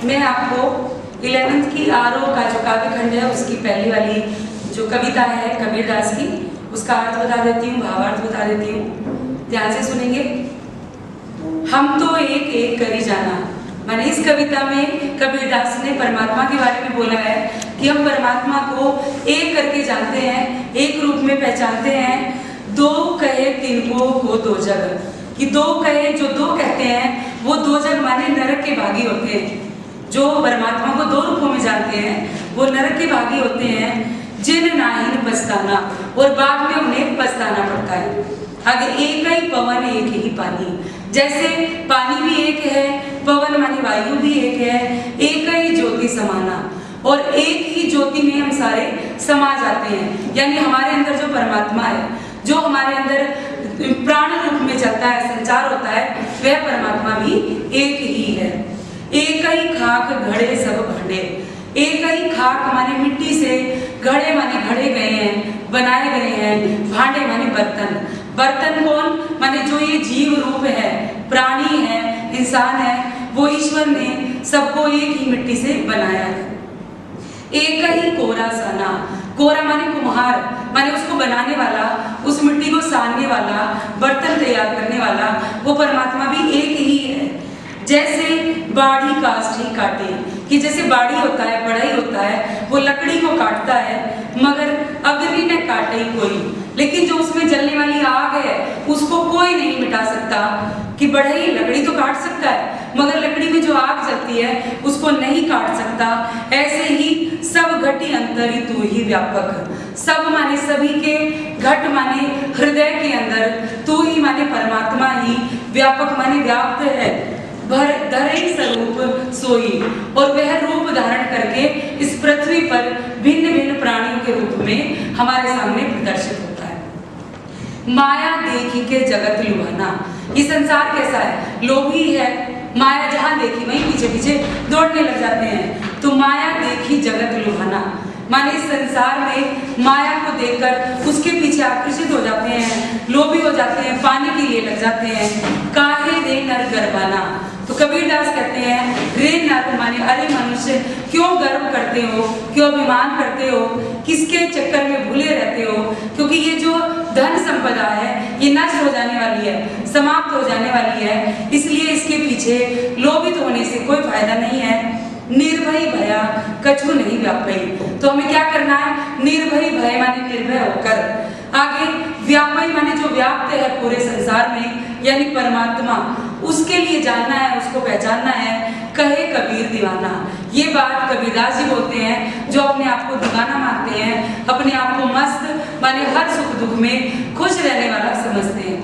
मैं आपको 11th की आरओ का जो काव्य खंड है उसकी पहली वाली जो कविता है कबीरदास की, उसका अर्थ बता देती हूँ, भावार्थ बता देती हूँ, ध्यान से सुनेंगे। हम तो एक एक करी जाना, माने इस कविता में कबीरदास ने परमात्मा के बारे में बोला है कि हम परमात्मा को एक करके जानते हैं, एक रूप में पहचानते हैं। दो कहे तिनको को दो जग, कि दो कहे, जो दो कहते हैं वो दो जग माने नरक के भागी होते हैं। जो परमात्मा को दो रूपों में जानते हैं वो नरक के भागी होते हैं। जिन नाहीन पछताना, और बाद में उन्हें पछताना पड़ता है। आगे एक ही पवन एक ही पानी, जैसे पानी भी एक है, पवन माने वायु भी एक है, एक ही ज्योति समाना, और एक ही ज्योति में हम सारे समा जाते हैं। यानी हमारे अंदर जो परमात्मा है, जो हमारे अंदर प्राण रूप में चलता है, संचार होता है, वह परमात्मा भी एक ही है। एक ही खाक घड़े सब भांडे, एक ही खाक माने मिट्टी से, घड़े माने घड़े गए हैं, बनाए गए हैं, भांडे माने बर्तन। बर्तन कौन माने जो ये जीव रूप है, प्राणी है, इंसान है, वो ईश्वर ने सबको एक ही मिट्टी से बनाया है। एक ही कोरा साना, कोरा माने कुम्हार, माने उसको बनाने वाला, उस मिट्टी को सानने वाला, बर्तन तैयार करने वाला, वो परमात्मा भी एक ही है। जैसे बाड़ी काष्ठी काटे, कि जैसे बाड़ी होता है, बढ़ई होता है, वो लकड़ी को काटता है, मगर अग्नि ने काटे कोई, लेकिन जो उसमें जलने वाली आग है उसको कोई नहीं मिटा सकता। कि बढ़ई लकड़ी तो काट सकता है, मगर लकड़ी में जो आग जलती है उसको नहीं काट सकता। ऐसे ही सब घटी अंतरी तू ही व्यापक, सब माने सभी के, घट माने हृदय के अंदर, तू ही माने परमात्मा ही, व्यापक माने व्याप्त है। भर धरे स्वरूप सोई, और वह रूप धारण करके इस पृथ्वी पर भिन्न भिन्न प्राणियों के रूप में हमारे सामने प्रदर्शित होता है। माया देखी के जगत लुभाना, ये संसार कैसा है, लोभी है। माया जहां देखी वहीं पीछे पीछे दौड़ने लग जाते हैं। तो माया देखी जगत लुभाना, माने इस संसार में माया को देखकर उसके पीछे आकर्षित हो जाते हैं, लोभी हो जाते हैं, पाने के लिए लग जाते हैं। काहे रे नर गर्वाना, तो कबीरदास कहते हैं रे नर माने अरे मनुष्य, क्यों गर्व करते हो, क्यों अभिमान करते हो, किसके चक्कर में भूले रहते हो। क्योंकि ये जो धन संपदा है ये नष्ट हो जाने वाली है, समाप्त हो जाने वाली है, इसलिए इसके पीछे लोभित होने से कोई फायदा नहीं है। निर्भय भया कछु नहीं व्यापी, तो हमें क्या करना है, निर्भय भय माने निर्भय होकर। आगे व्यापी माने जो व्याप्त है पूरे संसार में, यानी परमात्मा, उसके लिए जानना है, उसको पहचानना है। कहे कबीर दीवाना, ये बात कबीरदास जी बोलते हैं, जो अपने आप को दीवाना मानते हैं, अपने आप को मस्त माने हर सुख दुख में खुश रहने वाला समझते हैं,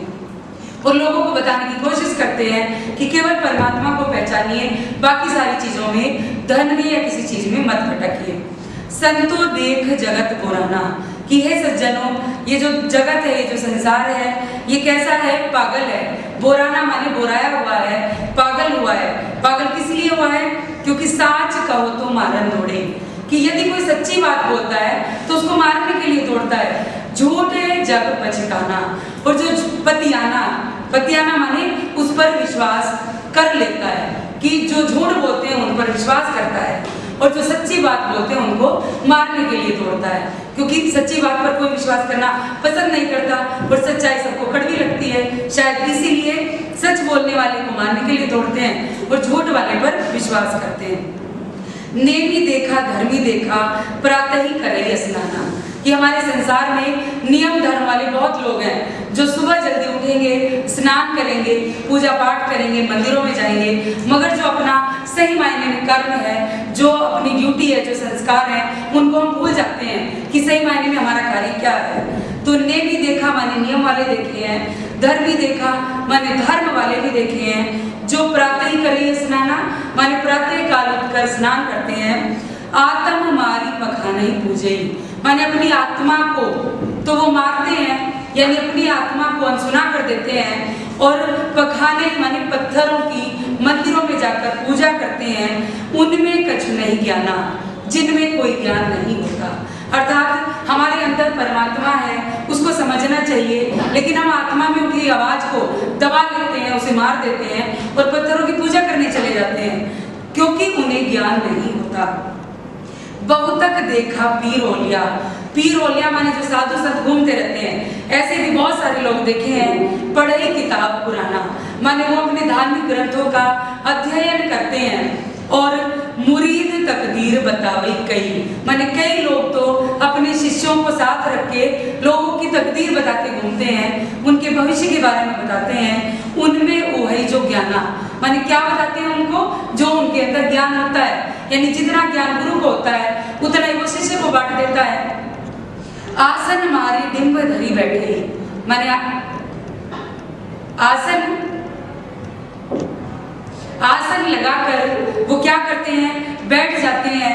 और लोगों को बताने की कोशिश करते हैं कि केवल परमात्मा को पहचानिए, बाकी सारी चीजों में, धन में या किसी चीज में मत भटकिए। संतो देख जगत पुराना, कि हे सज्जनों, ये जो जगत है, ये जो संसार है, ये कैसा है, पागल है। बोराना माने बोराया हुआ है, पागल हुआ है। पागल किस लिए हुआ है, क्योंकि साच कहो तो मारन दौड़े, कि यदि कोई सच्ची बात बोलता है तो उसको मारने के लिए दौड़ता है। झूठ है जग पछताना, और जो पतियाना माने उस पर विश्वास कर लेता है, कि जो झूठ बोलते हैं उन पर विश्वास करता है, और जो सच्ची बात बोलते हैं उनको मारने के लिए दौड़ता है। क्योंकि सच्ची बात पर कोई विश्वास करना पसंद नहीं करता, और सच्चाई सबको कड़वी लगती है, शायद इसीलिए सच बोलने वाले को मारने के लिए दौड़ते हैं और झूठ वाले पर विश्वास करते हैं। नेमी देखा धर्मी देखा प्रातः ही करे स्नाना, कि हमारे संसार में नियम धर्म वाले बहुत लोग हैं, जो सुबह जल्दी उठेंगे, स्नान करेंगे, पूजा पाठ करेंगे, मंदिरों में जाएंगे, मगर जो अपना सही मायने में कर्म है, जो अपनी ड्यूटी है, जो संस्कार है, उनको हम भूल जाते हैं कि सही मायने में हमारा कार्य क्या है। तो ने भी देखा माने नियम वाले देखे हैं, धर्म भी देखा माने धर्म वाले भी देखे हैं, जो प्रातः ही करे स्नाना माने प्रातः काल उठकर स्नान करते हैं। आत्म मारी पखाना ही पूजे, माने अपनी आत्मा को तो वो मारते हैं, यानी अपनी आत्मा को अनसुना कर देते हैं, और पखाने माने पत्थरों की मंदिरों में जाकर पूजा करते हैं। उनमें कछु नहीं ज्ञाना, जिनमें कोई ज्ञान नहीं होता। अर्थात हमारे अंदर परमात्मा है, उसको समझना चाहिए, लेकिन हम आत्मा में उठी आवाज को दबा लेते हैं, उसे मार देते हैं और पत्थरों की पूजा करने चले जाते हैं। क्योंकि उन्हें ज्ञान नहीं होता। बहुतक देखा पीर ओलिया, पीर ओलिया माने जो साधु संत घूमते रहते हैं, ऐसे भी बहुत सारे लोग देखे हैं। पढ़े किताब पुराना माने वो अपने धार्मिक ग्रंथों का अध्ययन करते हैं और मुरीद तकदीर बतावे कई, माने कई लोग तो अपने शिष्यों को साथ रख के लोगों की तकदीर बता के घूमते हैं, उनके भविष्य के बारे में बताते हैं। उनमें वो है जो ज्ञाना, माने क्या बताते हैं उनको, जो उनके अंदर ज्ञान होता है, यानी जितना ज्ञान गुरु को होता है उतना ही वो शिष्य को बांट देता है। आसन मारे डिंब धरी बैठे, माने आसन लगाकर वो क्या करते हैं, बैठ जाते हैं।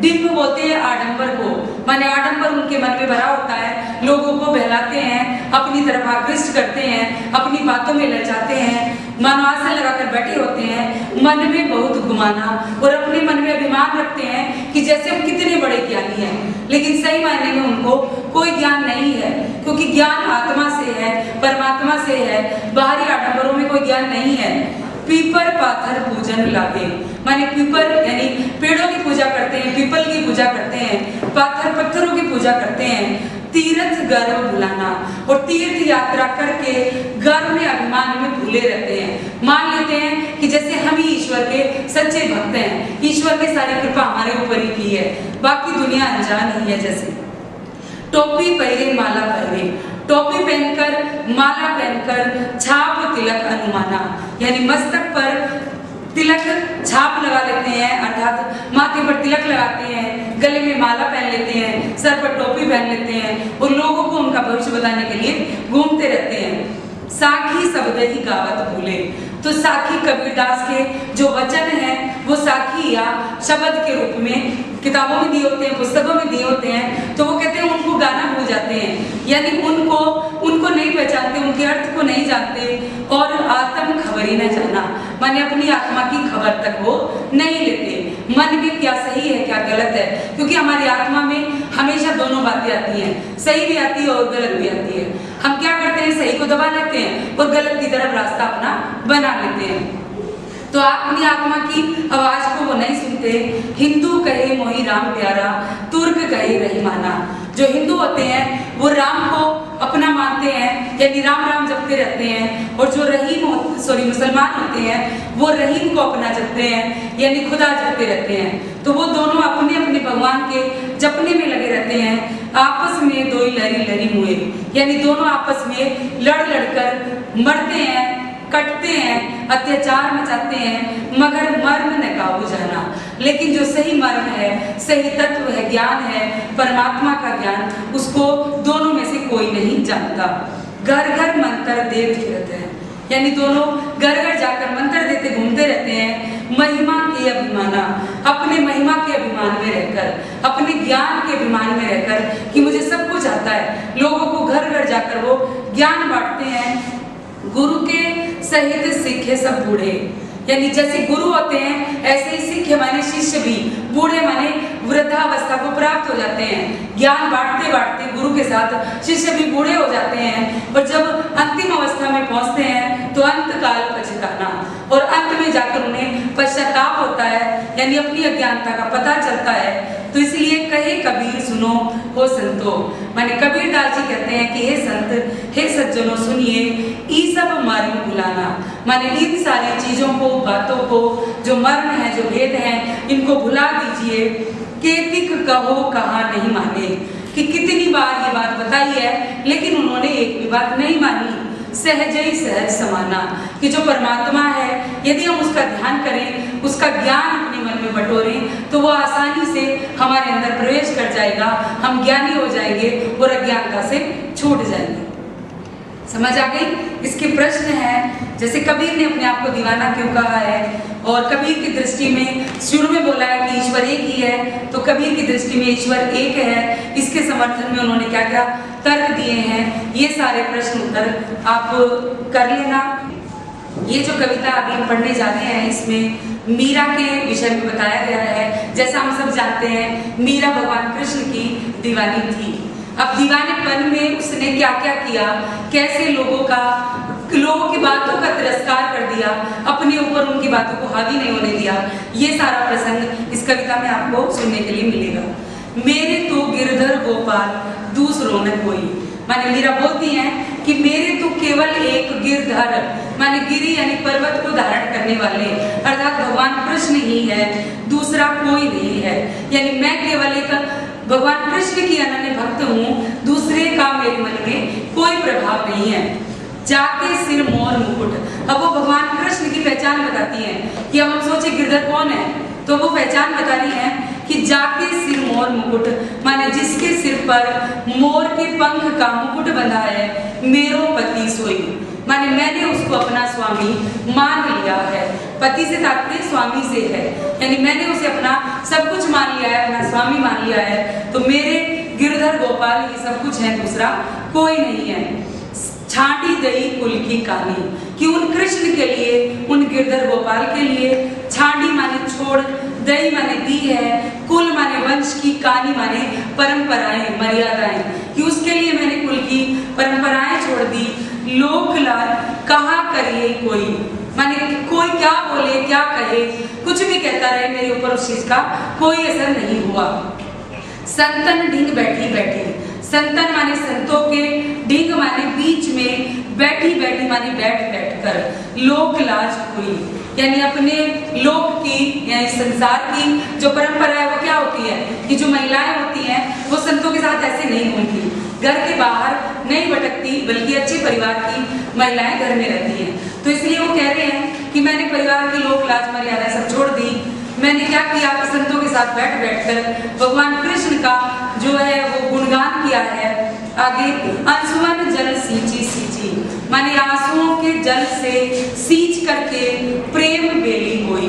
डिंब बोलते हैं आडंबर को, माने आडंबर उनके मन में भरा होता है, लोगों को बहलाते हैं, अपनी तरफ आकृष्ट करते हैं, अपनी बातों में ललचाते हैं, मानो आसन लगाकर बैठे होते हैं। मन में बहुत गुमाना और अपने मन में अभिमान रखते हैं कि जैसे हम कितने बड़े ज्ञानी हैं, लेकिन सही मायने में उनको कोई ज्ञान नहीं है, क्योंकि ज्ञान आत्मा से है, परमात्मा से है, बाहरी आडंबरों में कोई ज्ञान नहीं है। पीपर पाथर पूजन लागे, माने पीपर यानी पेड़ों की पूजा करते हैं, पीपल की पूजा करते हैं, पाथर पत्थरों की पूजा करते हैं। तीर्थ गर्व भुलाना, और तीर्थ यात्रा करके गर्व में अभिमान में भूले रहते हैं, मान लेते हैं कि जैसे हम ही ईश्वर के सच्चे भक्त हैं, ईश्वर ने सारी कृपा हमारे ऊपर ही की है, बाकी दुनिया अनजान ही है। जैसे टोपी पहने माला पहने, टोपी पहनकर माला पहनकर छाप तिलक अनुमाना, यानी मस्तक पर तिलक छाप लगा लेते हैं, अर्थात माथे पर तिलक लगाते हैं, गले में माला पहन लेते हैं, सर पर टोपी पहन लेते हैं और लोगों को उनका भविष्य बताने के लिए घूमते रहते हैं। साखी शब्द ही गावत भूले, तो साखी कबीरदास के जो वचन हैं वो साखी या शब्द के रूप में किताबों में दिए होते हैं, पुस्तकों में दिए होते हैं, तो वो कहते हैं उनको गाना भूल जाते हैं, यानी उनको नहीं पहचानते, उनके अर्थ को नहीं जानते। और आत्म खबरी न जाना, माने अपनी आत्मा की खबर तक वो नहीं लेते, मन में क्या सही है क्या गलत है, क्योंकि हमारी आत्मा में हमेशा दोनों बातें आती हैं, सही भी आती है और गलत भी आती है। हम क्या करते हैं, सही को दबा लेते हैं और गलत की तरफ रास्ता अपना बना लेते हैं। तो अपनी आत्मा की आवाज को वो नहीं सुनते। हिंदू कहे मोही राम प्यारा, तुर्क कहे रहीमाना, जो हिंदू होते हैं वो राम को अपना मानते हैं, यानी राम राम जपते रहते हैं, और जो मुसलमान होते हैं वो रहीम को अपना जपते हैं, यानी खुदा जपते रहते हैं। तो वो दोनों अपने अपने भगवान के जपने में लगे रहते हैं। आपस में दो लरी लरी मुए, यानी दोनों आपस में लड़ लड़कर मरते हैं, कटते हैं, अत्याचार मचाते हैं, मगर मर्म न काबू जाना। लेकिन जो सही मर्म है, सही तत्व है, ज्ञान है, परमात्मा का ज्ञान, उसको दोनों में से कोई नहीं जानता। घर घर मंत्र दे फिरत है, यानी दोनों घर घर जाकर मंत्र देते घूमते रहते हैं। महिमा के अभिमाना, अपने महिमा के अभिमान में रहकर, अपने ज्ञान के अभिमान में रहकर कि मुझे सब कुछ आता है, लोगों को घर घर जाकर वो ज्ञान बांटते हैं। गुरु के सहित सीखे सब बूढ़े, यानी जैसे गुरु होते हैं ऐसे ही सिख माने शिष्य भी बूढ़े माने वृद्धावस्था को प्राप्त हो जाते हैं। ज्ञान बांटते बांटते गुरु के साथ शिष्य भी बूढ़े हो जाते हैं, और जब अंतिम अवस्था में पहुंचते हैं तो अंत काल पछताना, और अंत में जाकर उन्हें पश्चाताप होता है, यानी अपनी अज्ञानता का पता चलता है। तो इसलिए कहे कबीर सुनो हो संतो, माने कबीरदास जी कहते हैं कि हे संत, हे सज्जनों सुनिए, ई सब मर्म भुलाना, माने इन सारी चीजों को, बातों को, जो मर्म है, जो भेद है, इनको भुला दीजिए। केतिक कहो कहा नहीं माने, कि कितनी बार ये बात बताई है लेकिन उन्होंने एक भी बात नहीं मानी। सहज ही सहज समाना, कि जो परमात्मा है यदि हम उसका ध्यान करें, उसका ज्ञान अपने मन में बटोरें, तो वो आसानी से हमारे अंदर प्रवेश कर जाएगा, हम ज्ञानी हो जाएंगे और अज्ञानता से छूट जाएंगे। समझ आ गई? इसके प्रश्न है, जैसे कबीर ने अपने आप को दीवाना क्यों कहा है, और कबीर की दृष्टि में शुरू में बोला है कि ईश्वर एक ही है, तो कबीर की दृष्टि में ईश्वर एक है, इसके समर्थन में उन्होंने क्या क्या तर्क दिए हैं, ये सारे प्रश्न उत्तर आप कर लेना। ये जो कविता अभी हम पढ़ने जा रहे हैं, इसमें मीरा के विषय में बताया गया है। जैसा हम सब जानते हैं, मीरा भगवान कृष्ण की दीवानी थी। अब दीवानेपन में उसने क्या क्या किया, कैसे लोगों का लोगों की बातों का तिरस्कार कर दिया, अपने ऊपर उनकी बातों को हावी नहीं होने दिया। ये सारा प्रसंग इस कविता में आपको सुनने के लिए मिलेगा। मेरे तो गिरधर गोपाल दूसरों न कोई, माने मीरा बोलती हैं कि मेरे तो केवल एक गिरधर, माने गिरी यानी पर्वत को धारण करने वाले अर्थात भगवान कृष्ण ही है, दूसरा कोई नहीं है। यानी मैं केवल एक भगवान कृष्ण की अनन्य भक्त हूँ, दूसरे का मेरे मन में कोई प्रभाव नहीं है। जाके सिर मोर मुकुट, अब वो भगवान कृष्ण की पहचान बताती है कि अब हम सोचे गिरधर कौन है, तो वो पहचान बता रही है कि जाके सिर मोर मुकुट, माने जिसके सिर पर मोर के पंख का मुकुट बंधा है, मेरो पति सोई, माने मैंने उसको अपना स्वामी मान लिया है। पति से तात्पर्य स्वामी से है, यानी मैंने उसे अपना सब कुछ मान लिया है, अपना स्वामी मान लिया है। तो मेरे गिरधर गोपाल ही सब कुछ है, दूसरा कोई नहीं है। छाटी दई कुल की कहानी, कि उन कृष्ण के लिए, उन गिरधर गोपाल के लिए, छाटी माने छोड़, दई माने दी है, कुल माने वंश की, कहानी माने परंपराएं, मर्यादाएं, कि उसके लिए मैंने कुल की परंपराएं छोड़ दी। लोक लाल कहा करिए कोई, माने कोई क्या बोले क्या कहे, कुछ भी कहता रहे, मेरे ऊपर उस चीज का कोई असर नहीं हुआ। संतन ढींग बैठी बैठी, संतन माने संतों के, ढींग माने बीच में, बैठी बैठी माने बैठ बैठ कर, लोक लाज हुई, यानी अपने लोक की यानी संसार की जो परंपरा है वो क्या होती है कि जो महिलाएं होती हैं वो संतों के साथ ऐसे नहीं घूमती, घर के बाहर नहीं भटकती, बल्कि अच्छे परिवार की महिलाएं घर में रहती हैं। तो इसलिए वो कह रहे हैं कि मैंने परिवार की लोक लाज मर्यादा सब छोड़ दी, मैंने क्या किया कि संतों के साथ बैठ बैठकर भगवान कृष्ण का जो है वो गुणगान किया है। आगे अंशुमन जल सींची सींची, माने आंसुओं के जल से सींच करके प्रेम बेली बोई।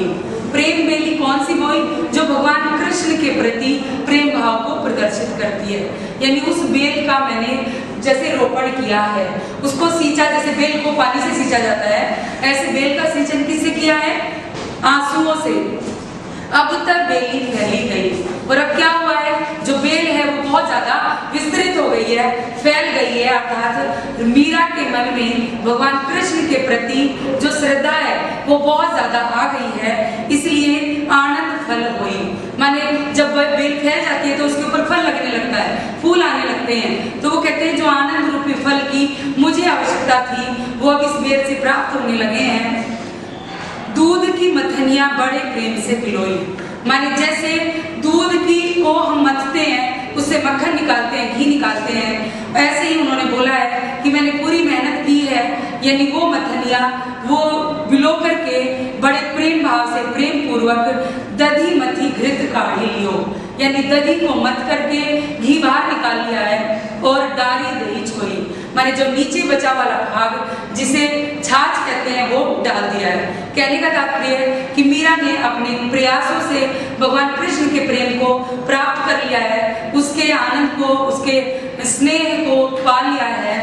प्रेम बेली कौन सी बोई? जो भगवान कृष्ण के प्रति प्रेम भाव को प्रदर्शित करती है, यानी उस बेल का मैंने जैसे रोपण किया है, उसको सींचा, जैसे बेल को पानी से सींचा जाता है, ऐसे बेल का सिंचन किससे किया है? आंसुओं से। अब तक बेली फैली गई, और अब क्या हुआ है, जो बेल है वो बहुत ज्यादा विस्तृत हो गई है, फैल गई है, अर्थात मीरा के मन में भगवान कृष्ण के प्रति जो श्रद्धा है वो बहुत ज्यादा आ गई है, इसलिए आनंद फल हुई। माने जब बेल फैल जाती है तो उसके ऊपर फल लगने लगता है, फूल आने लगते हैं, तो वो कहते हैं जो आनंद रूपी फल की मुझे आवश्यकता थी वो अब इस बेल से प्राप्त होने लगे हैं। दूध की मथनियां बड़े प्रेम से पिलोई, माने जैसे दूध की को हम मथते हैं, उससे मक्खन निकालते हैं, घी निकालते हैं, ऐसे ही उन्होंने बोला है कि मैंने पूरी मेहनत की है, यानी वो मथनियां वो बिलो करके बड़े प्रेम भाव से, प्रेम पूर्वक दधी मथी घृत काढ़ी लियो, यानी दधी को मथ करके घी बाहर निकाल लिया है, और डारी दही छोई, माने जो नीचे बचा वाला भाग जिसे छाछ कहते हैं वो डाल दिया है। कहने का तात्पर्य है कि मीरा ने अपने प्रयासों से भगवान कृष्ण के प्रेम को प्राप्त कर लिया है, उसके आनंद को, उसके स्नेह को पा लिया है,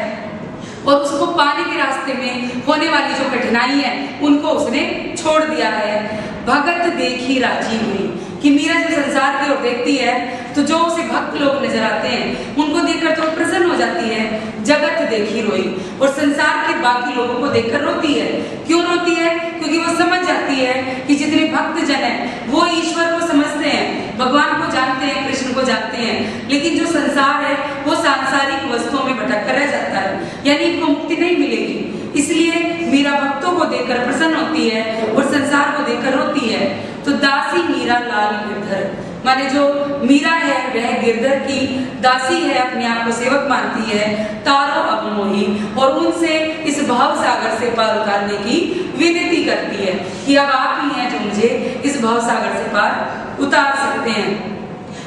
और उसको पाने के रास्ते में होने वाली जो कठिनाई है उनको उसने छोड़ दिया है। भगत देखी राजी हुई, कि मीरा जब संसार की ओर देखती है तो जो उसे भक्त लोग नजर आते हैं उनको देखकर तो प्रसन्न हो जाती है। जगत देखी रोई, और संसार के बाकी लोगों को देखकर रोती है। क्यों रोती है? क्योंकि वो समझ जाती है कि जितने भक्त जन हैं वो ईश्वर को समझते हैं, भगवान को जानते हैं, कृष्ण को जानते हैं, लेकिन जो संसार है वो सांसारिक वस्तुओं में भटक कर रह जाता है, यानी इनको मुक्ति नहीं मिलेगी। इसलिए मीरा भक्तों को देखकर प्रसन्न होती है और संसार को देखकर रोती है। तो दासी मीरा लाल गिरधर, माने जो मीरा है वह गिरधर की दासी है, अपने आप को सेवक मानती है। तारो अब मोही, और उनसे इस भाव सागर से पार उतारने की विनती करती है कि अब आप ही हैं जो मुझे इस भाव सागर से पार उतार सकते हैं।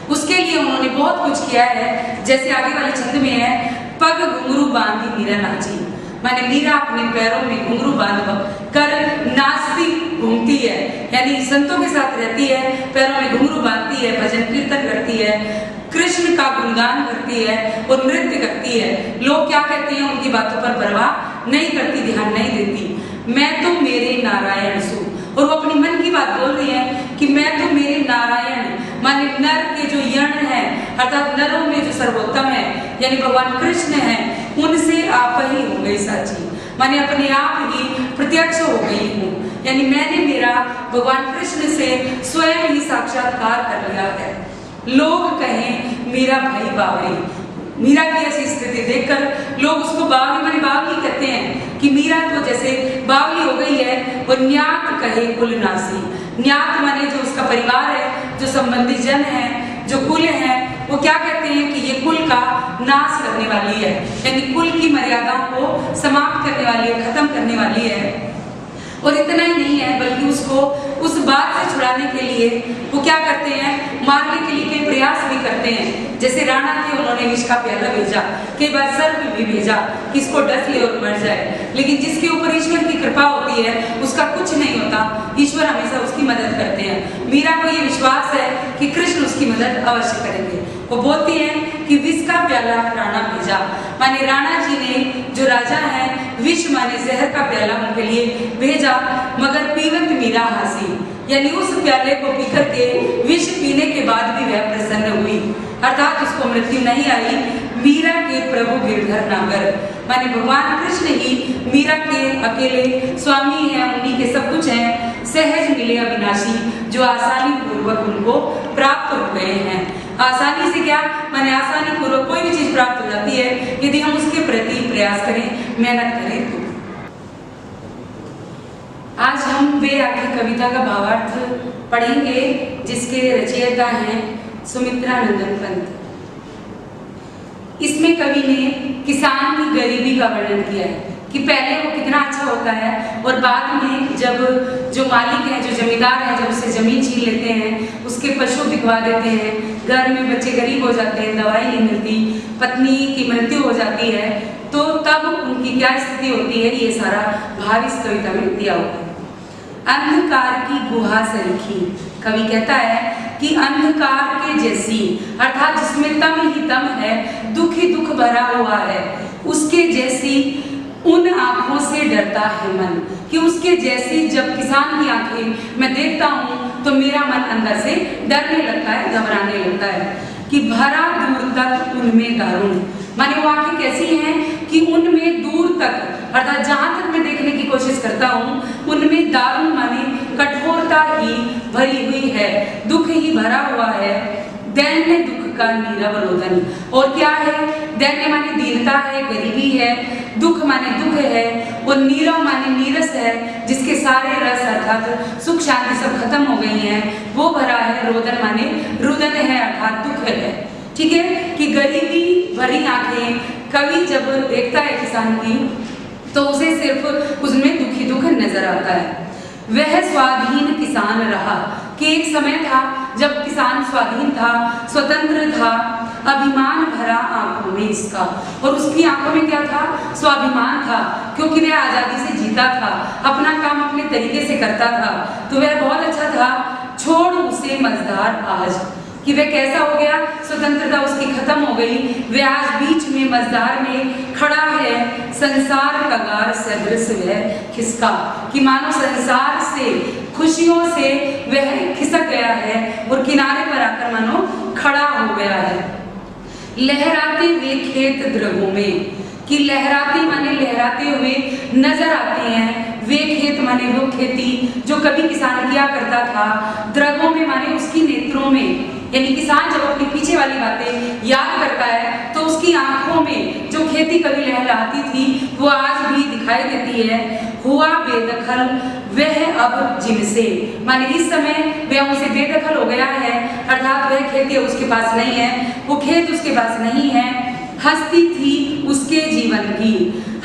उसके लिए उन्होंने बहुत कुछ किया है, जैसे आगे वाले छंद में है, पग घुंघरू बांधी मीरा नाची, माने मीरा अपने पैरों में घुंघरू बांध कर नाचती घूमती है, यानी संतों के साथ रहती है, पैरों में घुंघरू बांधती है, भजन कीर्तन करती है, कृष्ण का गुणगान करती है और नृत्य करती है। लोग क्या कहते हैं उनकी बातों पर परवाह नहीं करती, ध्यान नहीं देती। मैं तो मेरे नारायण सु, और वो अपनी मन की बात बोल रही है कि मैं तो मेरे नारायण, माने नर के जो यण है, अर्थात नरों में जो सर्वोत्तम है, यानी भगवान कृष्ण है, उनसे आप ही हो गई साची। माने अपने आप ही प्रत्यक्ष हो गई हूँ, यानी मैंने मेरा भगवान कृष्ण से स्वयं ही साक्षात्कार कर लिया है। लोग कहें मीरा भाई बावरी, मीरा की ऐसी स्थिति देखकर लोग उसको बावली माने बावली कहते हैं कि मीरा तो जैसे बावली हो गई है। और न्यात कहे कुल नासी, न्यात माने जो उसका परिवार है, जो संबंधी जन है, जो कुल है, वो क्या कहते हैं कि ये कुल का नाश करने वाली है, यानी कुल की मर्यादाओं को समाप्त करने वाली है, खत्म करने वाली है। और इतना ही नहीं है बल्कि उसको उस बात से छुड़ाने के लिए वो क्या करते हैं, मारने के लिए कई प्रयास भी करते हैं। जैसे राणा थे, उन्होंने विष का प्याला भेजा, कई बार सर्प भी भेजा कि इसको डस ले और मर जाए, लेकिन जिसके ऊपर ईश्वर की कृपा होती है उसका कुछ नहीं होता, ईश्वर हमेशा उसकी मदद करते हैं। मीरा को ये विश्वास है कि कृष्ण उसकी मदद अवश्य करेंगे। वो बोलती है कि विष का प्याला राणा भेजा, माने राणा जी ने जो राजा है विष माने जहर का प्याला उनके लिए भेजा, मगर पीवत मीरा हंसी, यानी उस प्याले को पी करके विष पीने के बाद भी वह प्रसन्न हुई, अर्थात उसको मृत्यु नहीं आई। मीरा के प्रभु गिरधर नागर, माने भगवान कृष्ण ही मीरा के अकेले स्वामी हैं, उन्हीं के सब कुछ हैं। सहज मिले अविनाशी, जो आसानी पूर्वक उनको प्राप्त हो गए हैं। आसानी से क्या माने आसानी पूर्वक कोई भी चीज प्राप्त हो जाती है यदि हम उसके प्रति प्रयास करें, मेहनत करें तो। आज हम वे आखिरी कविता का भावार्थ पढ़ेंगे जिसके रचयिता हैं सुमित्रा नंदन पंत। इसमें कवि ने किसान की गरीबी का वर्णन किया है कि पहले वो कितना अच्छा होता है और बाद में जब जो मालिक है, जो जमींदार है, जब उससे जमीन छीन लेते हैं, उसके पशु बिकवा देते हैं, घर में बच्चे गरीब हो जाते हैं, दवाई नहीं मिलती, पत्नी की मृत्यु हो जाती है, तो तब उनकी क्या स्थिति होती है, ये सारा भाव इस कविता में दिया हुआ है। अंधकार की गुहा सरीखी, कवि कहता है कि अंधकार के जैसी, अर्थात जिसमें तम ही तम है, दुख ही दुख भरा हुआ है, उसके जैसी उन आंखों से डरता है मन, कि उसके जैसी जब किसान की आंखें मैं देखता हूँ तो मेरा मन अंदर से डरने लगता है, घबराने लगता है। कि भरा दूर तक उनमें दारुण, माने वो आंखें कैसी हैं कि उनमें दूर तक, अर्थात जहां तक मैं देखने की कोशिश करता हूँ उनमें दारुण माने कठोरता ही भरी हुई है, दुख ही भरा हुआ है। दैन्य दुख का नीरव रोदन, और क्या है, दैन्य माने दीनता है, गरीबी है, दुख माने दुख है, और नीरव माने नीरस है, जिसके सारे रस अर्थात सुख शांति सब खत्म हो गई हैं, वो भरा है। रोदन माने रुदन है, अर्थात दुख है। ठीक है, कि गरीबी भरी आंखें कवि जब देखता है किसान की तो उसे सिर्फ उसमें दुखी दुख नजर आता है। वह स्वाधीन किसान रहा, कि एक समय था जब किसान स्वाधीन था, स्वतंत्र था, अभिमान भरा आंखों में इसका, और उसकी आंखों में क्या था, स्वाभिमान था, क्योंकि वह आजादी से जीता था, अपना काम अपने तरीके से करता था, तो वह बहुत अच्छा था। छोड़ उसे मजदार आज, कि वह कैसा हो गया, स्वतंत्रता उसकी खत्म हो गई, वह आज बीच में मजदार में खड़ा है। संसार कगार सदृश वह खिसका, कि मानो संसार से खुशियों से वह खिसक गया है और किनारे पर आकर मानो खड़ा हो गया है। लहराते हुए खेत द्रवों में, कि लहराते माने लहराते हुए नजर आते हैं, वे खेत माने वो खेती जो कभी किसान किया करता था, द्रगों में माने उसकी नेत्रों में, यानी किसान जब अपनी पीछे वाली बातें याद करता है तो उसकी आंखों में जो खेती कभी लहराती थी वो आज भी दिखाई देती है। हुआ बेदखल वह अब जिनसे, माने इस समय वह उनसे बेदखल हो गया है, अर्थात वह खेती उसके पास नहीं है, वो खेत उसके पास नहीं है। हस्ती थी उसके जीवन की,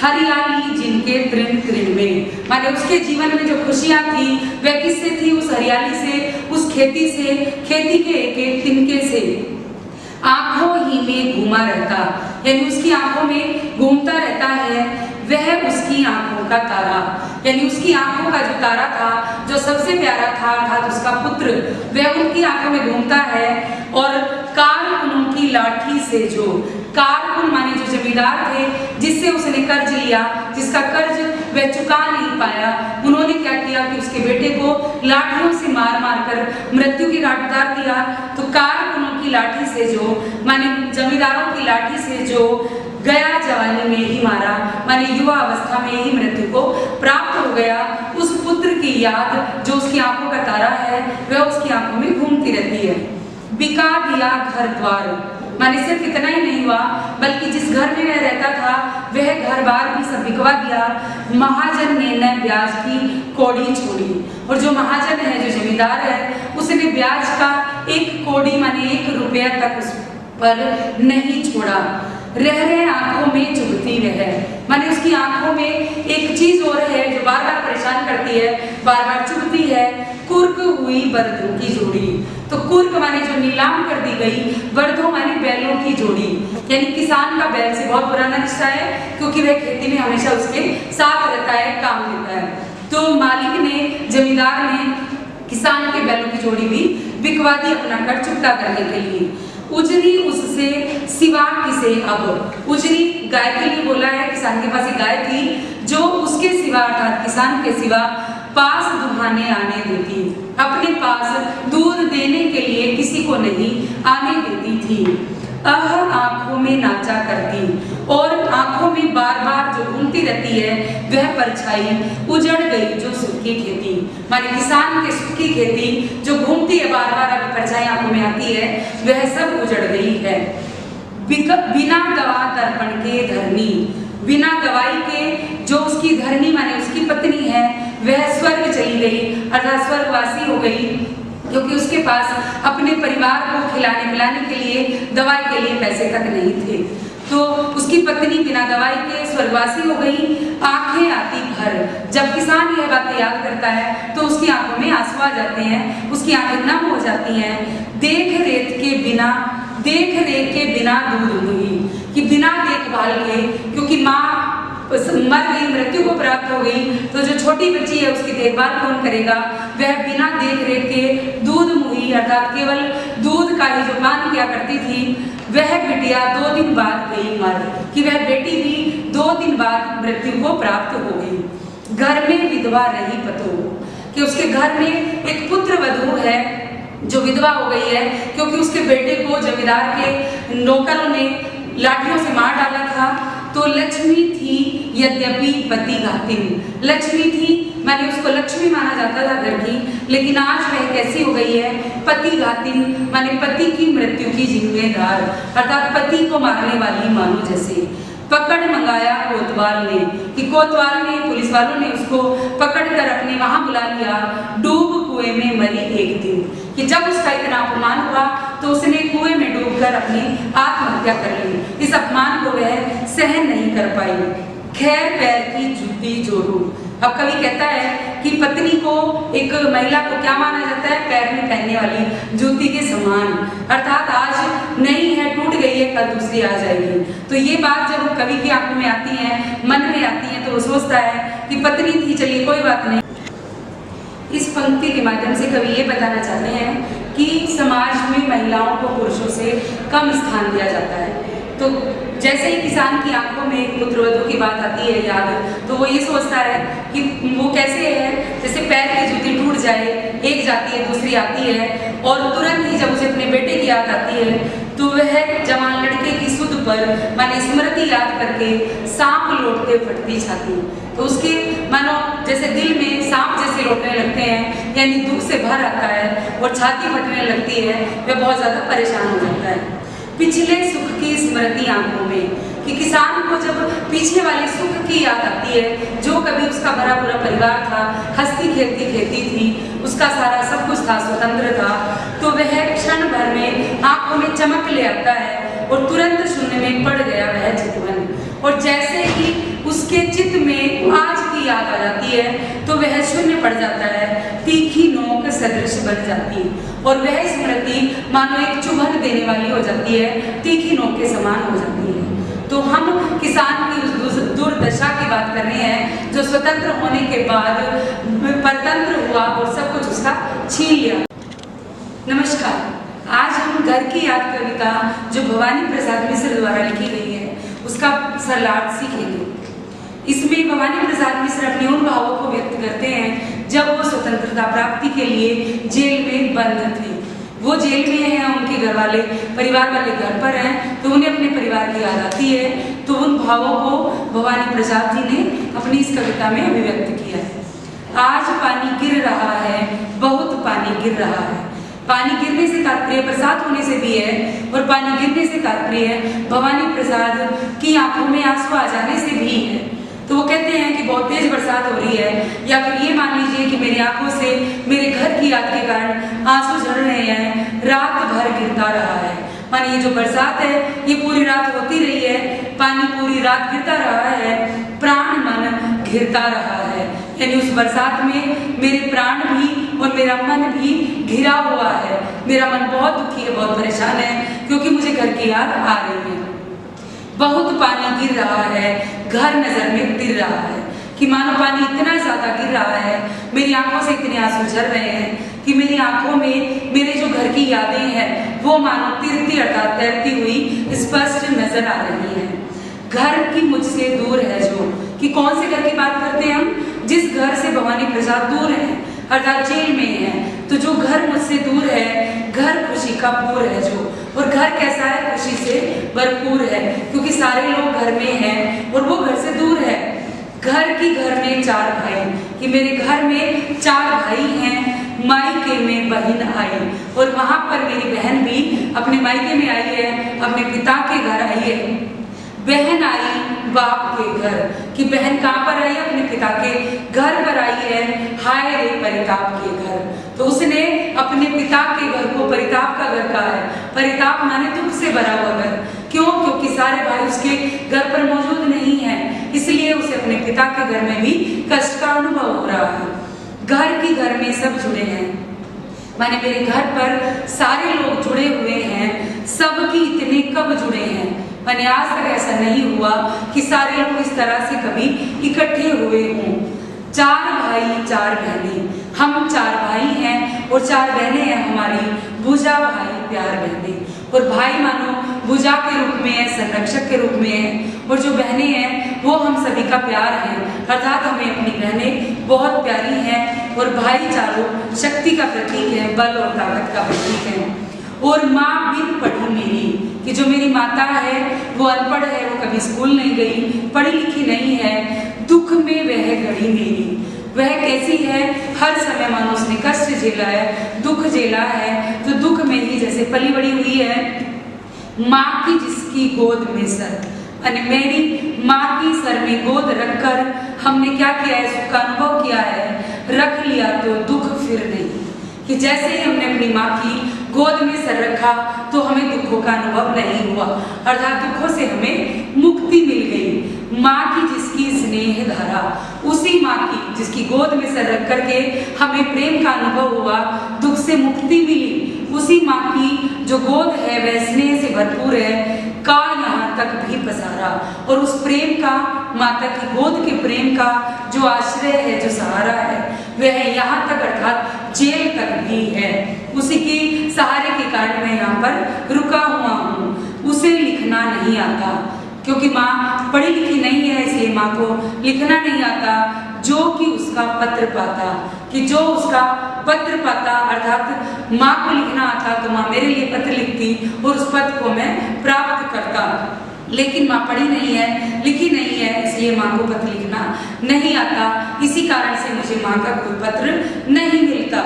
हरियाली जिनके तृण तृण में, माने उसके जीवन में जो खुशियां थी वह किससे थी, उस हरियाली से, उस खेती से, खेती के एक एक तिनके से। आंखों ही में घूमा रहता, यानी उसकी आंखों में घूमता रहता है, वह उसकी आंखों का तारा, यानी उसकी आंखों का जो तारा था, जो सबसे प्यारा था, अर्थात उसका पुत्र, वह उनकी आंखों में घूमता है। और कारकुनों की लाठी से, जो कारकुन माने जो जमींदार थे जिससे उसने कर्ज लिया, जिसका कर्ज वह चुका नहीं पाया, उन्होंने क्या किया कि उसके बेटे को लाठियों से मार मार कर मृत्यु की घाट उतार दिया। तो कारकुनों की लाठी से, जो माने जमींदारों की लाठी से जो गया जवानी में ही मारा, माने माने युवा अवस्था में ही मृत्यु को प्राप्त हो गया। उस पुत्र की याद जो उसकी आंखों का तारा है वह उसकी आंखों में घूमती रहती है। बिका दिया घर द्वार, माने सिर्फ इतना ही नहीं हुआ बल्कि जिस घर में वह रहता था वह घर बार भी सब बिकवा दिया। महाजन ने न ब्याज की कौड़ी छोड़ी, और जो महाजन है, जो जमींदार है, उसने ब्याज का एक कौड़ी माने 1 रुपया तक उस पर नहीं छोड़ा। रह रहे आंखों में चुभती वह, माने उसकी आंखों में एक चीज और है जो बार बार परेशान करती है, बार बार चुभती है। कुर्क हुई बरदों की जोड़ी, तो कुर्क माने जो नीलाम कर दी गई, बरदों माने बैलों की जोड़ी, यानी किसान का बैल से बहुत पुराना रिश्ता है क्योंकि वह खेती में हमेशा उसके साथ रहता है, काम देता है। तो मालिक ने, जमींदार ने किसान के बैलों की जोड़ी भी बिकवा दी अपना कर चुकता करने के लिए। उजरी उससे सिवा किसे अब, उजरी गाय के लिए बोला है, किसान के पास एक गाय थी जो उसके सिवा अर्थात किसान के सिवा पास दुहाने आने देती, अपने पास दूध देने के लिए किसी को नहीं आने देती थी। आंखों में नाचा करती, और आंखों में बार बार जो घूमती रहती है वह परछाई उजड़ गई जो सुख की खेती, माने किसान के सुख की खेती जो घूमती है बार बार, अभी परछाई आंखों में आती है, वह सब उजड़ गई है। बिना दवा दर्पण के धरनी, बिना दवाई के जो उसकी धरनी माने उसकी पत्नी है वह स्वर्ग चली गई, अर्थात स्वर्गवासी हो गई, क्योंकि उसके पास अपने परिवार को खिलाने पिलाने के लिए, दवाई के लिए पैसे तक नहीं थे। तो उसकी पत्नी बिना दवाई के स्वर्गवासी हो गई। आंखें आती भर, जब किसान यह बातें याद करता है तो उसकी आंखों में आंसू आ जाते हैं, उसकी आंखें नम हो जाती हैं। देख रेख के बिना दूध हुई, कि बिना देखभाल के, क्योंकि माँ मर गई, मृत्यु को प्राप्त हो गई, तो जो छोटी बच्ची है उसकी देखभाल कौन करेगा, वह बिना देख रेख के दूध मुही, अर्थात केवल दूध का ही जो पान किया करती थी, वह बिटिया 2 दिन बाद गई मर, कि वह बेटी भी 2 दिन बाद मृत्यु को प्राप्त हो गई। घर में विधवा रही पतो, कि उसके घर में एक पुत्र वधू है जो विधवा हो गई है, क्योंकि उसके बेटे को जमींदार के नौकरों ने लाठियों से मार डाला था। तो लक्ष्मी थी यद्यपि पति घातिन, लक्ष्मी थी माने उसको लक्ष्मी माना जाता था घर की, लेकिन आज वह कैसी हो गई है, पति घातिन माने पति की मृत्यु की जिम्मेदार, अर्थात पति को मारने वाली मानो जैसे। पकड़ मंगाया कोतवाल ने, कि कोतवाल ने, पुलिस वालों ने उसको पकड़कर अपने वहां बुला लिया। डूब कुएं में मरी एक दिन, कि जब उसका इतना अपमान हुआ तो उसने कुएं में डूबकर अपनी आत्महत्या कर ली। इस अपमान को वह सहन नहीं कर पाई। खैर पैर की जूती जोड़ू, अब कवि कहता है कि पत्नी को, एक महिला को क्या माना जाता है, पैर में पहनने वाली जूती के समान, अर्थात आज नहीं है, टूट गई है, कल दूसरी आ जाएगी। तो ये बात जब कवि की आंखों में आती है, मन में आती है, तो वो सोचता है कि पत्नी थी, चलिए कोई बात नहीं। इस पंक्ति के माध्यम से कवि ये बताना चाहते हैं कि समाज में महिलाओं को पुरुषों से कम स्थान दिया जाता है। तो जैसे ही किसान की आंखों में पुत्रवधू की बात आती है याद, तो वो ये सोचता है कि वो कैसे है, जैसे पैर की जूती टूट जाए, एक जाती है दूसरी आती है, और तुरंत ही जब उसे अपने बेटे की याद आती है तो वह जवान लड़के की सुध पर माने स्मृति याद करके सांप लौटते फटती छाती, तो उसके मानो जैसे दिल में सांप जैसे लौटने लगते हैं, यानी दुख से भर आता है और छाती फटने लगती है, वह बहुत ज्यादा परेशान हो जाता है। पिछले सुख की स्मृति आंखों में, कि किसान को जब पीछे वाले सुख की याद आती है, जो कभी उसका भरा पूरा परिवार था, हंसती खेलती खेती थी, उसका सारा सब कुछ था, स्वतंत्र था, तो वह क्षण भर में आंखों में चमक ले आता है और तुरंत शून्य में पड़ गया वह चितवन। और जैसे ही उसके चित्त में आज की याद आ जाती है तो वह शून्य पड़ जाता है, तीखी नोक सदृश बन जाती है, और वह स्मृति मानो एक चुभन देने वाली हो जाती है, तीखी नोक के समान हो जाती है। तो हम किसान की उस दुर्दशा की बात कर रहे हैं जो स्वतंत्र होने के बाद परतंत्र हुआ और सब कुछ उसका छीन लिया। नमस्कार, आज हम घर की याद कविता जो भवानी प्रसाद मिश्र द्वारा लिखी गई है उसका सरलार्थ सीखेंगे। इसमें भवानी प्रसाद मिश्र अपने उन भावों को व्यक्त करते हैं जब वो स्वतंत्रता प्राप्ति के लिए जेल में बंद थे। वो जेल में हैं, उनके घर वाले परिवार वाले घर पर हैं, तो उन्हें अपने परिवार की याद आती है। तो उन भावों को भवानी प्रसाद जी ने अपनी इस कविता में अभिव्यक्त किया है। आज पानी गिर रहा है, बहुत पानी गिर रहा है। पानी गिरने से तात्पर्य बरसात होने से भी है, और पानी गिरने से तात्पर्य भवानी प्रसाद की आंखों में आंसू आ जाने से भी है। तो वो कहते हैं कि बहुत तेज बरसात हो रही है, या फिर ये मान लीजिए कि मेरी आंखों से मेरे घर की याद के कारण आंसू झड़ रहे हैं, रात भर गिरता रहा है। मानिए जो बरसात है ये पूरी रात होती रही है, पानी पूरी रात गिरता रहा है, प्राण मन घिरता रहा है। यानी उस बरसात में मेरे प्राण भी और मेरा मन भी घिरा हुआ है। मेरा मन बहुत दुखी है, बहुत परेशान है, क्योंकि मुझे घर की याद आ रही है। बहुत पानी गिर रहा है, घर नजर में तिर रहा है, कि मानो पानी इतना ज्यादा गिर रहा है, मेरी आंखों से इतने आंसू झर रहे हैं कि मेरी आंखों में मेरे जो घर की यादें हैं वो मानो तिरती अर्थात तैरती हुई स्पष्ट नजर आ रही हैं। घर की मुझसे दूर है जो, कि कौन से घर की बात करते हैं हम, जिस घर से भवानी प्रसाद दूर है अर्थात जेल में है। तो जो घर मुझसे दूर है, घर खुशी का पूर है जो, और घर कैसा है, खुशी से भरपूर है, क्योंकि सारे लोग घर में हैं और वो घर से दूर है। घर की घर में चार भाई, कि मेरे घर में चार भाई हैं, मायके में बहन आई, और वहां पर मेरी बहन भी अपने मायके में आई है, अपने पिता के घर आई है। बहन आई बाप के घर, कि बहन कहाँ पर आई है, अपने पिता के घर पर आई है। हाय रे परिताप के घर, तो उसने अपने पिता के घर को परिताप का घर कहा है। परिताप माने दुख से भरा हुआ घर, क्यों, क्योंकि सारे भाई उसके घर पर मौजूद नहीं है, इसलिए उसे अपने पिता के घर में भी कष्ट का अनुभव हो रहा है। घर की घर में सब जुड़े हैं, माने मेरे घर पर सारे लोग जुड़े हुए हैं, सबकी इतने कब जुड़े हैं, माने आज तक ऐसा नहीं हुआ कि सारे लोग इस तरह से कभी इकट्ठे हुए हों। चार भाई चार बहनें, हम चार भाई हैं और चार बहनें हैं हमारी, भुजा भाई प्यार बहनें। और भाई मानो भुजा के रूप में है, संरक्षक के रूप में है, और जो बहनें हैं वो हम सभी का प्यार है, अर्थात हमें अपनी बहनें बहुत प्यारी हैं। और भाई चारों शक्ति का प्रतीक है, बल और ताकत का प्रतीक है। और माँ बिन पढ़ी मेरी, कि जो मेरी माता है वो अनपढ़ है, वो कभी स्कूल नहीं गई, पढ़ी लिखी नहीं है। दुख में वह घड़ी मेरी, वह कैसी है, हर समय मानो उसने कष्ट झेला है, दुख झेला है, तो दुख में ही जैसे पली बड़ी हुई है। माँ की जिसकी गोद में सर, यानी मेरी माँ की सर में गोद रखकर हमने क्या किया है, सुख का अनुभव किया है। रख लिया तो दुख फिर नहीं, कि जैसे ही हमने अपनी माँ की गोद में सर रखा तो हमें दुखों का अनुभव नहीं हुआ, अर्थात दुखों से हमें मुक्ति मिल गई। माँ की जिसकी स्नेह धारा, उसी माँ की जिसकी गोद में सर रख करके हमें प्रेम का अनुभव हुआ, दुख से मुक्ति मिली। उसी माँ की जो गोद है वह स्नेह से भरपूर है, का यहाँ तक भी पसारा, और उस प्रेम का, माता की गोद के प्रेम का जो आश्रय है, जो सहारा है, वह यहाँ तक अर्थात जेल तक भी है। उसी के सहारे के कारण मैं यहाँ पर रुका हुआ हूँ। उसे लिखना नहीं आता, क्योंकि माँ पढ़ी लिखी नहीं है, इसलिए माँ को लिखना नहीं आता। जो कि उसका पत्र पाता, कि जो उसका पत्र पाता, अर्थात माँ को लिखना आता तो माँ मेरे लिए पत्र लिखती और उस पत्र को मैं प्राप्त करता। लेकिन माँ पढ़ी नहीं है, लिखी नहीं है, इसलिए माँ को पत्र लिखना नहीं आता। इसी कारण से मुझे माँ का कोई पत्र नहीं मिलता।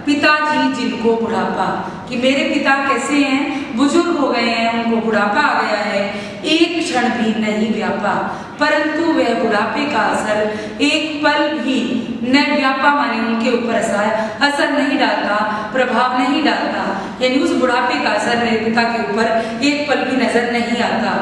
पिताजी जिनको बुढ़ापा, कि मेरे पिता कैसे हैं, बुजुर्ग हो गए हैं, उनको बुढ़ापा आ गया है, एक क्षण भी नहीं व्यापा, परंतु वह बुढ़ापे का असर एक पल भी न व्यापा, माने उनके ऊपर असर नहीं डालता, प्रभाव नहीं डालता। यानी उस बुढ़ापे का असर मेरे पिता के ऊपर एक पल भी नजर नहीं आता।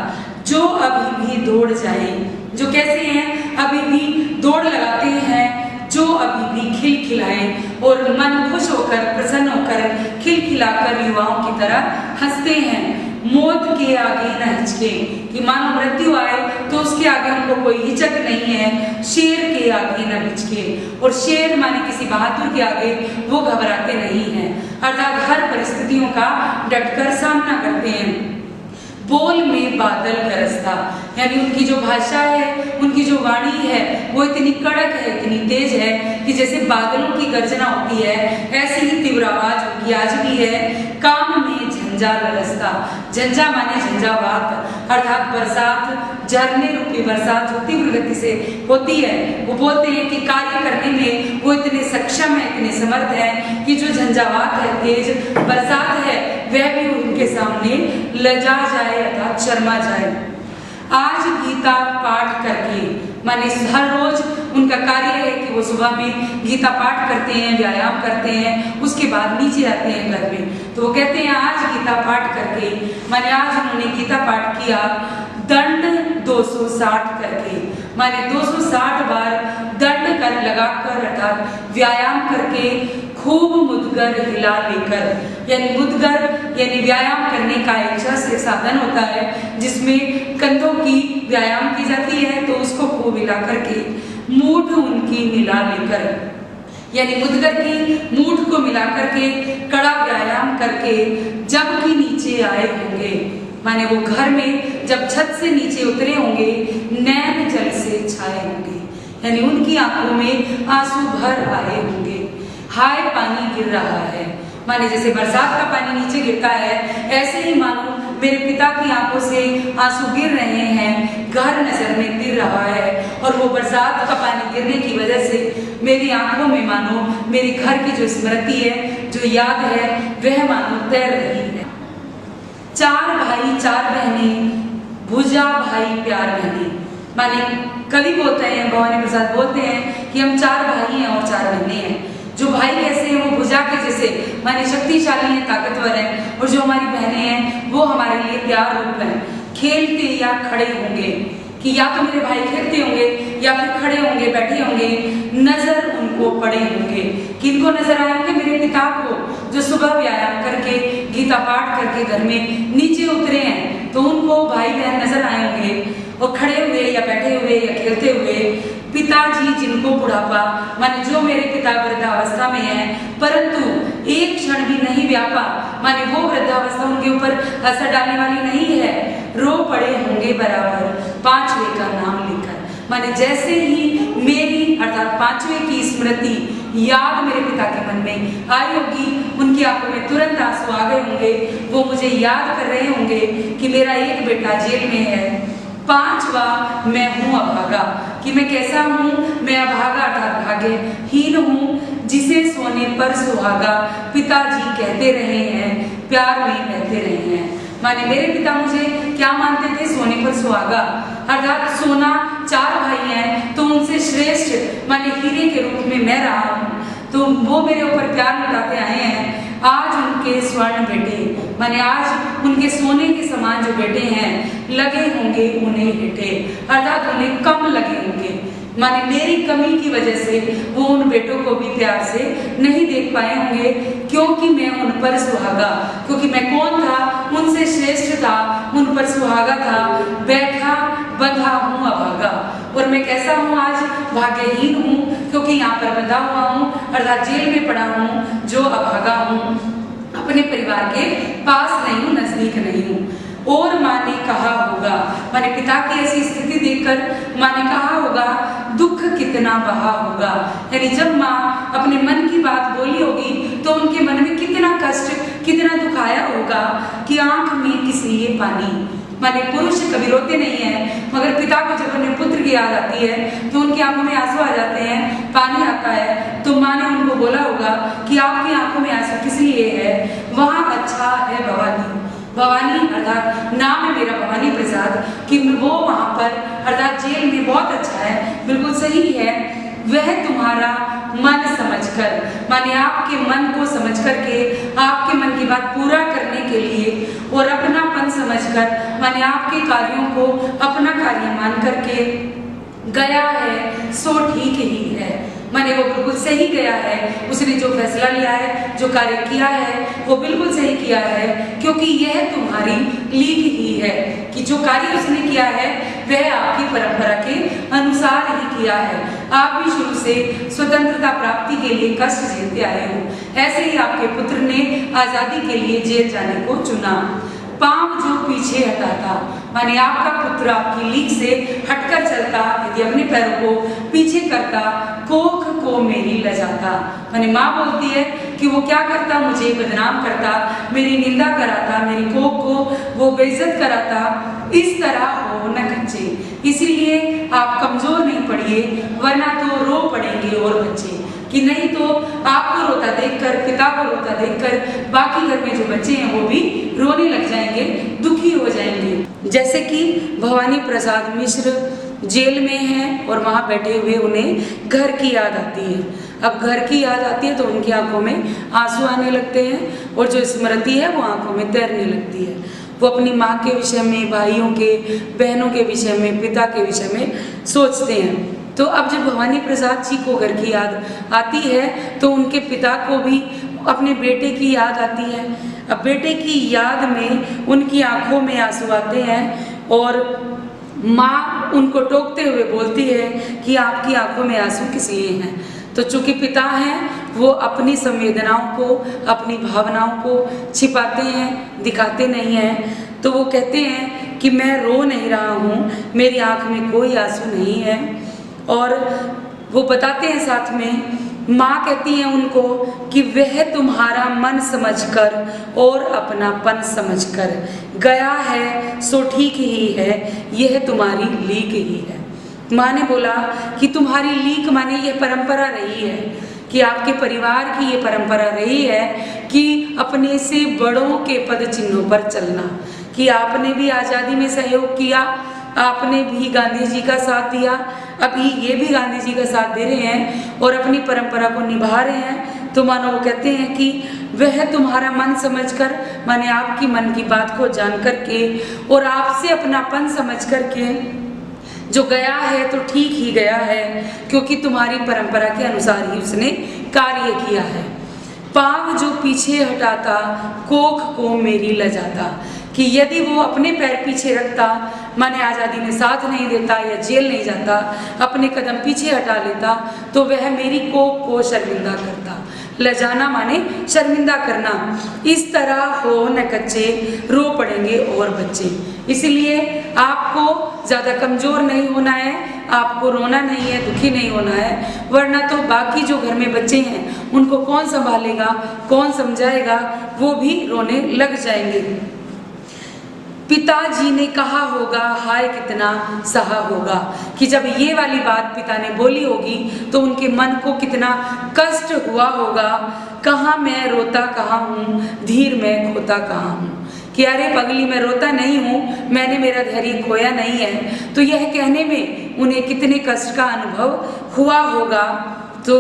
जो अभी भी दौड़ जाए, जो कैसे हैं, अभी भी दौड़ लगाते हैं, जो अभी भी खिलखिलाएं और मन खुश होकर, प्रसन्न होकर, खिलखिलाकर युवाओं की तरह हंसते हैं। मौत के आगे न हिचके, कि मानो मृत्यु आए तो उसके आगे उनको कोई हिचक नहीं है। शेर के आगे न बिचके, और शेर माने किसी बहादुर के आगे वो घबराते नहीं हैं, अर्थात हर परिस्थितियों का डटकर सामना करते हैं। बोल में बादल गरजता, यानी उनकी जो भाषा है, उनकी जो वाणी है वो इतनी कड़क है, इतनी तेज है कि जैसे बादलों की गर्जना होती है ऐसी ही तीव्र आवाज उनकी आज भी है। काम में झंझा गरजता, झंझा माने झंझावात अर्थात बरसात, झरने रूपी बरसात जो तीव्र गति से होती है। वो बोलते हैं कि कार्य करने में वो इतने सक्षम है, इतने समर्थ है कि जो झंझावात है, तेज बरसात है, वह भी उनके सामने लजा जाए अर्थात शर्मा जाए। आज गीता पाठ करके, माने हर रोज उनका कार्य है कि वो सुबह में गीता पाठ करते हैं, व्यायाम करते हैं, उसके बाद नीचे आते हैं घर में। तो वो कहते हैं आज गीता पाठ करके, माने आज उन्होंने गीता पाठ किया दंड 260 करके, माने 260 बार दंड कर लगाकर अर्थात व्यायाम करके खूब मुदगर हिला लेकर, यानी मुदगर यानी व्यायाम करने का एक शास्त्रीय साधन होता है जिसमें कंधों की व्यायाम की जाती है। तो उसको खूब हिला करके मूठ उनकी मिला लेकर, यानी मुदगर की मूठ को मिला करके कड़ा व्यायाम करके जबकि नीचे आए होंगे, माने वो घर में जब छत से नीचे उतरे होंगे, नैन जल से छाए होंगे, यानी उनकी आंखों में आंसू भर आए होंगे। हाय पानी गिर रहा है, माने जैसे बरसात का पानी नीचे गिरता है, ऐसे ही मानो मेरे पिता की आंखों से आंसू गिर रहे हैं, घर नजर में गिर रहा है और वो बरसात का पानी गिरने की वजह से मेरी आंखों में मानो मेरी घर की जो स्मृति है, जो याद है, वह मानो तैर रही है। 4 भाई 4 बहनें, भुजा भाई प्यार बहनें, माने कवि बोलते हैं, भवानी प्रसाद बोलते हैं कि हम 4 भाई हैं और 4 बहनें हैं। जो भाई कैसे हैं, वो भुजा के जैसे माने शक्तिशाली हैं, ताकतवर हैं, और जो हमारी बहनें हैं वो हमारे लिए प्यार रूप हैं। खेलते या खड़े होंगे, कि या तो मेरे भाई खेलते होंगे या फिर खड़े होंगे, बैठे होंगे, नजर उनको पड़े होंगे। किनको नजर आए होंगे? मेरे पिता को, जो सुबह व्यायाम करके गीता पाठ करके घर में नीचे उतरे हैं, तो उनको भाई बहन नजर आए होंगे, और खड़े हुए या बैठे हुए या खेलते हुए। पिताजी जिनको बुढ़ापा, माने जो मेरे पिता वृद्धावस्था में है परंतु एक क्षण भी नहीं व्यापा, माने वो वृद्धावस्था उनके ऊपर असर डालने वाली नहीं है, रो पड़े होंगे बराबर 5वें का नाम लेकर, माने जैसे ही मेरी अर्थात 5वें की स्मृति याद मेरे पिता के मन में आई होगी, उनकी आंखों में तुरंत आंसू आ गए होंगे। वो मुझे याद कर रहे होंगे कि मेरा एक बेटा जेल में है। 5वां मैं हूँ अभागा, कि मैं कैसा हूँ, मैं अभागा अर्थात भाग्यहीन हूँ, जिसे सोने पर सुहागा पिताजी कहते रहे हैं, प्यार में कहते रहे हैं। माने मेरे पिता मुझे क्या मानते थे? सोने पर सुहागा, अर्थात सोना 4 भाई हैं तो उनसे श्रेष्ठ माने हीरे के रूप में मैं रहा हूँ, तो वो मेरे ऊपर प्यार लुटाते आए हैं। आज उनके स्वर्ण बेटे, माने आज उनके सोने के समान जो बेटे हैं लगे होंगे उन्हें हिटे, अर्थात उन्हें कम लगे होंगे, माने मेरी कमी की वजह से वो उन बेटों को भी प्यार से नहीं देख पाए होंगे, क्योंकि मैं उन पर सुहागा, क्योंकि मैं कौन था? उनसे श्रेष्ठ था, उन पर सुहागा था, बैठा बंधा हूँ अभागा। और मैं कैसा हूँ आज? भाग्यहीन हूँ, क्योंकि यहाँ पर बंधा हुआ हूँ अर्थात जेल में पड़ा हूँ, जो अभागा हूँ, अपने परिवार के पास नहीं हूँ, नजदीक नहीं हूँ। और माँ ने कहा होगा, माने पिता की ऐसी स्थिति देखकर माँ ने कहा होगा, दुख कितना बहा होगा, यानी जब माँ अपने मन की बात बोली होगी तो उनके मन में कितना कष्ट, कितना दुख आया होगा कि आंख में किस लिए पानी। माने पुरुष कभी रोते नहीं है, मगर पिता को जब अपने पुत्र की याद आती है तो उनकी आंखों में आंसू आ जाते हैं, पानी आता है। तो माँ ने उनको बोला होगा कि आपकी आंखों में आंसू किस लिए है? वहाँ अच्छा है भवानी, भवानी अर्थात नाम है मेरा भवानी प्रसाद, कि वो वहाँ पर अर्थात जेल में बहुत अच्छा है, बिल्कुल सही है। वह तुम्हारा मन समझकर, माने आपके मन को समझ करके, आपके मन की बात पूरा करने के लिए और अपनापन समझकर, माने आपके कार्यों को अपना कार्य मान करके गया है सो ठीक ही है, माने वो बिल्कुल सही गया है। उसने जो फैसला लिया है, जो कार्य किया है, वो बिल्कुल सही किया है, क्योंकि यह तुम्हारी लीक ही है कि जो कार्य उसने किया है वह आपकी परंपरा के अनुसार ही किया है। आप भी शुरू से स्वतंत्रता प्राप्ति के लिए कष्ट झेलते आए हो, ऐसे ही आपके पुत्र ने आजादी के लिए जेल जाने को चुना। पांव जो पीछे हटाता, माने आपका पुत्र आपकी लीक से हटकर चलता, यदि अपने पैरों को पीछे करता, कोख को मेरी लजाता। माने माँ बोलती है कि वो क्या करता, मुझे बदनाम करता, मेरी निंदा कराता, मेरी कोख को वो बेइज्जत कराता। इस तरह हो न कच्चे, इसीलिए आप कमजोर नहीं पड़िए, वरना तो रो पड़ेंगे और बच्चे। कि नहीं तो आपको रोता देखकर, पिता को रोता देखकर बाकी घर में जो बच्चे हैं वो भी रोने लग जाएंगे, दुखी हो जाएंगे। जैसे कि भवानी प्रसाद मिश्र जेल में हैं और वहाँ बैठे हुए उन्हें घर की याद आती है। अब घर की याद आती है तो उनकी आंखों में आंसू आने लगते हैं और जो स्मृति है वो आंखों में तैरने लगती है। वो अपनी माँ के विषय में, भाइयों के, बहनों के विषय में, पिता के विषय में सोचते हैं। तो अब जब भवानी प्रसाद जी को घर की याद आती है तो उनके पिता को भी अपने बेटे की याद आती है। अब बेटे की याद में उनकी आंखों में आंसू आते हैं और माँ उनको टोकते हुए बोलती है कि आपकी आंखों में आंसू किस लिए हैं। तो चूंकि पिता हैं वो अपनी संवेदनाओं को, अपनी भावनाओं को छिपाते हैं, दिखाते नहीं हैं। तो वो कहते हैं कि मैं रो नहीं रहा हूँ, मेरी आंख में कोई आंसू नहीं है। और वो बताते हैं साथ में, माँ कहती है उनको कि वह तुम्हारा मन समझकर और अपनापन समझकर गया है सो ठीक ही है, यह तुम्हारी लीक ही है। माँ ने बोला कि तुम्हारी लीक माने ये परंपरा रही है, कि आपके परिवार की ये परंपरा रही है कि अपने से बड़ों के पद चिन्हों पर चलना, कि आपने भी आज़ादी में सहयोग किया, आपने भी गांधी जी का साथ दिया, अभी ये भी गांधी जी का साथ दे रहे हैं और अपनी परंपरा को निभा रहे हैं। तो मानो वो कहते हैं कि वह तुम्हारा मन समझकर, माने आपकी मन की बात को जान करके और आपसे अपनापन समझ करके जो गया है तो ठीक ही गया है, क्योंकि तुम्हारी परंपरा के अनुसार ही उसने कार्य किया है। पाँव जो पीछे हटाता, कोख को मेरी लजाता, कि यदि वो अपने पैर पीछे रखता, माने आज़ादी में साथ नहीं देता या जेल नहीं जाता, अपने कदम पीछे हटा लेता, तो वह मेरी कोख को शर्मिंदा करता। लजाना माने शर्मिंदा करना। इस तरह हो न कच्चे, रो पड़ेंगे और बच्चे। इसलिए आपको ज़्यादा कमज़ोर नहीं होना है, आपको रोना नहीं है, दुखी नहीं होना है, वरना तो बाकी जो घर में बच्चे हैं उनको कौन संभालेगा, कौन समझाएगा, वो भी रोने लग जाएंगे। पिताजी ने कहा होगा, हाय कितना सहा होगा, कि जब ये वाली बात पिता ने बोली होगी तो उनके मन को कितना कष्ट हुआ होगा। कहाँ मैं रोता कहाँ हूँ, धीर मैं खोता कहाँ हूँ, कि अरे पगली मैं रोता नहीं हूँ, मैंने मेरा धैर्य खोया नहीं है। तो यह कहने में उन्हें कितने कष्ट का अनुभव हुआ होगा। तो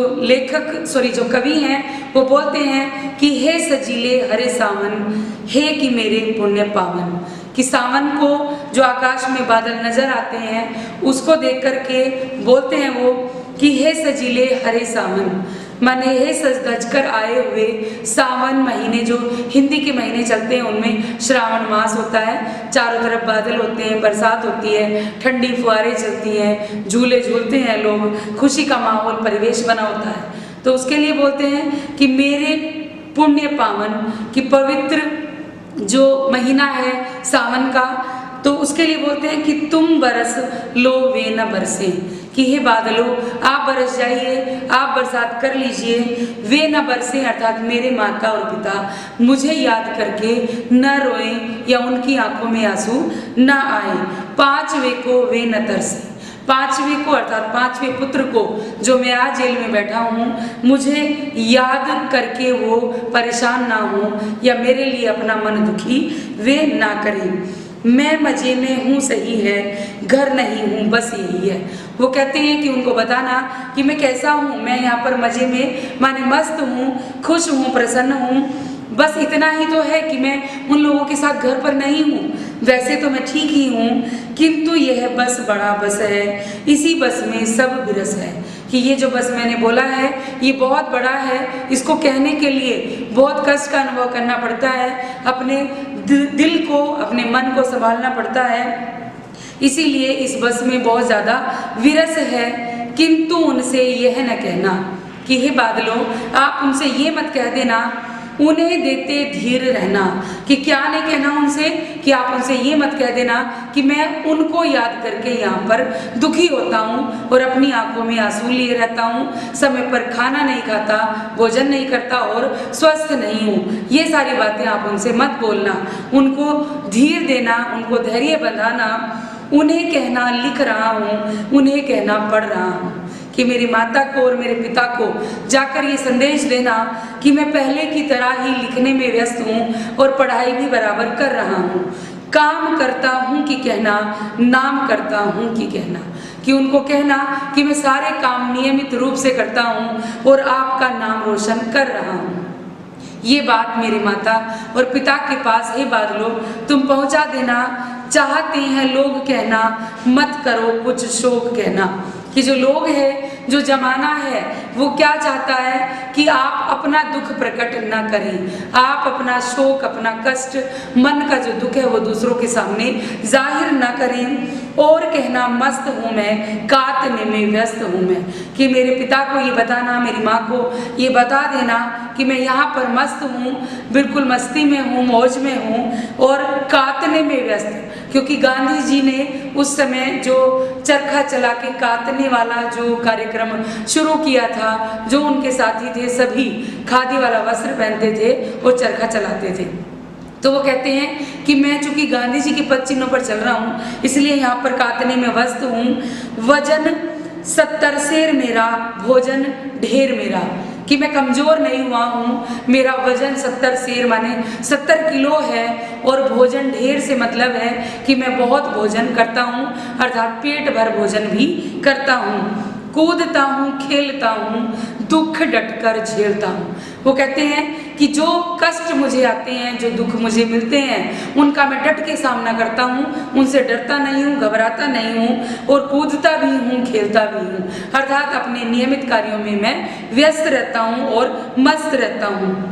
जो कवि हैं वो बोलते हैं कि हे सजीले हरे सावन, हे कि मेरे पुण्य पावन, कि सावन को जो आकाश में बादल नजर आते हैं उसको देख करके बोलते हैं वो कि हे सजीले हरे सावन, माने हे सज धज कर आए हुए सावन महीने, जो हिंदी के महीने चलते हैं उनमें श्रावण मास होता है, चारों तरफ बादल होते हैं, बरसात होती है, ठंडी फुहारें चलती हैं, झूले झूलते हैं लोग, खुशी का माहौल परिवेश बना होता है। तो उसके लिए बोलते हैं कि मेरे पुण्य पावन, कि पवित्र जो महीना है सावन का, तो उसके लिए बोलते हैं कि तुम बरस लो वे न बरसे, कि हे बादलों आप बरस जाइए, आप बरसात कर लीजिए, वे न बरसे अर्थात मेरे माता और पिता मुझे याद करके न रोएं या उनकी आंखों में आंसू न आए। पांचवे को वे न तरसे, पांचवे को अर्थात पांचवे पुत्र को जो मैं आज जेल में बैठा हूँ, मुझे याद करके वो परेशान ना हो या मेरे लिए अपना मन दुखी वे ना करें। मैं मजे में हूँ सही है, घर नहीं हूँ बस यही है। वो कहते हैं कि उनको बताना कि मैं कैसा हूँ, मैं यहाँ पर मजे में माने मस्त हूँ, खुश हूँ, प्रसन्न हूँ, बस इतना ही तो है कि मैं उन लोगों के साथ घर पर नहीं हूँ, वैसे तो मैं ठीक ही हूँ, किंतु यह बस बड़ा बस है, इसी बस में सब विरस है, कि ये जो बस मैंने बोला है ये बहुत बड़ा है, इसको कहने के लिए बहुत कष्ट का अनुभव करना पड़ता है, अपने दिल को, अपने मन को संभालना पड़ता है, इसीलिए इस बस में बहुत ज़्यादा विरस है। किंतु उनसे यह न कहना कि हे बादलों आप उनसे ये मत कह देना उन्हें देते धीर रहना। कि क्या नहीं कहना उनसे, कि आप उनसे ये मत कह देना कि मैं उनको याद करके यहाँ पर दुखी होता हूँ और अपनी आंखों में आंसू लिए रहता हूँ, समय पर खाना नहीं खाता, भोजन नहीं करता और स्वस्थ नहीं हूँ। ये सारी बातें आप उनसे मत बोलना। उनको धीर देना, उनको धैर्य बंधाना, उन्हें कहना लिख रहा हूँ, उन्हें कहना पढ़ रहा हूँ। कि मेरी माता को और मेरे पिता को जाकर ये संदेश देना कि मैं पहले की तरह ही लिखने में व्यस्त हूँ और पढ़ाई भी बराबर कर रहा हूँ। काम करता हूँ कि कहना, नाम करता हूँ कि कहना। कि उनको कहना कि मैं सारे काम नियमित रूप से करता हूँ और आपका नाम रोशन कर रहा हूँ। ये बात मेरी माता और पिता के पास, हे बादलों तुम पहुँचा देना। चाहते हैं लोग कहना, मत करो कुछ शोक कहना। कि जो लोग हैं, जो जमाना है, वो क्या चाहता है कि आप अपना दुख प्रकट ना करें, आप अपना शोक, अपना कष्ट, मन का जो दुख है वो दूसरों के सामने जाहिर ना करें। और कहना मस्त हूँ मैं, काटने में व्यस्त हूँ मैं। कि मेरे पिता को ये बताना, मेरी माँ को ये बता देना कि मैं यहाँ पर मस्त हूँ, बिल्कुल मस्ती में हूँ, मौज में हूँ और काटने में व्यस्त। क्योंकि गांधी जी ने उस समय जो चरखा चला के काटने वाला जो कार्यक्रम शुरू किया था, जो उनके साथी थे सभी खादी वाला वस्त्र पहनते थे और चरखा चलाते थे। तो वो कहते हैं कि मैं चूंकि गांधी जी के पद चिन्हों पर चल रहा हूँ, इसलिए यहाँ पर काटने में व्यस्त हूँ। वजन 70 सेर मेरा, भोजन ढेर मेरा। कि मैं कमजोर नहीं हुआ हूँ, मेरा वजन 70 सेर माने 70 किलो है और भोजन ढेर से मतलब है कि मैं बहुत भोजन करता हूँ, अर्थात पेट भर भोजन भी करता हूँ। कूदता हूँ, खेलता हूँ, दुख डटकर झेलता हूँ। वो कहते हैं कि जो कष्ट मुझे आते हैं, जो दुख मुझे मिलते हैं, उनका मैं डट के सामना करता हूँ, उनसे डरता नहीं हूँ, घबराता नहीं हूँ और कूदता भी हूँ, खेलता भी हूँ। अर्थात अपने नियमित कार्यों में मैं व्यस्त रहता हूँ और मस्त रहता हूँ।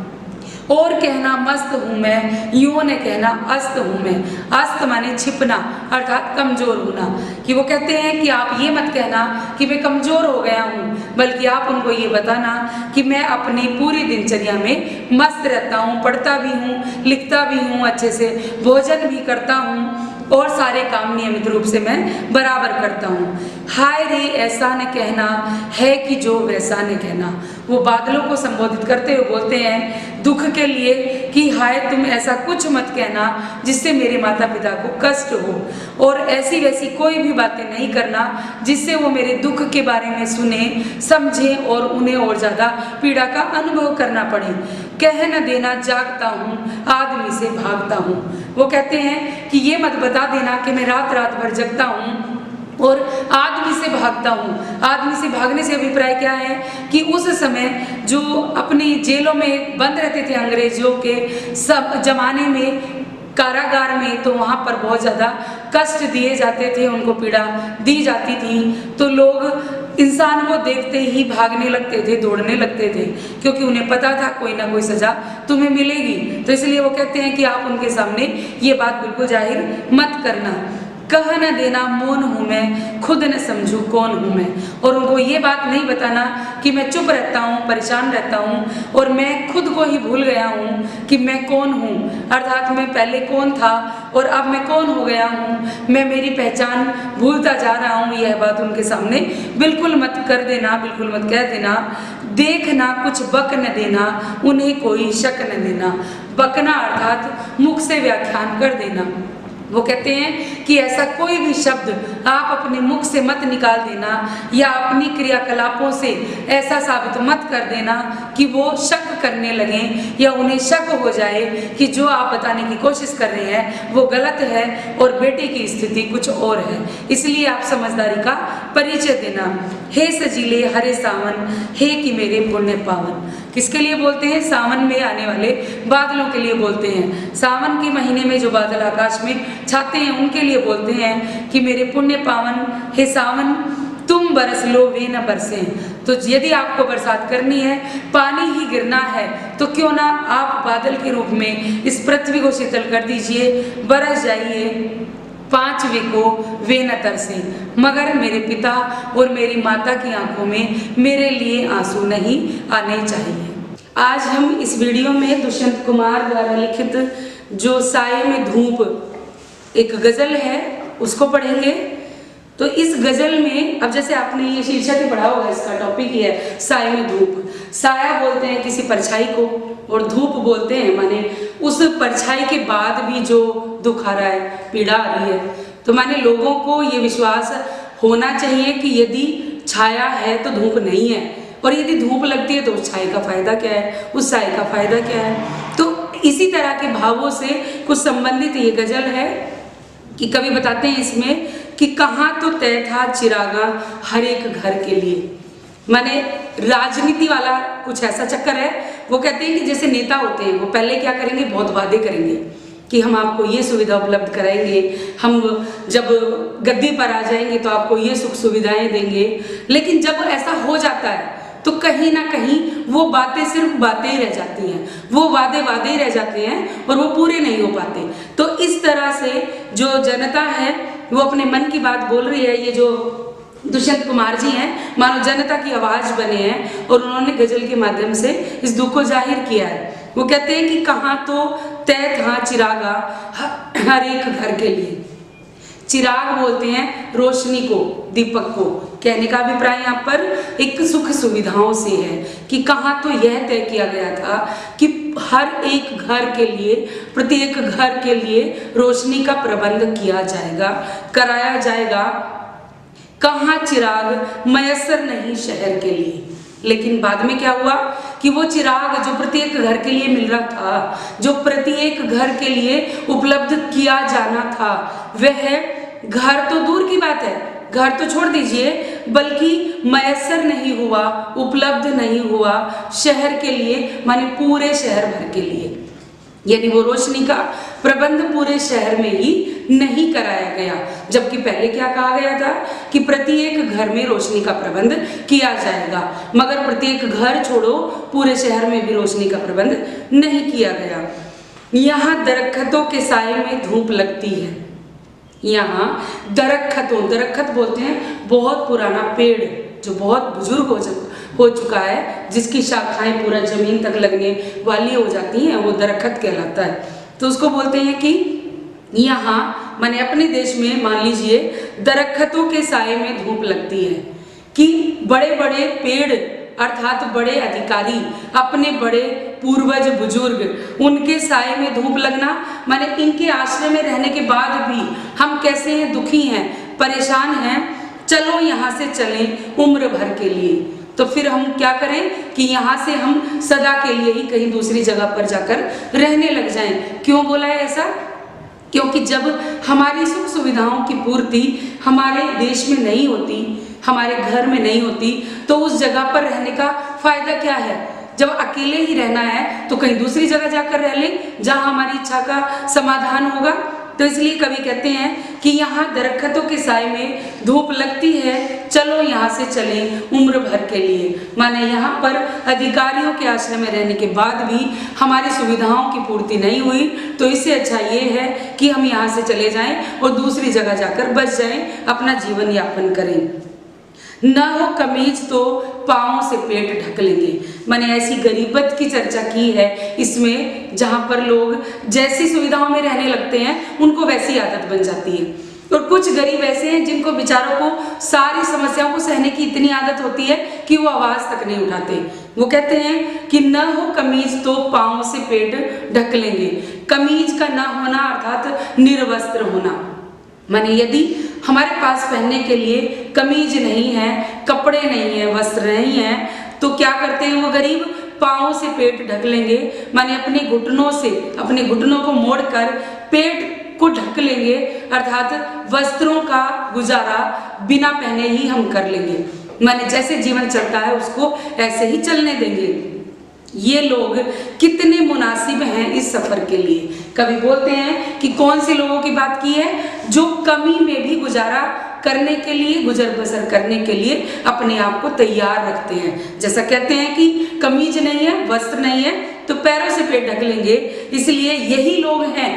और कहना मस्त हूँ मैं, यूं ने कहना अस्त हूँ मैं। अस्त माने छिपना, अर्थात कमजोर होना। कि वो कहते हैं कि आप ये मत कहना कि मैं कमजोर हो गया हूँ, बल्कि आप उनको ये बताना कि मैं अपनी पूरी दिनचर्या में मस्त रहता हूँ, पढ़ता भी हूँ, लिखता भी हूँ, अच्छे से भोजन भी करता हूँ और सारे काम नियमित रूप से मैं बराबर करता हूँ। हाय रे ऐसा न कहना है कि जो वैसा न कहना। वो बादलों को संबोधित करते हुए बोलते हैं दुख के लिए कि हाय तुम ऐसा कुछ मत कहना जिससे मेरे माता पिता को कष्ट हो, और ऐसी वैसी कोई भी बातें नहीं करना जिससे वो मेरे दुख के बारे में सुने, समझे और उन्हें और ज़्यादा पीड़ा का अनुभव करना पड़े। कह न देना जागता हूँ, आदमी से भागता हूँ। वो कहते हैं कि ये मत बता देना कि मैं रात रात भर जगता हूँ और आदमी से भागता हूँ। आदमी से भागने से अभिप्राय क्या है कि उस समय जो अपनी जेलों में बंद रहते थे अंग्रेजों के सब जमाने में, कारागार में, तो वहाँ पर बहुत ज़्यादा कष्ट दिए जाते थे, उनको पीड़ा दी जाती थी। तो लोग इंसान को देखते ही भागने लगते थे, दौड़ने लगते थे, क्योंकि उन्हें पता था कोई ना कोई सजा तुम्हें मिलेगी। तो इसलिए वो कहते हैं कि आप उनके सामने ये बात बिल्कुल जाहिर मत करना। कह न देना मौन हूँ मैं, खुद न समझू कौन हूँ मैं। और उनको ये बात नहीं बताना कि मैं चुप रहता हूँ, परेशान रहता हूँ और मैं खुद को ही भूल गया हूँ कि मैं कौन हूँ, अर्थात मैं पहले कौन था और अब मैं कौन हो गया हूँ, मैं मेरी पहचान भूलता जा रहा हूँ। यह बात उनके सामने बिल्कुल मत कर देना, बिल्कुल मत कह देना। देखना कुछ बक न देना, उन्हें कोई शक न देना। बकना अर्थात मुख से व्याख्यान कर देना। वो कहते हैं कि ऐसा कोई भी शब्द आप अपने मुख से मत निकाल देना या अपनी क्रियाकलापों से ऐसा साबित मत कर देना कि वो शक करने लगें या उन्हें शक हो जाए कि जो आप बताने की कोशिश कर रहे हैं वो गलत है और बेटे की स्थिति कुछ और है। इसलिए आप समझदारी का परिचय देना। हे सजीले हरे सावन, हे कि मेरे पुण्य पावन। किसके लिए बोलते हैं? सावन में आने वाले बादलों के लिए बोलते हैं। सावन के महीने में जो बादल आकाश में छाते हैं उनके लिए बोलते हैं कि मेरे पुण्य पावन हे सावन, तुम बरस लो वे न बरसे। तो यदि आपको बरसात करनी है, पानी ही गिरना है, तो क्यों ना आप बादल के रूप में इस पृथ्वी को शीतल कर दीजिए, बरस जाइए, 5 वे को वे न तरसे। मगर मेरे पिता और मेरी माता की आंखों में मेरे लिए आंसू नहीं आने चाहिए। आज हम इस वीडियो में दुष्यंत कुमार द्वारा लिखित जो साए में धूप एक गजल है उसको पढ़ेंगे। तो इस गजल में अब जैसे आपने ये शीर्षक ही पढ़ा होगा, इसका टॉपिक ये है साए में धूप। साया बोलते हैं किसी परछाई को और धूप बोलते हैं माने उस परछाई के बाद भी जो दुख आ रहा है, पीड़ा आ रही है। तो माने लोगों को ये विश्वास होना चाहिए कि यदि छाया है तो धूप नहीं है, और यदि धूप लगती है तो उस छाया का फायदा क्या है, उस साए का फायदा क्या है। तो इसी तरह के भावों से कुछ संबंधित ये गजल है कि कवि बताते हैं इसमें कि कहाँ तो तय था चिरागा हर एक घर के लिए। माने राजनीति वाला कुछ ऐसा चक्कर है। वो कहते हैं कि जैसे नेता होते हैं वो पहले क्या करेंगे, बहुत वादे करेंगे कि हम आपको ये सुविधा उपलब्ध कराएंगे, हम जब गद्दी पर आ जाएंगे तो आपको ये सुख सुविधाएं देंगे। लेकिन जब ऐसा हो जाता है तो कहीं ना कहीं वो बातें सिर्फ बातें ही रह जाती हैं, वो वादे ही रह जाते हैं और वो पूरे नहीं हो पाते। तो इस तरह से जो जनता है वो अपने मन की बात बोल रही है। ये जो दुष्यंत कुमार जी हैं मानो जनता की आवाज बने हैं और उन्होंने गजल के माध्यम से इस दुख को जाहिर किया है। वो कहते हैं कि कहाँ तो तय था चिरागा हर एक घर के लिए। चिराग बोलते हैं रोशनी को, दीपक को। कहने का अभिप्राय यहाँ पर एक सुख सुविधाओं से है कि कहाँ तो यह तय किया गया था कि हर एक घर के लिए, प्रत्येक घर के लिए रोशनी का प्रबंध किया जाएगा, कराया जाएगा। कहाँ चिराग मयसर नहीं शहर के लिए। लेकिन बाद में क्या हुआ कि वो चिराग जो प्रत्येक घर के लिए मिल रहा था, जो प्रत्येक घर के लिए उपलब्ध किया जाना था, वह घर तो दूर की बात है, घर तो छोड़ दीजिए, बल्कि मयसर नहीं हुआ, उपलब्ध नहीं हुआ शहर के लिए, माने पूरे शहर भर के लिए। यानी वो रोशनी का प्रबंध पूरे शहर में ही नहीं कराया गया। जबकि पहले क्या कहा गया था कि प्रत्येक घर में रोशनी का प्रबंध किया जाएगा, मगर प्रत्येक घर छोड़ो पूरे शहर में भी रोशनी का प्रबंध नहीं किया गया। यहाँ दरख्तों के साए में धूप लगती है। यहाँ दरख्त बोलते हैं बहुत पुराना पेड़ जो बहुत बुजुर्ग हो चुका है, जिसकी शाखाएं पूरा जमीन तक लगने वाली हो जाती हैं, वो दरख्त कहलाता है। तो उसको बोलते हैं कि यहाँ माने अपने देश में मान लीजिए दरख्तों के साए में धूप लगती है कि बड़े बड़े पेड़ अर्थात बड़े अधिकारी, अपने बड़े पूर्वज बुजुर्ग, उनके साए में धूप लगना, माने इनके आश्रय में रहने के बाद भी हम कैसे हैं, दुखी हैं, परेशान हैं, चलो यहाँ से चलें उम्र भर के लिए। तो फिर हम क्या करें कि यहाँ से हम सदा के लिए ही कहीं दूसरी जगह पर जाकर रहने लग जाएं। क्यों बोला है ऐसा? क्योंकि जब हमारी सुख सुविधाओं की पूर्ति हमारे देश में नहीं होती, हमारे घर में नहीं होती, तो उस जगह पर रहने का फायदा क्या है? जब अकेले ही रहना है तो कहीं दूसरी जगह जाकर रह लें जहां हमारी इच्छा का समाधान होगा। तो इसलिए कवि कहते हैं कि यहाँ दरख्तों के साए में धूप लगती है, चलो यहाँ से चलें उम्र भर के लिए। माने यहाँ पर अधिकारियों के आश्रय में रहने के बाद भी हमारी सुविधाओं की पूर्ति नहीं हुई, तो इससे अच्छा ये है कि हम यहाँ से चले जाएं और दूसरी जगह जाकर बस जाएं, अपना जीवन यापन करें। न हो कमीज तो पाँव से पेट ढक लेंगे। मैंने ऐसी गरीबत की चर्चा की है इसमें जहाँ पर लोग जैसी सुविधाओं में रहने लगते हैं उनको वैसी आदत बन जाती है। और कुछ गरीब ऐसे हैं जिनको बेचारों को सारी समस्याओं को सहने की इतनी आदत होती है कि वो आवाज तक नहीं उठाते। वो कहते हैं कि न हो कमीज तो पाँव से पेट ढक लेंगे। कमीज का न होना अर्थात निर्वस्त्र होना, माने यदि हमारे पास पहनने के लिए कमीज नहीं है, कपड़े नहीं है, वस्त्र नहीं है, तो क्या करते हैं वो गरीब? पाँव से पेट ढक लेंगे, माने अपने घुटनों को मोड़कर पेट को ढक लेंगे, अर्थात वस्त्रों का गुजारा बिना पहने ही हम कर लेंगे। माने जैसे जीवन चलता है उसको ऐसे ही चलने देंगे। ये लोग कितने मुनासिब हैं इस सफर के लिए। कवि बोलते हैं कि कौन से लोगों की बात की है? जो कमी में भी गुजारा करने के लिए, गुजर बसर करने के लिए अपने आप को तैयार रखते हैं। जैसा कहते हैं कि कमीज नहीं है, वस्त्र नहीं है, तो पैरों से पेट ढक लेंगे। इसलिए यही लोग हैं,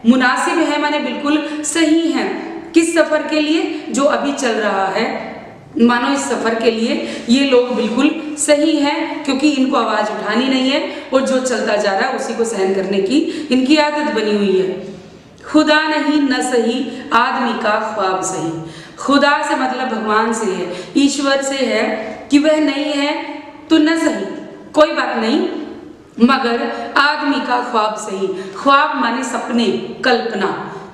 मुनासिब है, माने बिल्कुल सही हैं। किस सफर के लिए? जो अभी चल रहा है, मानो इस सफर के लिए ये लोग बिल्कुल सही है, क्योंकि इनको आवाज उठानी नहीं है और जो चलता जा रहा है उसी को सहन करने की इनकी आदत बनी हुई है। खुदा नहीं न सही आदमी का ख्वाब सही। खुदा से मतलब भगवान से है, ईश्वर से है कि वह नहीं है तो न सही, कोई बात नहीं, मगर आदमी का ख्वाब सही। ख्वाब माने सपने, कल्पना,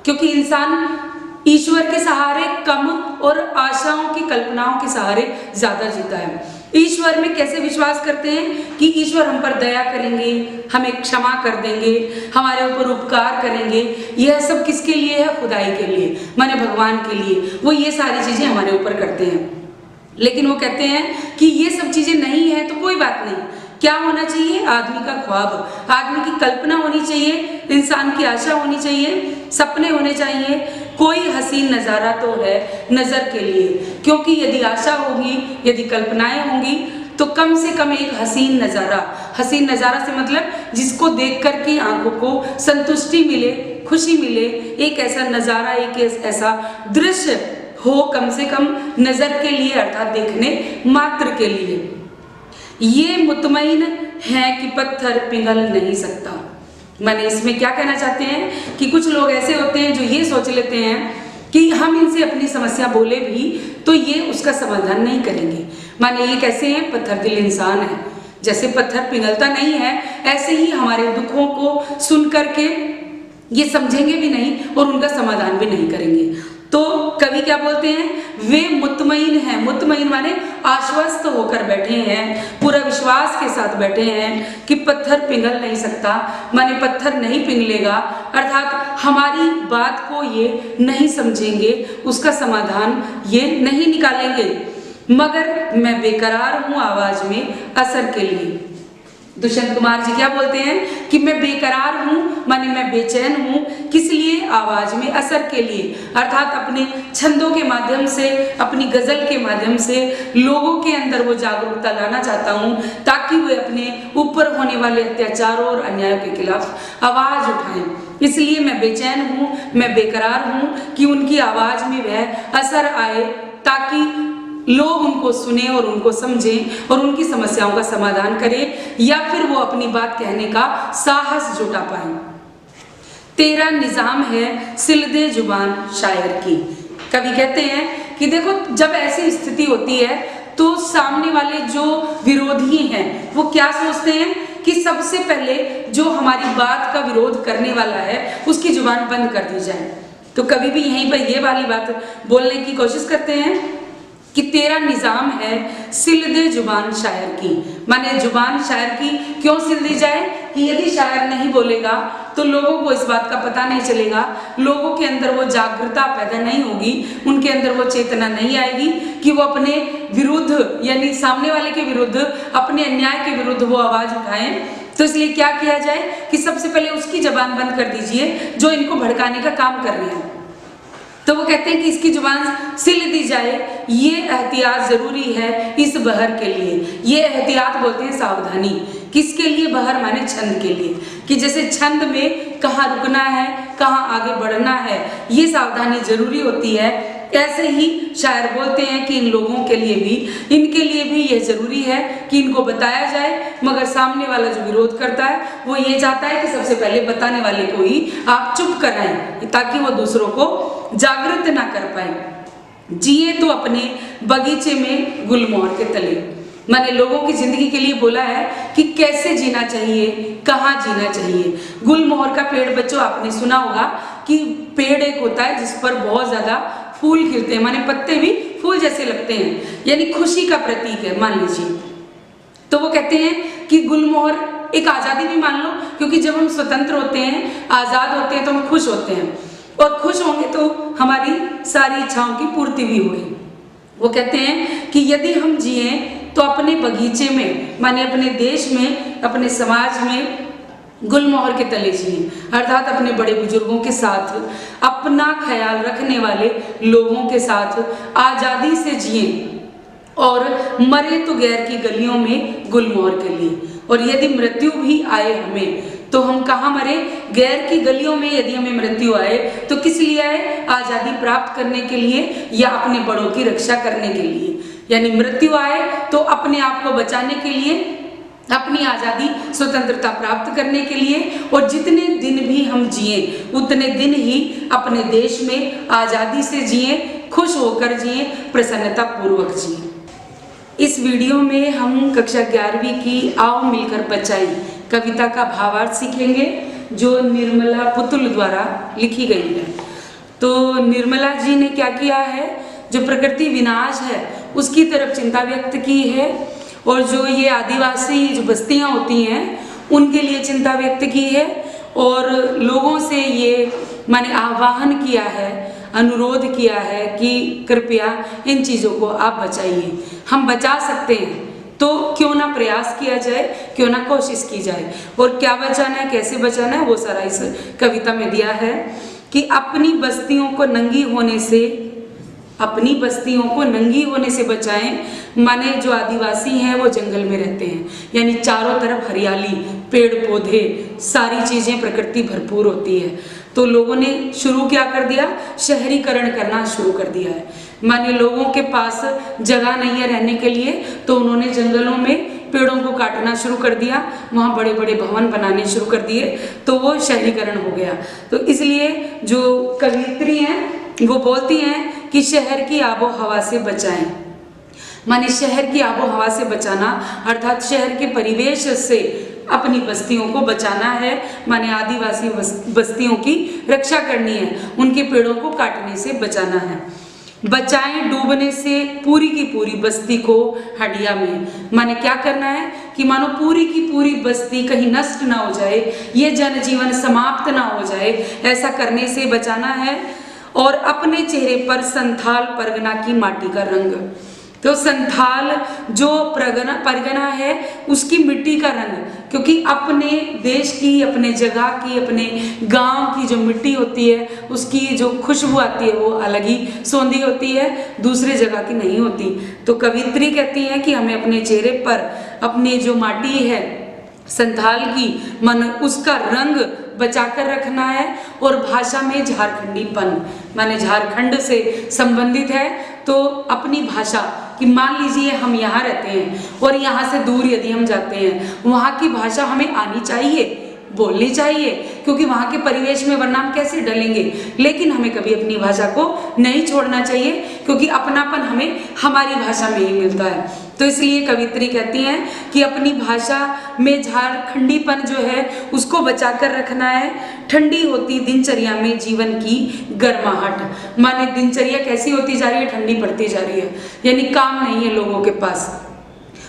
क्योंकि इंसान ईश्वर के सहारे कम और आशाओं की कल्पनाओं के सहारे ज्यादा जीता है। ईश्वर में कैसे विश्वास करते हैं कि ईश्वर हम पर दया करेंगे, हमें क्षमा कर देंगे, हमारे ऊपर उपकार करेंगे। यह सब किसके लिए है? खुदाई के लिए, माने भगवान के लिए। वो ये सारी चीजें हमारे ऊपर करते हैं। लेकिन वो कहते हैं कि ये सब चीजें नहीं है तो कोई बात नहीं। क्या होना चाहिए? आदमी का ख्वाब, आदमी की कल्पना होनी चाहिए, इंसान की आशा होनी चाहिए, सपने होने चाहिए। कोई हसीन नज़ारा तो है नज़र के लिए, क्योंकि यदि आशा होगी, यदि कल्पनाएं होंगी तो कम से कम एक हसीन नज़ारा, हसीन नज़ारा से मतलब जिसको देख कर के आंखों को संतुष्टि मिले, खुशी मिले, एक ऐसा नज़ारा, एक ऐसा दृश्य हो कम से कम नज़र के लिए, अर्थात देखने मात्र के लिए। ये मुतमईन है कि पत्थर पिघल नहीं सकता। मैंने इसमें क्या कहना चाहते हैं कि कुछ लोग ऐसे होते हैं जो ये सोच लेते हैं कि हम इनसे अपनी समस्या बोले भी तो ये उसका समाधान नहीं करेंगे। माने ये कैसे हैं? पत्थर दिल इंसान है। जैसे पत्थर पिघलता नहीं है, ऐसे ही हमारे दुखों को सुन करके ये समझेंगे भी नहीं और उनका समाधान भी नहीं करेंगे। तो कवि क्या बोलते हैं? वे मुतमईन हैं। मुतमईन माने आश्वस्त होकर बैठे हैं, पूरा विश्वास के साथ बैठे हैं कि पत्थर पिघल नहीं सकता, माने पत्थर नहीं पिघलेगा, अर्थात हमारी बात को ये नहीं समझेंगे, उसका समाधान ये नहीं निकालेंगे। मगर मैं बेकरार हूँ आवाज में असर के लिए। दुष्यंत कुमार जी क्या बोलते हैं कि मैं बेकरार हूँ, माने मैं बेचैन हूँ, किस लिए? आवाज में असर के लिए, अर्थात अपने छंदों के माध्यम से, अपनी गजल के माध्यम से लोगों के अंदर वो जागरूकता लाना चाहता हूँ, ताकि वे अपने ऊपर होने वाले अत्याचारों और अन्यायों के खिलाफ आवाज उठाएं। इसलिए मैं बेचैन हूँ, मैं बेकरार हूँ कि उनकी आवाज में वह असर आए, ताकि लोग उनको सुने और उनको समझें और उनकी समस्याओं का समाधान करें, या फिर वो अपनी बात कहने का साहस जुटा पाए। तेरा निजाम है सिलदे जुबान शायर की। कवि कहते हैं कि देखो, जब ऐसी स्थिति होती है तो सामने वाले जो विरोधी हैं वो क्या सोचते हैं कि सबसे पहले जो हमारी बात का विरोध करने वाला है उसकी जुबान बंद कर दी जाए। तो कवि भी यहीं पर ये वाली बात बोलने की कोशिश करते हैं कि तेरा निजाम है सिल दे जुबान शायर की। माने जुबान शायर की क्यों सिल दी जाए कि यदि शायर नहीं बोलेगा तो लोगों को इस बात का पता नहीं चलेगा, लोगों के अंदर वो जागरूकता पैदा नहीं होगी, उनके अंदर वो चेतना नहीं आएगी कि वो अपने विरुद्ध, यानी सामने वाले के विरुद्ध, अपने अन्याय के विरुद्ध वो आवाज उठाएं। तो इसलिए क्या किया जाए कि सबसे पहले उसकी जबान बंद कर दीजिए जो इनको भड़काने का काम कर रहे हैं। तो वो कहते हैं कि इसकी जुबान सिल दी जाए, ये एहतियात जरूरी है इस बहर के लिए। ये एहतियात बोलते हैं सावधानी। किसके लिए? बहर माने छंद के लिए, कि जैसे छंद में कहाँ रुकना है, कहाँ आगे बढ़ना है, ये सावधानी जरूरी होती है। ऐसे ही शायर बोलते हैं कि इन लोगों के लिए भी, इनके लिए भी यह जरूरी है कि इनको बताया जाए, मगर सामने वाला जो विरोध करता है वो ये चाहता है कि सबसे पहले बताने वाले को ही आप चुप कराएं, ताकि वो दूसरों को जागृत ना कर पाए। जिए तो अपने बगीचे में गुलमोहर के तले। मैंने लोगों की जिंदगी के लिए बोला है कि कैसे जीना चाहिए, कहाँ जीना चाहिए। गुलमोहर का पेड़, बच्चों आपने सुना होगा कि पेड़ एक होता है जिस पर बहुत ज्यादा फूल खिलते हैं, माने पत्ते भी फूल जैसे लगते हैं, यानी खुशी का प्रतीक है मान लीजिए। तो वो कहते हैं कि गुलमोहर एक आजादी भी मान लो, क्योंकि जब हम स्वतंत्र होते हैं, आजाद होते हैं तो हम खुश होते हैं, और खुश होंगे तो हमारी सारी इच्छाओं की पूर्ति भी होगी। वो कहते हैं कि यदि हम जिए तो अपने बगीचे में, माने अपने देश में, अपने समाज में गुलमोहर के तले जिए, अर्थात अपने बड़े बुजुर्गों के साथ, अपना ख्याल रखने वाले लोगों के साथ आजादी से जिए, और मरे तो गैर की गलियों में गुलमोहर के लिए। और यदि मृत्यु भी आए हमें तो हम कहाँ मरे? गैर की गलियों में। यदि हमें मृत्यु आए तो किस लिए आए? आजादी प्राप्त करने के लिए या अपने बड़ों की रक्षा करने के लिए। यानी मृत्यु आए तो अपने आप को बचाने के लिए, अपनी आज़ादी स्वतंत्रता प्राप्त करने के लिए, और जितने दिन भी हम जिए उतने दिन ही अपने देश में आज़ादी से जिए, खुश होकर जिए, प्रसन्नता पूर्वक जिए। इस वीडियो में हम कक्षा 11वीं की आओ मिलकर बचाएं कविता का भावार्थ सीखेंगे, जो निर्मला पुतुल द्वारा लिखी गई है। तो निर्मला जी ने क्या किया है, जो प्रकृति विनाश है उसकी तरफ चिंता व्यक्त की है, और जो ये आदिवासी जो बस्तियां होती हैं उनके लिए चिंता व्यक्त की है, और लोगों से ये माने आह्वान किया है, अनुरोध किया है कि कृपया इन चीज़ों को आप बचाइए। हम बचा सकते हैं तो क्यों ना प्रयास किया जाए, क्यों ना कोशिश की जाए। और क्या बचाना है, कैसे बचाना है, वो सारा इस कविता में दिया है कि अपनी बस्तियों को नंगी होने से, अपनी बस्तियों को नंगी होने से बचाएं। माने जो आदिवासी हैं वो जंगल में रहते हैं, यानी चारों तरफ हरियाली, पेड़ पौधे, सारी चीज़ें, प्रकृति भरपूर होती है। तो लोगों ने शुरू क्या कर दिया, शहरीकरण करना शुरू कर दिया है। माने लोगों के पास जगह नहीं है रहने के लिए, तो उन्होंने जंगलों में पेड़ों को काटना शुरू कर दिया, वहाँ बड़े बड़े भवन बनाने शुरू कर दिए, तो वो शहरीकरण हो गया। तो इसलिए जो कवियत्री हैं वो बोलती हैं कि शहर की आबो हवा से बचाएं। माने शहर की आबो हवा से बचाना अर्थात शहर के परिवेश से अपनी बस्तियों को बचाना है। माने आदिवासी बस्तियों की रक्षा करनी है, उनके पेड़ों को काटने से बचाना है। बचाएं डूबने से पूरी की पूरी बस्ती को हडिया में। माने क्या करना है कि मानो पूरी की पूरी बस्ती कहीं नष्ट ना हो जाए, ये जनजीवन समाप्त ना हो जाए, ऐसा करने से बचाना है। और अपने चेहरे पर संथाल परगना की माटी का रंग, तो संथाल जो परगना है उसकी मिट्टी का रंग, क्योंकि अपने देश की, अपने जगह की, अपने गांव की जो मिट्टी होती है उसकी जो खुशबू आती है वो अलग ही सौंधी होती है, दूसरे जगह की नहीं होती। तो कवित्री कहती है कि हमें अपने चेहरे पर अपनी जो माटी है संथाल की, मन उसका रंग बचाकर रखना है। और भाषा में झारखंडीपन, माने झारखंड से संबंधित है, तो अपनी भाषा कि मान लीजिए हम यहाँ रहते हैं और यहाँ से दूर यदि हम जाते हैं, वहाँ की भाषा हमें आनी चाहिए, बोलनी चाहिए, क्योंकि वहाँ के परिवेश में वरना हम कैसे डलेंगे। लेकिन हमें कभी अपनी भाषा को नहीं छोड़ना चाहिए, क्योंकि अपनापन हमें हमारी भाषा में ही मिलता है। तो इसलिए कवित्री कहती हैं कि अपनी भाषा में झारखंडीपन जो है उसको बचाकर रखना है। ठंडी होती दिनचर्या में जीवन की गर्माहट, माने दिनचर्या कैसी होती जा रही है, ठंडी पड़ती जा रही है, यानी काम नहीं है लोगों के पास,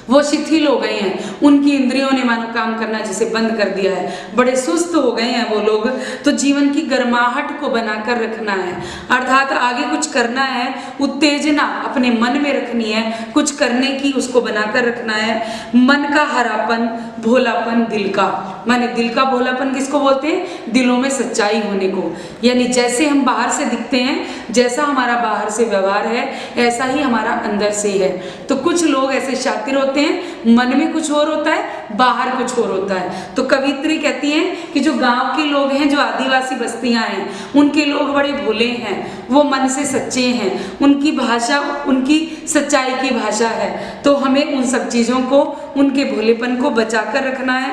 वो शिथिल हो गए हैं, उनकी इंद्रियों ने मानो काम करना जैसे बंद कर दिया है, बड़े सुस्त हो गए हैं वो लोग। तो जीवन की गर्माहट को बनाकर रखना है, अर्थात आगे कुछ करना है, उत्तेजना अपने मन में रखनी है, कुछ करने की उसको बनाकर रखना है। मन का हरापन, भोलापन दिल का, माने दिल का भोलापन किसको बोलते हैं, दिलों में सच्चाई होने को। यानी जैसे हम बाहर से दिखते हैं, जैसा हमारा बाहर से व्यवहार है, ऐसा ही हमारा अंदर से है। तो कुछ लोग ऐसे शातिर होते हैं, मन में कुछ और होता है, बाहर कुछ और होता है। तो कवित्री कहती हैं कि जो गांव के लोग हैं, जो आदिवासी बस्तियां हैं, उनके लोग बड़े भोले हैं, वो मन से सच्चे हैं, उनकी भाषा उनकी सच्चाई की भाषा है। तो हमें उन सब चीज़ों को, उनके भोलेपन को बचाकर रखना है।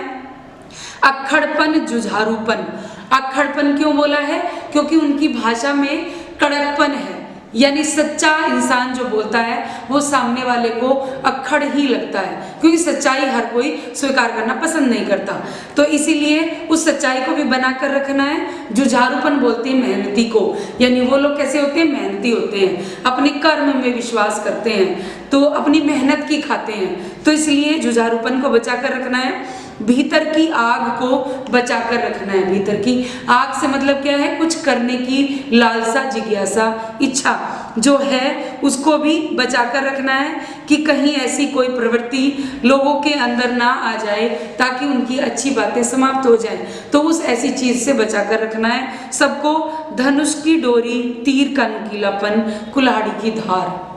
अक्खड़पन, जुझारूपन, अक्खड़पन क्यों बोला है, क्योंकि उनकी भाषा में कड़कपन है, यानी सच्चा इंसान जो बोलता है वो सामने वाले को अक्खड़ ही लगता है, क्योंकि सच्चाई हर कोई स्वीकार करना पसंद नहीं करता। तो इसीलिए उस सच्चाई को भी बनाकर रखना है। जुझारूपन बोलते हैं मेहनती को, यानी वो लोग कैसे होते हैं, मेहनती होते हैं, अपने कर्म में विश्वास करते हैं, तो अपनी मेहनत की खाते हैं। तो इसलिए जुझारूपन को बचाकर रखना है। भीतर की आग को बचाकर रखना है। भीतर की आग से मतलब क्या है, कुछ करने की लालसा, जिज्ञासा, इच्छा जो है उसको भी बचाकर रखना है कि कहीं ऐसी कोई प्रवृत्ति लोगों के अंदर ना आ जाए ताकि उनकी अच्छी बातें समाप्त हो जाएं। तो उस ऐसी चीज से बचाकर रखना है सबको। धनुष की डोरी, तीर का नुकीलापन, कुल्हाड़ी की धार,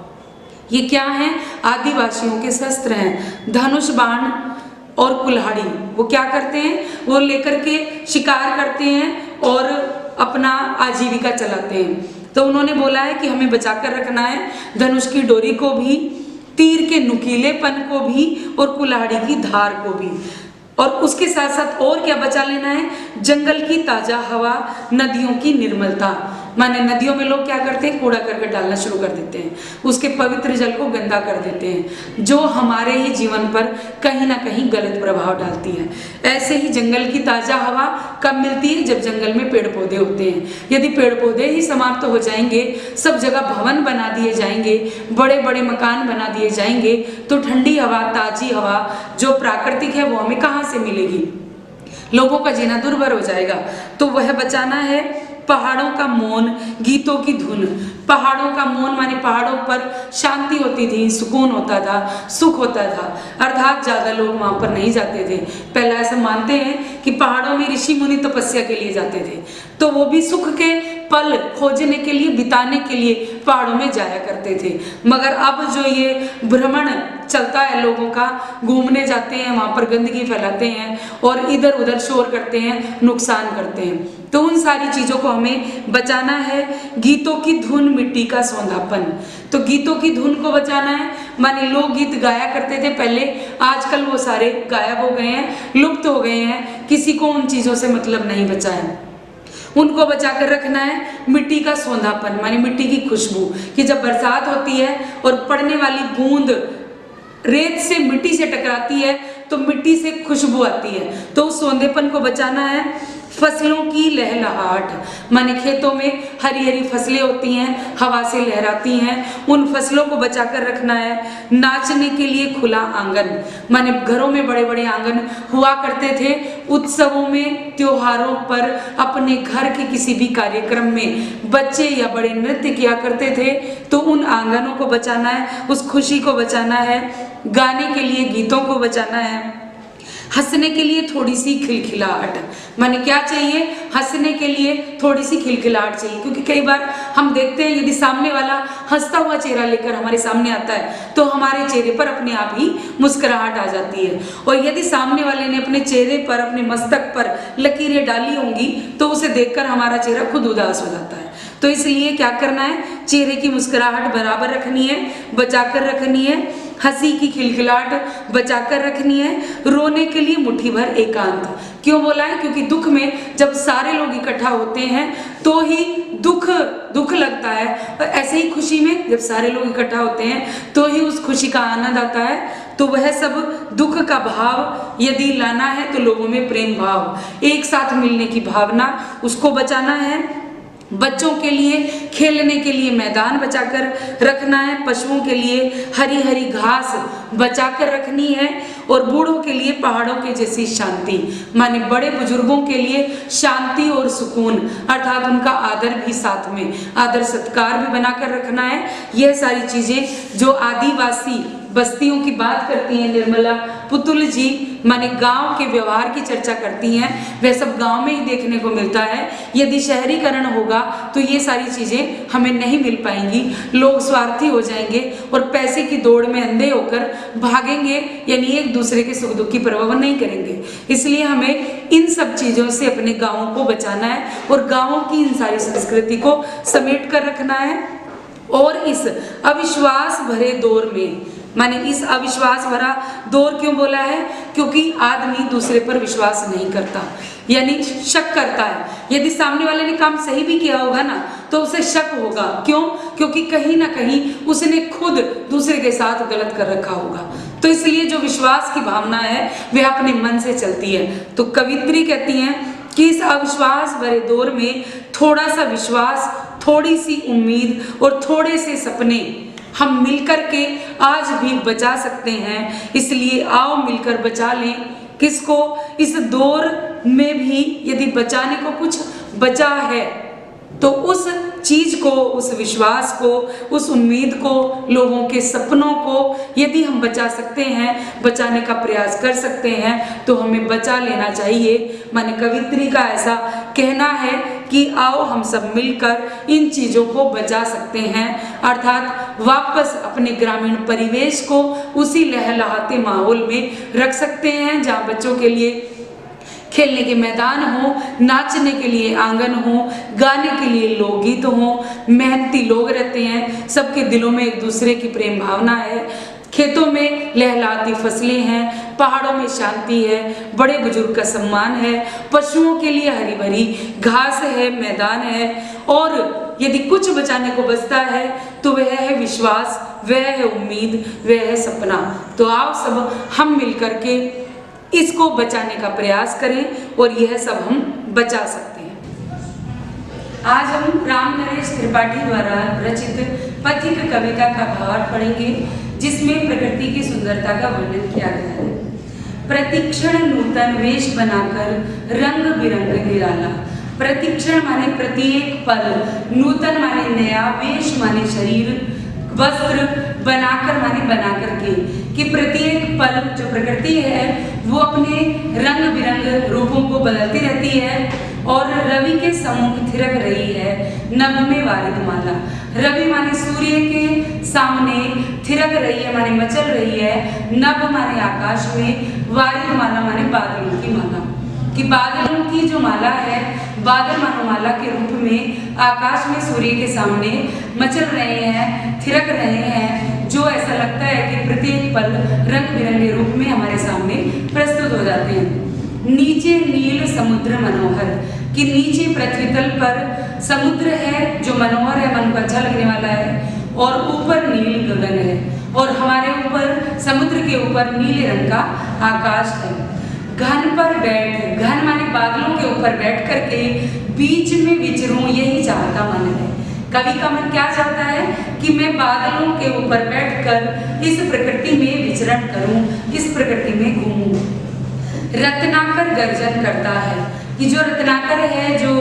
ये क्या है, आदिवासियों के शस्त्र हैं। धनुष बाण और कुल्हाड़ी वो क्या करते हैं, वो लेकर के शिकार करते हैं और अपना आजीविका चलाते हैं। तो उन्होंने बोला है कि हमें बचाकर रखना है धनुष की डोरी को भी, तीर के नुकीलेपन को भी और कुल्हाड़ी की धार को भी। और उसके साथ साथ और क्या बचा लेना है? जंगल की ताजा हवा, नदियों की निर्मलता। माने नदियों में लोग क्या करते हैं? कूड़ा करकट डालना शुरू कर देते हैं, उसके पवित्र जल को गंदा कर देते हैं, जो हमारे ही जीवन पर कहीं ना कहीं गलत प्रभाव डालती है। ऐसे ही जंगल की ताजा हवा कब मिलती है? जब जंगल में पेड़ पौधे होते हैं। यदि पेड़ पौधे ही समाप्त हो जाएंगे, सब जगह भवन बना दिए जाएंगे, बड़े बड़े मकान बना दिए जाएंगे, तो ठंडी हवा, ताजी हवा जो प्राकृतिक है वो हमें कहाँ से मिलेगी? लोगों का जीना दुर्भर हो जाएगा। तो वह बचाना है पहाड़ों का मौन, गीतों की धुन। पहाड़ों का मौन माने पहाड़ों पर शांति होती थी, सुकून होता था, सुख होता था, अर्थात ज्यादा लोग वहां पर नहीं जाते थे। पहले ऐसा मानते हैं कि पहाड़ों में ऋषि मुनि तपस्या के लिए जाते थे, तो वो भी सुख के पल खोजने के लिए, बिताने के लिए पहाड़ों में जाया करते थे। मगर अब जो ये भ्रमण चलता है लोगों का, घूमने जाते हैं, वहां पर गंदगी फैलाते हैं और इधर उधर शोर करते हैं, नुकसान करते हैं, तो उन सारी चीजों को हमें बचाना है। गीतों की धुन, मिट्टी का सौंधापन। तो गीतों की धुन को बचाना है, माने लोग गीत गाया करते थे पहले, आजकल वो सारे गायब हो गए हैं, लुप्त हो गए हैं, किसी को उन चीजों से मतलब नहीं बचा है। उनको बचा कर रखना है। मिट्टी का सौंधापन माने मिट्टी की खुशबू, कि जब बरसात होती है और पड़ने वाली बूंद रेत से, मिट्टी से टकराती है तो मिट्टी से खुशबू आती है, तो उस सौंधेपन को बचाना है। फसलों की लहलहाट माने खेतों में हरी हरी फसलें होती हैं, हवा से लहराती हैं, उन फसलों को बचाकर रखना है। नाचने के लिए खुला आंगन माने घरों में बड़े बड़े आंगन हुआ करते थे, उत्सवों में, त्योहारों पर, अपने घर के किसी भी कार्यक्रम में बच्चे या बड़े नृत्य किया करते थे, तो उन आंगनों को बचाना है, उस खुशी को बचाना है। गाने के लिए गीतों को बचाना है। हंसने के लिए थोड़ी सी खिलखिलाहट माने क्या चाहिए? हंसने के लिए थोड़ी सी खिलखिलाहट चाहिए, क्योंकि कई बार हम देखते हैं यदि सामने वाला हंसता हुआ चेहरा लेकर हमारे सामने आता है तो हमारे चेहरे पर अपने आप ही मुस्कुराहट आ जाती है, और यदि सामने वाले ने अपने चेहरे पर, अपने मस्तक पर लकीरें डाली होंगी तो उसे देखकर हमारा चेहरा खुद उदास हो जाता है। तो इसलिए क्या करना है? चेहरे की मुस्कुराहट बराबर रखनी है, बचाकर रखनी है। हंसी की खिलखिलाहट बचाकर रखनी है। रोने के लिए मुट्ठी भर एकांत। क्यों बोला है? क्योंकि दुख में जब सारे लोग इकट्ठा होते हैं तो ही दुख लगता है, और ऐसे ही खुशी में जब सारे लोग इकट्ठा होते हैं तो ही उस खुशी का आनंद आता है। तो वह सब दुख का भाव यदि लाना है तो लोगों में प्रेम भाव, एक साथ मिलने की भावना, उसको बचाना है। बच्चों के लिए खेलने के लिए मैदान बचाकर रखना है। पशुओं के लिए हरी हरी घास बचाकर रखनी है। और बूढ़ों के लिए पहाड़ों के जैसी शांति माने बड़े बुजुर्गों के लिए शांति और सुकून, अर्थात उनका आदर भी साथ में, आदर सत्कार भी बनाकर रखना है। यह सारी चीजें जो आदिवासी बस्तियों की बात करती हैं निर्मला पुतुल जी, माने गांव के व्यवहार की चर्चा करती हैं, वह सब गांव में ही देखने को मिलता है। यदि शहरीकरण होगा तो ये सारी चीजें हमें नहीं मिल पाएंगी। लोग स्वार्थी हो जाएंगे और पैसे की दौड़ में अंधे होकर भागेंगे, यानी एक दूसरे के सुख दुख की परवाह नहीं करेंगे। इसलिए हमें इन सब चीजों से अपने गाँवों को बचाना है और गाँवों की इन सारी संस्कृति को समेट कर रखना है। और इस अविश्वास भरे दौर में, माने इस अविश्वास भरा दौर क्यों बोला है? क्योंकि आदमी दूसरे पर विश्वास नहीं करता, यानी शक करता है। यदि सामने वाले ने काम सही भी किया होगा ना तो उसे शक होगा। क्यों? क्योंकि कहीं ना कहीं उसने खुद दूसरे के साथ गलत कर रखा होगा। तो इसलिए जो विश्वास की भावना है वह अपने मन से चलती है। तो कवित्री कहती हैं कि इस अविश्वास भरे दौर में थोड़ा सा विश्वास, थोड़ी सी उम्मीद और थोड़े से सपने हम मिलकर के आज भी बचा सकते हैं। इसलिए आओ मिलकर बचा लें। किसको? इस दौर में भी यदि बचाने को कुछ बचा है तो उस चीज को, उस विश्वास को, उस उम्मीद को, लोगों के सपनों को यदि हम बचा सकते हैं, बचाने का प्रयास कर सकते हैं तो हमें बचा लेना चाहिए। माने कवित्री का ऐसा कहना है कि आओ हम सब मिलकर इन चीजों को बचा सकते हैं, अर्थात वापस अपने ग्रामीण परिवेश को उसी लहलहाते माहौल में रख सकते हैं जहाँ बच्चों के लिए खेलने के मैदान हो, नाचने के लिए आंगन हो, गाने के लिए लोकगीत हो, मेहनती लोग रहते हैं, सबके दिलों में एक दूसरे की प्रेम भावना है, खेतों में लहलाती फसलें हैं, पहाड़ों में शांति है, बड़े बुजुर्ग का सम्मान है, पशुओं के लिए हरी भरी घास है, मैदान है। और यदि कुछ बचाने को बचता है तो वह है विश्वास, वह है उम्मीद, वह है सपना। तो आओ सब हम मिलकर के इसको बचाने का प्रयास करें और यह सब हम बचा सकते हैं। आज हम राम नरेश त्रिपाठी द्वारा रचित पथिक कविता का भावार्थ पढ़ेंगे, जिसमें प्रकृति की सुंदरता का वर्णन किया गया है। प्रतिक्षण नूतन वेश बनाकर रंग बिरंग निराला। प्रतिक्षण माने प्रत्येक पल, नूतन माने नया, वेश माने शरीर, वस्त्र, बनाकर माने बना करके, कि प्रत्येक पल जो प्रकृति है वो अपने रंग बिरंग रूपों को बदलती रहती है और रवि के सम्मुख थिरक रही है नभ में वारिद माला। रवि माने सूर्य के सामने थिरक रही है माने मचल रही है, नभ माने आकाश में, वारिद माला माने बादलों की माला। कि बादलों की जो माला है, बादल माला के रूप में आकाश में सूर्य के सामने मचल रहे हैं, थिरक रहे हैं, जो ऐसा लगता है कि प्रत्येक पल रंग बिरंगे रूप में हमारे सामने प्रस्तुत हो जाते हैं। नीचे नील समुद्र मनोहर, कि नीचे पृथ्वी तल पर समुद्र है जो मनोहर है, मन को अच्छा लगने वाला है, और ऊपर नील गगन है और हमारे ऊपर समुद्र के ऊपर नीले रंग का आकाश है। घन पर बैठ, घन माने बादलों के ऊपर बैठ करके बीच में विचरूं, यही चाहता मन है। कवि का मन क्या चाहता है कि मैं बादलों के ऊपर बैठकर इस प्रकृति में विचरण करूं, इस प्रकृति में घूमूं। रत्नाकर गर्जन करता है, कि जो रत्नाकर है, जो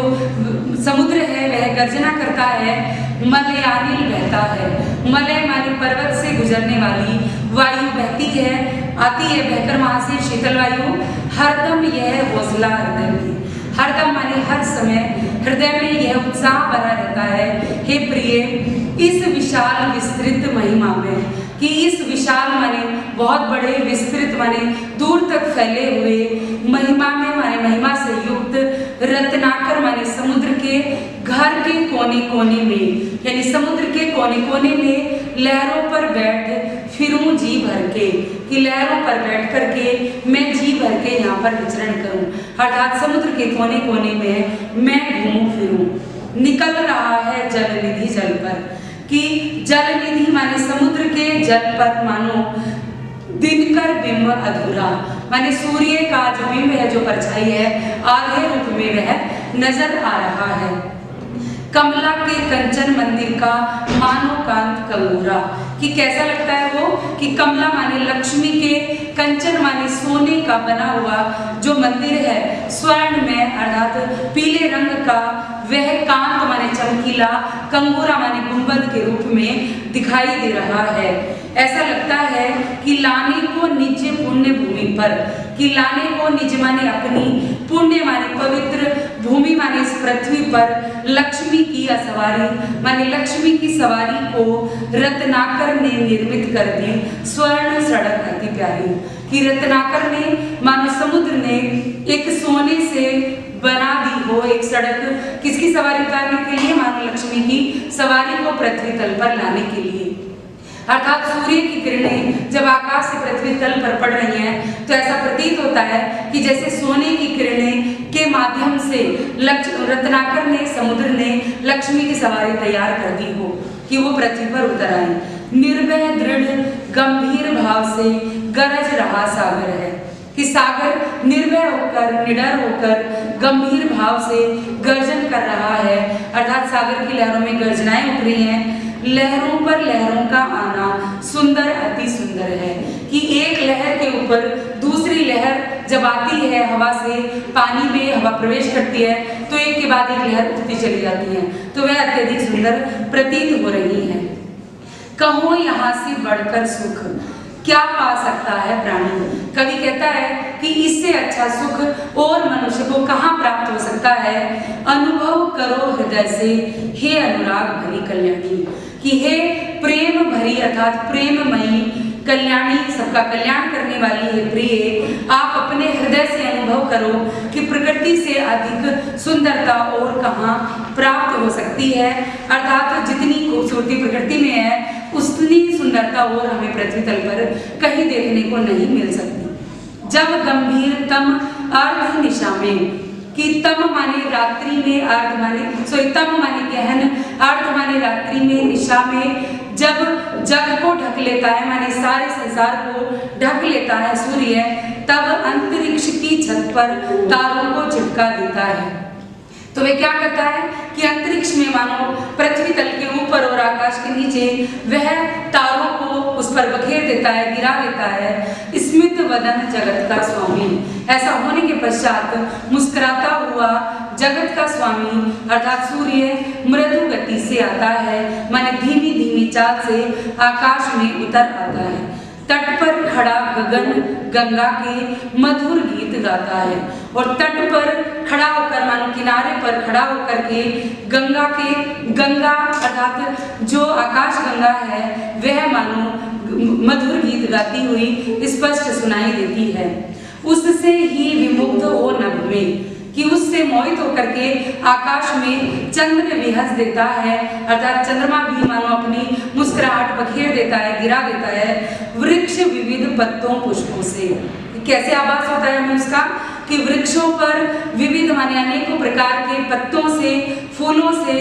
समुद्र है, वह गर्जना करता है। मलयानिल बहता है, मलय माने पर्वत से गुजरने वाली वायु बहती है, आती है बहकर वहां से शीतल वायु। हरदम यह हौसला हृदय में, हरदम माने हर समय, हृदय में यह उत्साह भरा रहता है। हे प्रिय, इस विशाल विस्तृत महिमा में, कि इस विशाल माने बहुत बड़े, विस्तृत माने दूर तक फैले हुए, महिमा में माने महिमा से युक्त, रत्नाकर माने समुद्र के घर के कोने कोने में, यानी समुद्र के कोने कोने में लहरों पर बैठ फिरूं जी भर के, कि लहरों पर बैठ करके मैं जी भर के यहाँ पर विचरण करूं, अर्थात समुद्र के कोने कोने में मैं घूमूं फिरूं। निकल रहा है जल निधि जल पर, कि जल निधि माने समुद्र के जल पर मानो दिनकर बिंब अधूरा, माने सूर्य का जो बिंब है, जो परछाई है, आधे रूप में वह नजर आ रहा है। कमला के कंचन मंदिर का मानो कांत कंगूरा, कि कैसा लगता है वो, कि कमला माने लक्ष्मी के, कंचन माने सोने का बना हुआ जो मंदिर है, स्वर्ण में अर्थात पीले रंग का, वह कांत माने चमकीला, कंगूरा माने गुंबद के रूप में दिखाई दे रहा है। ऐसा लगता है कि लाने को निज पुण्य भूमि पर, कि लाने को निज माने अपनी, पुण्य माने पवित्र, भूमि माने इस पृथ्वी पर लक्ष्मी की सवारी, माने लक्ष्मी की सवारी को रत्नाकर ने निर्मित कर दी स्वर्ण सड़क अति प्यारी, कि रत्नाकर ने मानो समुद्र ने एक सोने से बना दी हो एक सड़क, किसकी सवारी उतारने के लिए, मानो लक्ष्मी की सवारी को पृथ्वी तल पर लाने के लिए। अर्थात सूर्य की किरणें जब आकाश से पृथ्वी तल पर पड़ रही हैं तो ऐसा प्रतीत होता है कि जैसे सोने की किरणें के माध्यम से रत्नाकर ने, समुद्र ने लक्ष्मी की सवारी तैयार कर दी हो कि वो पृथ्वी पर उतर आए। निर्भय दृढ़ गंभीर भाव से गरज रहा सागर है, कि सागर निर्भय होकर, निडर होकर, गंभीर भाव से गर्जन कर रहा है, अर्थात सागर की लहरों में गर्जनाएं उठ रही हैं। लहरों पर लहरों का आना सुंदर अति सुंदर है, कि एक लहर के ऊपर दूसरी लहर जब आती है, हवा से पानी में हवा प्रवेश करती है तो एक के बाद एक लहर उठती चली जाती है, तो वह अत्यधिक सुंदर प्रतीत हो रही है। कहो यहाँ से बढ़कर सुख क्या पा सकता है प्राणी, कवि कहता है कि इससे अच्छा सुख और मनुष्य को कहाँ प्राप्त हो सकता है। अनुभव करो हृदय से हे अनुराग भरी कल्याणी, कि हे प्रेम भरी अर्थात प्रेममयी कल्याणी, सबका कल्याण करने वाली है प्रिय, आप अपने हृदय से अनुभव करो कि प्रकृति से अधिक सुंदरता और कहाँ प्राप्त हो सकती है। अर्थात जितनी खूबसूरती प्रकृति में है उतनी सुंदरता और हमें पृथ्वी तल पर कहीं देखने को नहीं मिल सकती। जब गंभीरतम अर्ध निशा में, कि तम माने रात्रि में, अर्ध माने तम माने गहन, अर्ध माने रात्रि में, निशा में जब जग को ढक लेता है, माने सारे संसार को ढक लेता है सूर्य, तब अंतरिक्ष की छत पर तारों को झटका देता है। तो वह क्या करता है कि अंतरिक्ष में मानो पृथ्वी तल के ऊपर और आकाश के नीचे वह तारों को उस पर बखेर देता है, गिरा देता है। स्मित वदन जगत का स्वामी, ऐसा होने के पश्चात मुस्कुराता हुआ जगत का स्वामी अर्थात सूर्य मृदु गति से आता है, माने धीमी धीमी चाल से आकाश में उतर आता है। तट पर खड़ा गगन गंगा के मधुर गीत गाता है, और तट पर खड़ा होकर मानो किनारे पर खड़ा होकर के गंगा अर्थात जो आकाश गंगा है वह मानो मधुर गीत गाती हुई स्पष्ट सुनाई देती है। उससे ही विमुग्ध हो नभ में, कि उससे मोहित होकर के आकाश में चंद्र विहस देता है, अर्थात चंद्रमा भी मानो अपनी मुस्कुराहट बखेर देता है, गिरा देता है। वृक्ष विविध पत्तों पुष्पों से, कैसे आभास होता है हमें उसका कि वृक्षों पर विविध माने अनेकों प्रकार के पत्तों से, फूलों से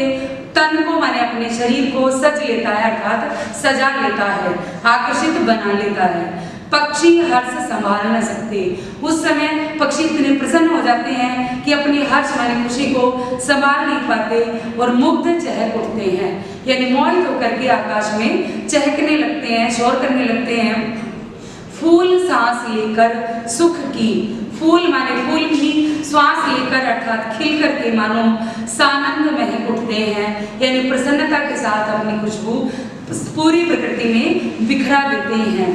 तन को माने अपने शरीर को सज लेता है, अर्थात सजा लेता है, आकर्षित बना लेता है। पक्षी हर्ष संभाल न सकते, उस समय पक्षी इतने प्रसन्न हो जाते हैं कि अपनी हर्ष माने खुशी को संभाल नहीं पाते और मुग्ध चहक उठते हैं, यानी मोहित होकर के आकाश में चहकने लगते हैं, शोर करने लगते हैं। फूल सांस लेकर सुख की, फूल माने फूल की श्वास लेकर अर्थात खिल करके मानो सानंद महक उठते हैं, यानी प्रसन्नता के साथ अपनी खुशबू पूरी प्रकृति में बिखरा देते हैं।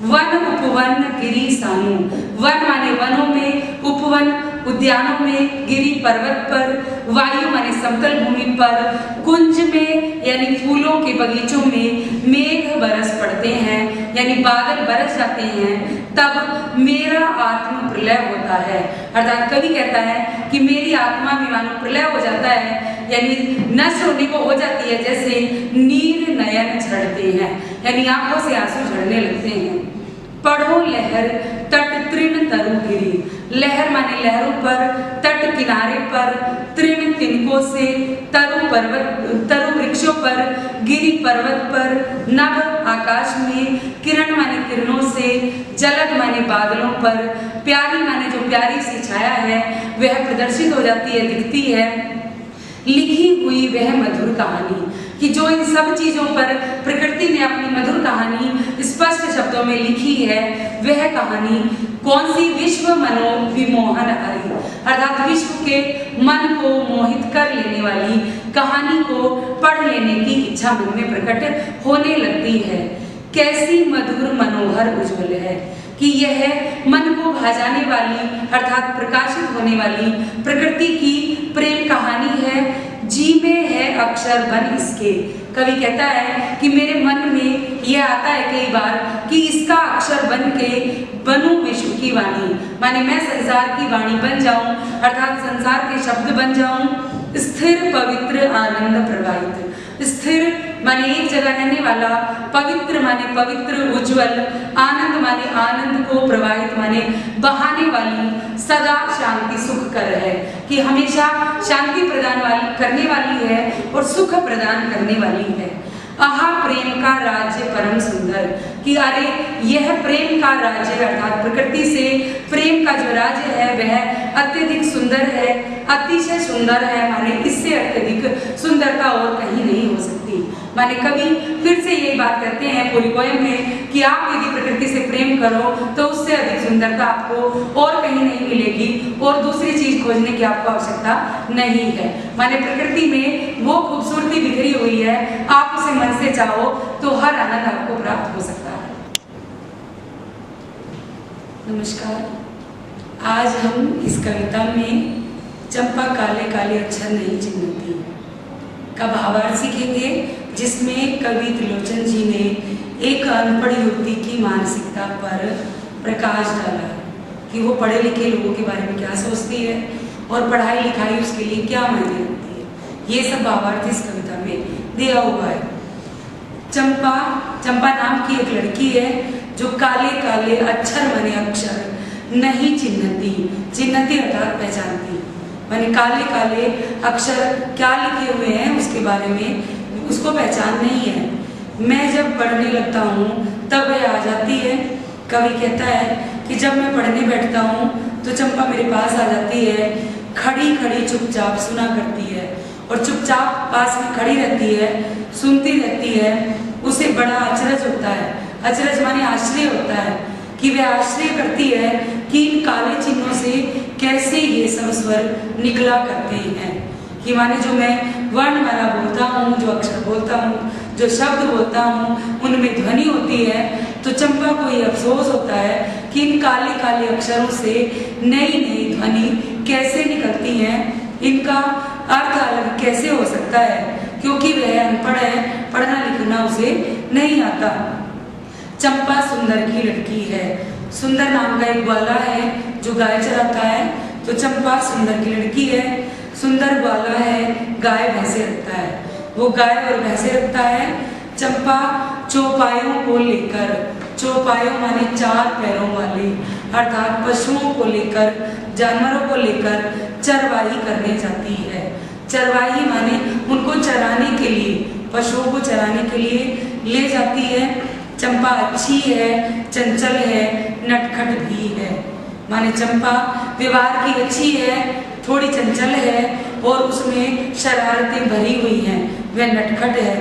वन उपवन गिरी सानु, वन माने वनों में, उपवन उद्यानों में, गिरी पर्वत पर, वायु माने समतल भूमि पर, कुंज में यानी फूलों के बगीचों में मेघ बरस पड़ते हैं, यानी बादल बरस जाते हैं, तब मेरा आत्म प्रलय होता है। अर्थात कवि कहता है कि मेरी आत्मा में मानो प्रलय हो जाता है, यानी नष्ट होने को हो जाती है, जैसे नीर नयन झड़ते हैं, यानी आंखों से आंसू झड़ने लगते हैं। पढ़ो लहर तट तृण तरु गिरी, लहर माने लहरों पर, तट किनारे पर, तृण तिनकों से, तरु वृक्षों पर, गिरी पर्वत पर, नभ आकाश में, किरण माने किरणों से, जलद माने बादलों पर, प्यारी माने जो प्यारी सी छाया है वह प्रदर्शित हो जाती है, दिखती है। लिखी हुई वह मधुर कहानी, कि जो इन सब चीजों पर प्रकृति ने अपनी मधुर कहानी स्पष्ट शब्दों में लिखी है, वह कहानी कौन सी? विश्व मनो विमोहन हरि, अर्थात विश्व के मन को मोहित कर लेने वाली कहानी को पढ़ लेने की इच्छा मन में प्रकट होने लगती है। कैसी मधुर मनोहर उज्ज्वल है, कि यह मन को भा जाने वाली अर्थात प्रकाशित होने वाली प्रकृति की प्रेम कहानी है। जी में है अक्षर बन इसके, कवि कहता है कि मेरे मन में यह आता है कई बार कि इसका अक्षर बन के बनूं विश्व की वाणी, माने मैं संसार की वाणी बन जाऊं, अर्थात संसार के शब्द बन जाऊं। स्थिर पवित्र आनंद प्रवाहित, स्थिर माने एक जगह रहने वाला, पवित्र माने पवित्र उज्जवल, आनंद माने आनंद को प्रवाहित माने बहाने वाली, सदा शांति सुख कर है, कि हमेशा शांति प्रदान करने वाली है और सुख प्रदान करने वाली है। आहा प्रेम का राज्य परम सुंदर, कि अरे यह प्रेम का राज्य अर्थात प्रकृति से प्रेम का जो राज्य है वह अत्यधिक सुंदर है, अतिशय सुंदर है, माने इससे अत्यधिक सुंदरता और कहीं नहीं हो सकती। माने कवि फिर से यही बात कहते हैं पूरी पोएम में कि आप यदि प्रकृति से प्रेम करो तो उससे अधिक सुंदरता आपको और कहीं नहीं मिलेगी और दूसरी चीज खोजने की आपको आवश्यकता नहीं है। माने प्रकृति में वो खूबसूरती बिखरी हुई है, आप उसे मन से चाहो तो हर आनंद आपको प्राप्त हो सकता है। नमस्कार, आज हम इस कविता में चंपा काले काले अक्षर नहीं चिन्हती का भावार्थ सीखेंगे, जिसमें कवि त्रिलोचन जी ने एक अनपढ़ युवती की मानसिकता पर प्रकाश डाला कि वो पढ़े लिखे लोगों के बारे में क्या सोचती है और पढ़ाई लिखाई उसके लिए क्या मायने रखती है। ये सब भावार्थ इस कविता में दिया हुआ है। चंपा, चंपा नाम की एक लड़की है जो काले काले अक्षर माने अक्षर नहीं चिन्हती, चिन्हती अर्थात पहचानती, माने काले काले अक्षर क्या लिखे हुए हैं उसके बारे में उसको पहचान नहीं है। मैं जब पढ़ने लगता हूँ तब वह आ जाती है। कवि कहता है कि जब मैं पढ़ने बैठता हूँ तो चंपा मेरे पास आ जाती है, खड़ी खड़ी चुपचाप सुना करती है और चुपचाप पास में खड़ी रहती है, सुनती रहती है। उसे बड़ा अचरज होता है, अचरज माने आश्चर्य होता है कि वह आश्चर्य करती है कि इन काले चिन्हों से कैसे ये सब स्वर निकला करते हैं, कि माने जो मैं वर्णमाला बोलता हूँ, जो अक्षर बोलता हूँ, जो शब्द बोलता हूँ, उनमें ध्वनि होती है। तो चंपा को ये अफसोस होता है कि इन काले काले अक्षरों से नई नई ध्वनि कैसे निकलती हैं, इनका अर्थ अलग कैसे हो सकता है, क्योंकि वह अनपढ़ है, पढ़ना लिखना उसे नहीं आता। चंपा सुंदर की लड़की है। सुंदर नाम का एक ग्वाला है जो गाय चराता है, तो चंपा सुंदर की लड़की है। सुंदर ग्वाला है, गाय भैंसे रखता है, वो गाय और भैंसे रखता है। चंपा चौपायों को लेकर, चौपायों माने चार पैरों वाले अर्थात पशुओं को लेकर, जानवरों को लेकर चरवाही करने जाती है। चरवाही माने उनको चराने के लिए, पशुओं को चराने के लिए ले जाती है। चंपा अच्छी है, चंचल है, नटखट भी है, माने चंपा व्यवहार की अच्छी है, थोड़ी चंचल है और उसमें शरारतें भरी हुई हैं, वह नटखट है।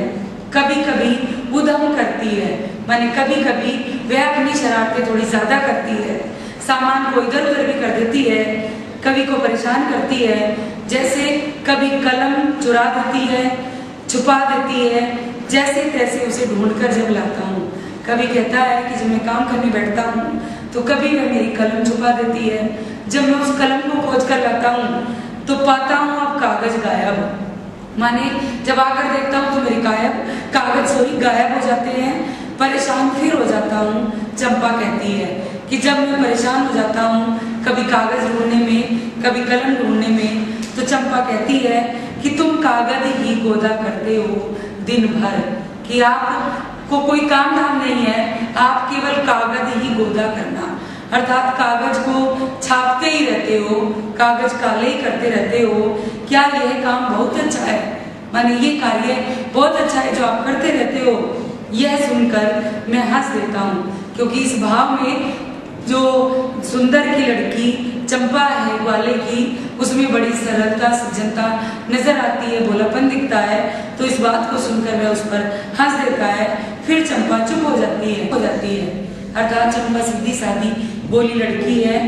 कभी कभी उद्यम करती है, माने कभी कभी वह अपनी शरारतें थोड़ी ज्यादा करती है, सामान को इधर उधर भी कर देती है, कवि को परेशान करती है। जैसे कभी कलम चुरा देती है, छुपा देती है, जैसे तैसे उसे ढूंढकर जब लाता हूँ। कभी कहता है कि जब मैं काम करने बैठता हूँ तो कभी वह मेरी कलम छुपा देती है। जब मैं उस कलम को खोज कर लाता हूँ तो पाता हूँ अब कागज गायब, माने जब आकर देखता हूँ तो मेरे कागज सॉरी गायब हो जाते हैं। परेशान फिर हो जाता हूँ। चंपा कहती है कि जब मैं परेशान हो जाता हूँ, कभी कागज ढूंढने में, कभी कलम ढूंढने में, तो चंपा कहती है कि तुम कागज ही गोदा करते हो दिन भर, कि आप को कोई काम धाम नहीं है, आप केवल कागज ही गोदा करना, अर्थात कागज को छापते ही रहते हो, कागज काले ही करते रहते हो। क्या यह काम बहुत अच्छा है, माने ये कार्य बहुत अच्छा है जो आप करते रहते हो। यह सुनकर मैं हंस देता हूँ, क्योंकि इस भाव में जो सुंदर की लड़की चंपा है ग्वाले की, उसमें बड़ी सरलता सज्जनता नजर आती है, भोलापन दिखता है। तो इस बात को सुनकर वह उस पर हंस देता है। फिर चंपा चुप हो जाती है, अर्थात चंपा सीधी सादी बोली लड़की है,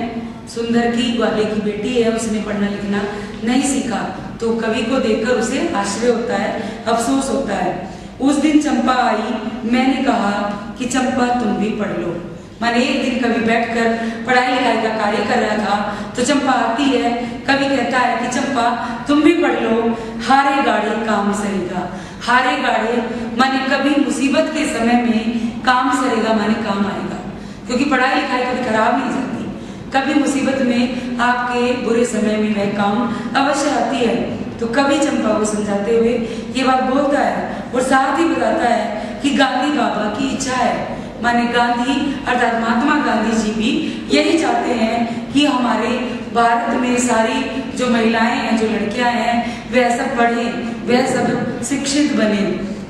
सुंदर की ग्वाले की बेटी है, उसने पढ़ना लिखना नहीं सीखा। तो कवि को देखकर उसे आश्चर्य होता है, अफसोस होता है। उस दिन चंपा आई, मैंने कहा कि चंपा तुम भी पढ़ लो, माने एक दिन कवि बैठकर पढ़ाई लिखाई का कार्य कर रहा था तो चंपा आती है। कवि कहता है कि चंपा तुम भी पढ़ लो, हारे गाड़े काम सरेगा। हारे गाड़े माने कभी मुसीबत के समय में काम सरेगा, माने काम आएगा, क्योंकि पढ़ाई लिखाई कभी खराब नहीं जाती, कभी मुसीबत में आपके बुरे समय में वह काम अवश्य आती है। तो कवि चंपा को समझाते हुए ये बात बोलता है और साथ ही बताता है कि गांधी बाबा की इच्छा है, माने गांधी अर्थात महात्मा गांधी जी भी यही चाहते हैं कि हमारे भारत में सारी जो महिलाएं हैं, जो लड़कियां हैं, वह सब पढ़ें, वह सब शिक्षित बने,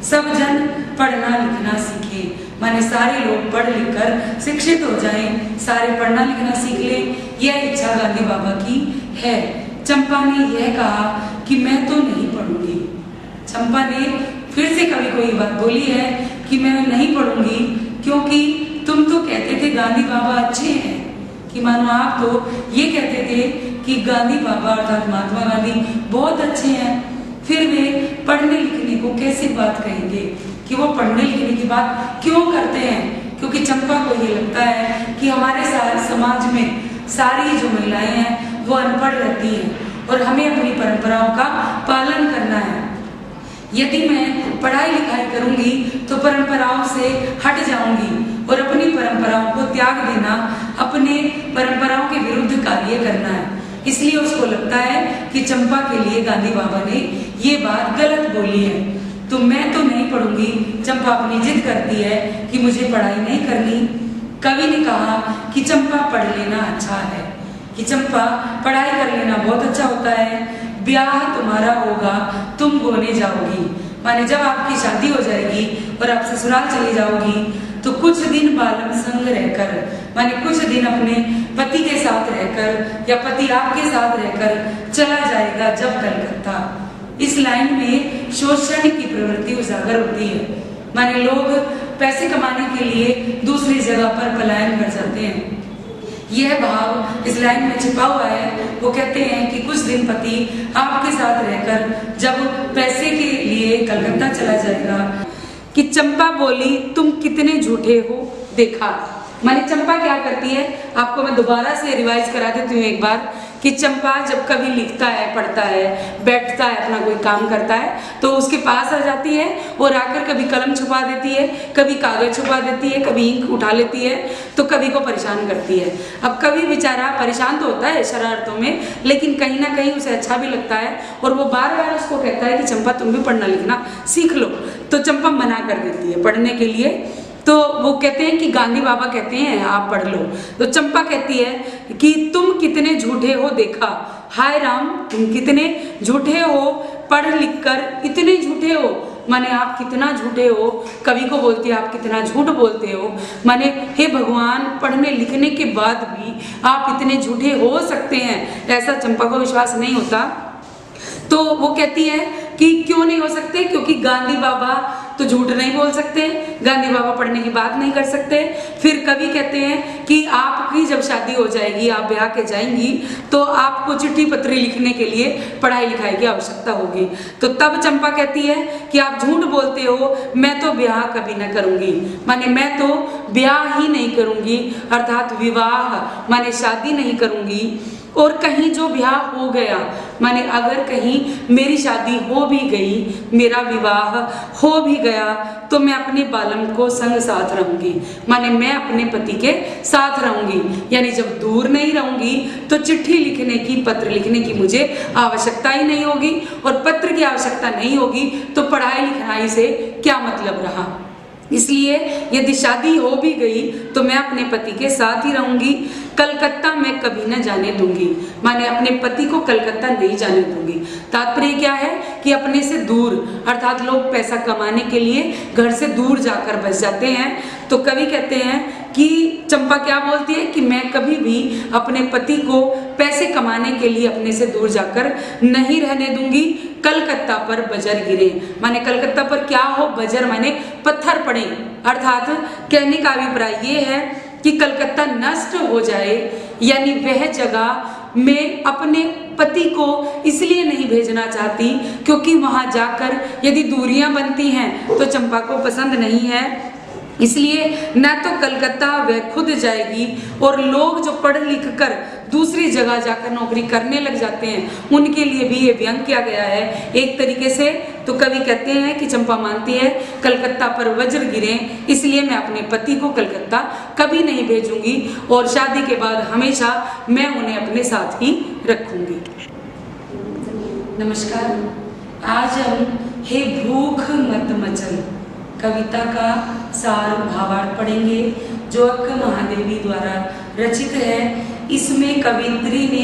सब जन पढ़ना लिखना सीखे, माने सारे लोग पढ़ लिख कर शिक्षित हो जाएं, सारे पढ़ना लिखना सीख लें। यह इच्छा गांधी बाबा की है। चंपा ने यह कहा कि मैं तो नहीं पढ़ूंगी। चंपा ने फिर से कवि को ये बात बोली है कि मैं नहीं पढ़ूंगी, क्योंकि तुम तो कहते थे गांधी बाबा अच्छे हैं, कि मानो आप तो ये कहते थे कि गांधी बाबा अर्थात महात्मा गांधी बहुत अच्छे हैं, फिर वे पढ़ने लिखने को कैसे बात कहेंगे, कि वो पढ़ने लिखने की बात क्यों करते हैं। क्योंकि चंपा को ये लगता है कि हमारे समाज में सारी जो महिलाएं हैं वो अनपढ़ रहती हैं और हमें अपनी परंपराओं का पालन करना है। यदि मैं पढ़ाई लिखाई करूंगी तो परंपराओं से हट जाऊंगी और अपनी परंपराओं को त्याग देना, अपने परंपराओं के विरुद्ध कार्य करना है। इसलिए उसको लगता है कि चंपा के लिए गांधी बाबा ने ये बात गलत बोली है। तो मैं तो नहीं पढ़ूंगी। चंपा अपनी जिद करती है कि मुझे पढ़ाई नहीं करनी। कवि ने कहा कि चंपा पढ़ लेना अच्छा है, कि चंपा पढ़ाई कर लेना बहुत अच्छा होता है। ब्याह तुम्हारा होगा, तुम गोने जाओगी, माने जब आपकी शादी हो जाएगी और आप ससुराल चली जाओगी तो कुछ दिन बालम संग रहकर, माने कुछ दिन अपने पति के साथ रहकर या पति आपके साथ रहकर चला जाएगा जब कलकत्ता। इस लाइन में शोषण की प्रवृत्ति उजागर होती है, माने लोग पैसे कमाने के लिए दूसरी जगह पर पलायन कर जाते हैं। यह भाव इस लाइन में छिपा हुआ है। वो कहते हैं कि कुछ दिन पति आपके साथ रहकर जब पैसे के लिए कलकत्ता चला जाएगा। कि चंपा बोली तुम कितने झूठे हो देखा, माने चंपा क्या करती है, आपको मैं दोबारा से रिवाइज करा देती हूँ एक बार, कि चंपा जब कभी लिखता है, पढ़ता है, बैठता है, अपना कोई काम करता है तो उसके पास आ जाती है और आकर कभी कलम छुपा देती है, कभी कागज छुपा देती है, कभी इंक उठा लेती है, तो कवि को परेशान करती है। अब कवि बेचारा परेशान तो होता है शरारतों में, लेकिन कहीं ना कहीं उसे अच्छा भी लगता है और वो बार बार उसको कहता है कि चंपा तुम भी पढ़ना लिखना सीख लो। तो चंपा मना कर देती है पढ़ने के लिए। तो वो कहते हैं कि गांधी बाबा कहते हैं आप पढ़ लो। तो चंपा कहती है कि तुम कितने झूठे हो देखा, हाय राम तुम कितने झूठे हो, पढ़ लिख कर इतने झूठे हो, माने आप कितना झूठे हो। कवि को बोलती है आप कितना झूठ बोलते हो, माने हे भगवान पढ़ने लिखने के बाद भी आप इतने झूठे हो सकते हैं, ऐसा चंपा को विश्वास नहीं होता। तो वो कहती है कि क्यों नहीं हो सकते, क्योंकि गांधी बाबा तो झूठ नहीं बोल सकते, गांधी बाबा पढ़ने की बात नहीं कर सकते। फिर कवि कहते हैं कि आपकी जब शादी हो जाएगी, आप ब्याह के जाएंगी तो आपको चिट्ठी पत्री लिखने के लिए पढ़ाई लिखाई की आवश्यकता होगी। तो तब चंपा कहती है कि आप झूठ बोलते हो, मैं तो ब्याह कभी न करूंगी, माने मैं तो ब्याह ही नहीं करूंगी, अर्थात विवाह माने शादी नहीं करूंगी। और कहीं जो ब्याह हो गया, माने अगर कहीं मेरी शादी हो भी गई, मेरा विवाह हो भी गया, तो मैं अपने बालम को संग साथ रहूंगी, माने मैं अपने पति के साथ रहूंगी। यानी जब दूर नहीं रहूंगी तो चिट्ठी लिखने की, पत्र लिखने की मुझे आवश्यकता ही नहीं होगी, और पत्र की आवश्यकता नहीं होगी तो पढ़ाई लिखाई से क्या मतलब रहा। इसलिए यदि शादी हो भी गई तो मैं अपने पति के साथ ही रहूंगी, कलकत्ता मैं कभी न जाने दूंगी, माने अपने पति को कलकत्ता नहीं जाने दूंगी। तात्पर्य क्या है कि अपने से दूर, अर्थात लोग पैसा कमाने के लिए घर से दूर जाकर बस जाते हैं। तो कवि कहते हैं कि चंपा क्या बोलती है कि मैं कभी भी अपने पति को पैसे कमाने के लिए अपने से दूर जाकर नहीं रहने दूंगी। कलकत्ता पर बजर गिरे, माने कलकत्ता पर क्या हो, बजर माने पत्थर पड़े, अर्थात कहने का अभिप्राय ये है कि कलकत्ता नष्ट हो जाए, यानी वह जगह मैं अपने पति को इसलिए नहीं भेजना चाहती क्योंकि वहां जाकर यदि दूरियां बनती हैं तो चंपा को पसंद नहीं है। इसलिए न तो कलकत्ता वह खुद जाएगी, और लोग जो पढ़ लिख कर दूसरी जगह जाकर नौकरी करने लग जाते हैं उनके लिए भी ये व्यंग किया गया है एक तरीके से। तो कवि कहते हैं कि चंपा मानती है कलकत्ता पर वज्र गिरे, इसलिए मैं अपने पति को कलकत्ता कभी नहीं भेजूंगी और शादी के बाद हमेशा मैं उन्हें अपने साथ ही रखूंगी। नमस्कार, आज हम हे भूख मत मचल कविता का सार भावार्थ पढ़ेंगे जो अक्क महादेवी द्वारा रचित है। इसमें कवियत्री ने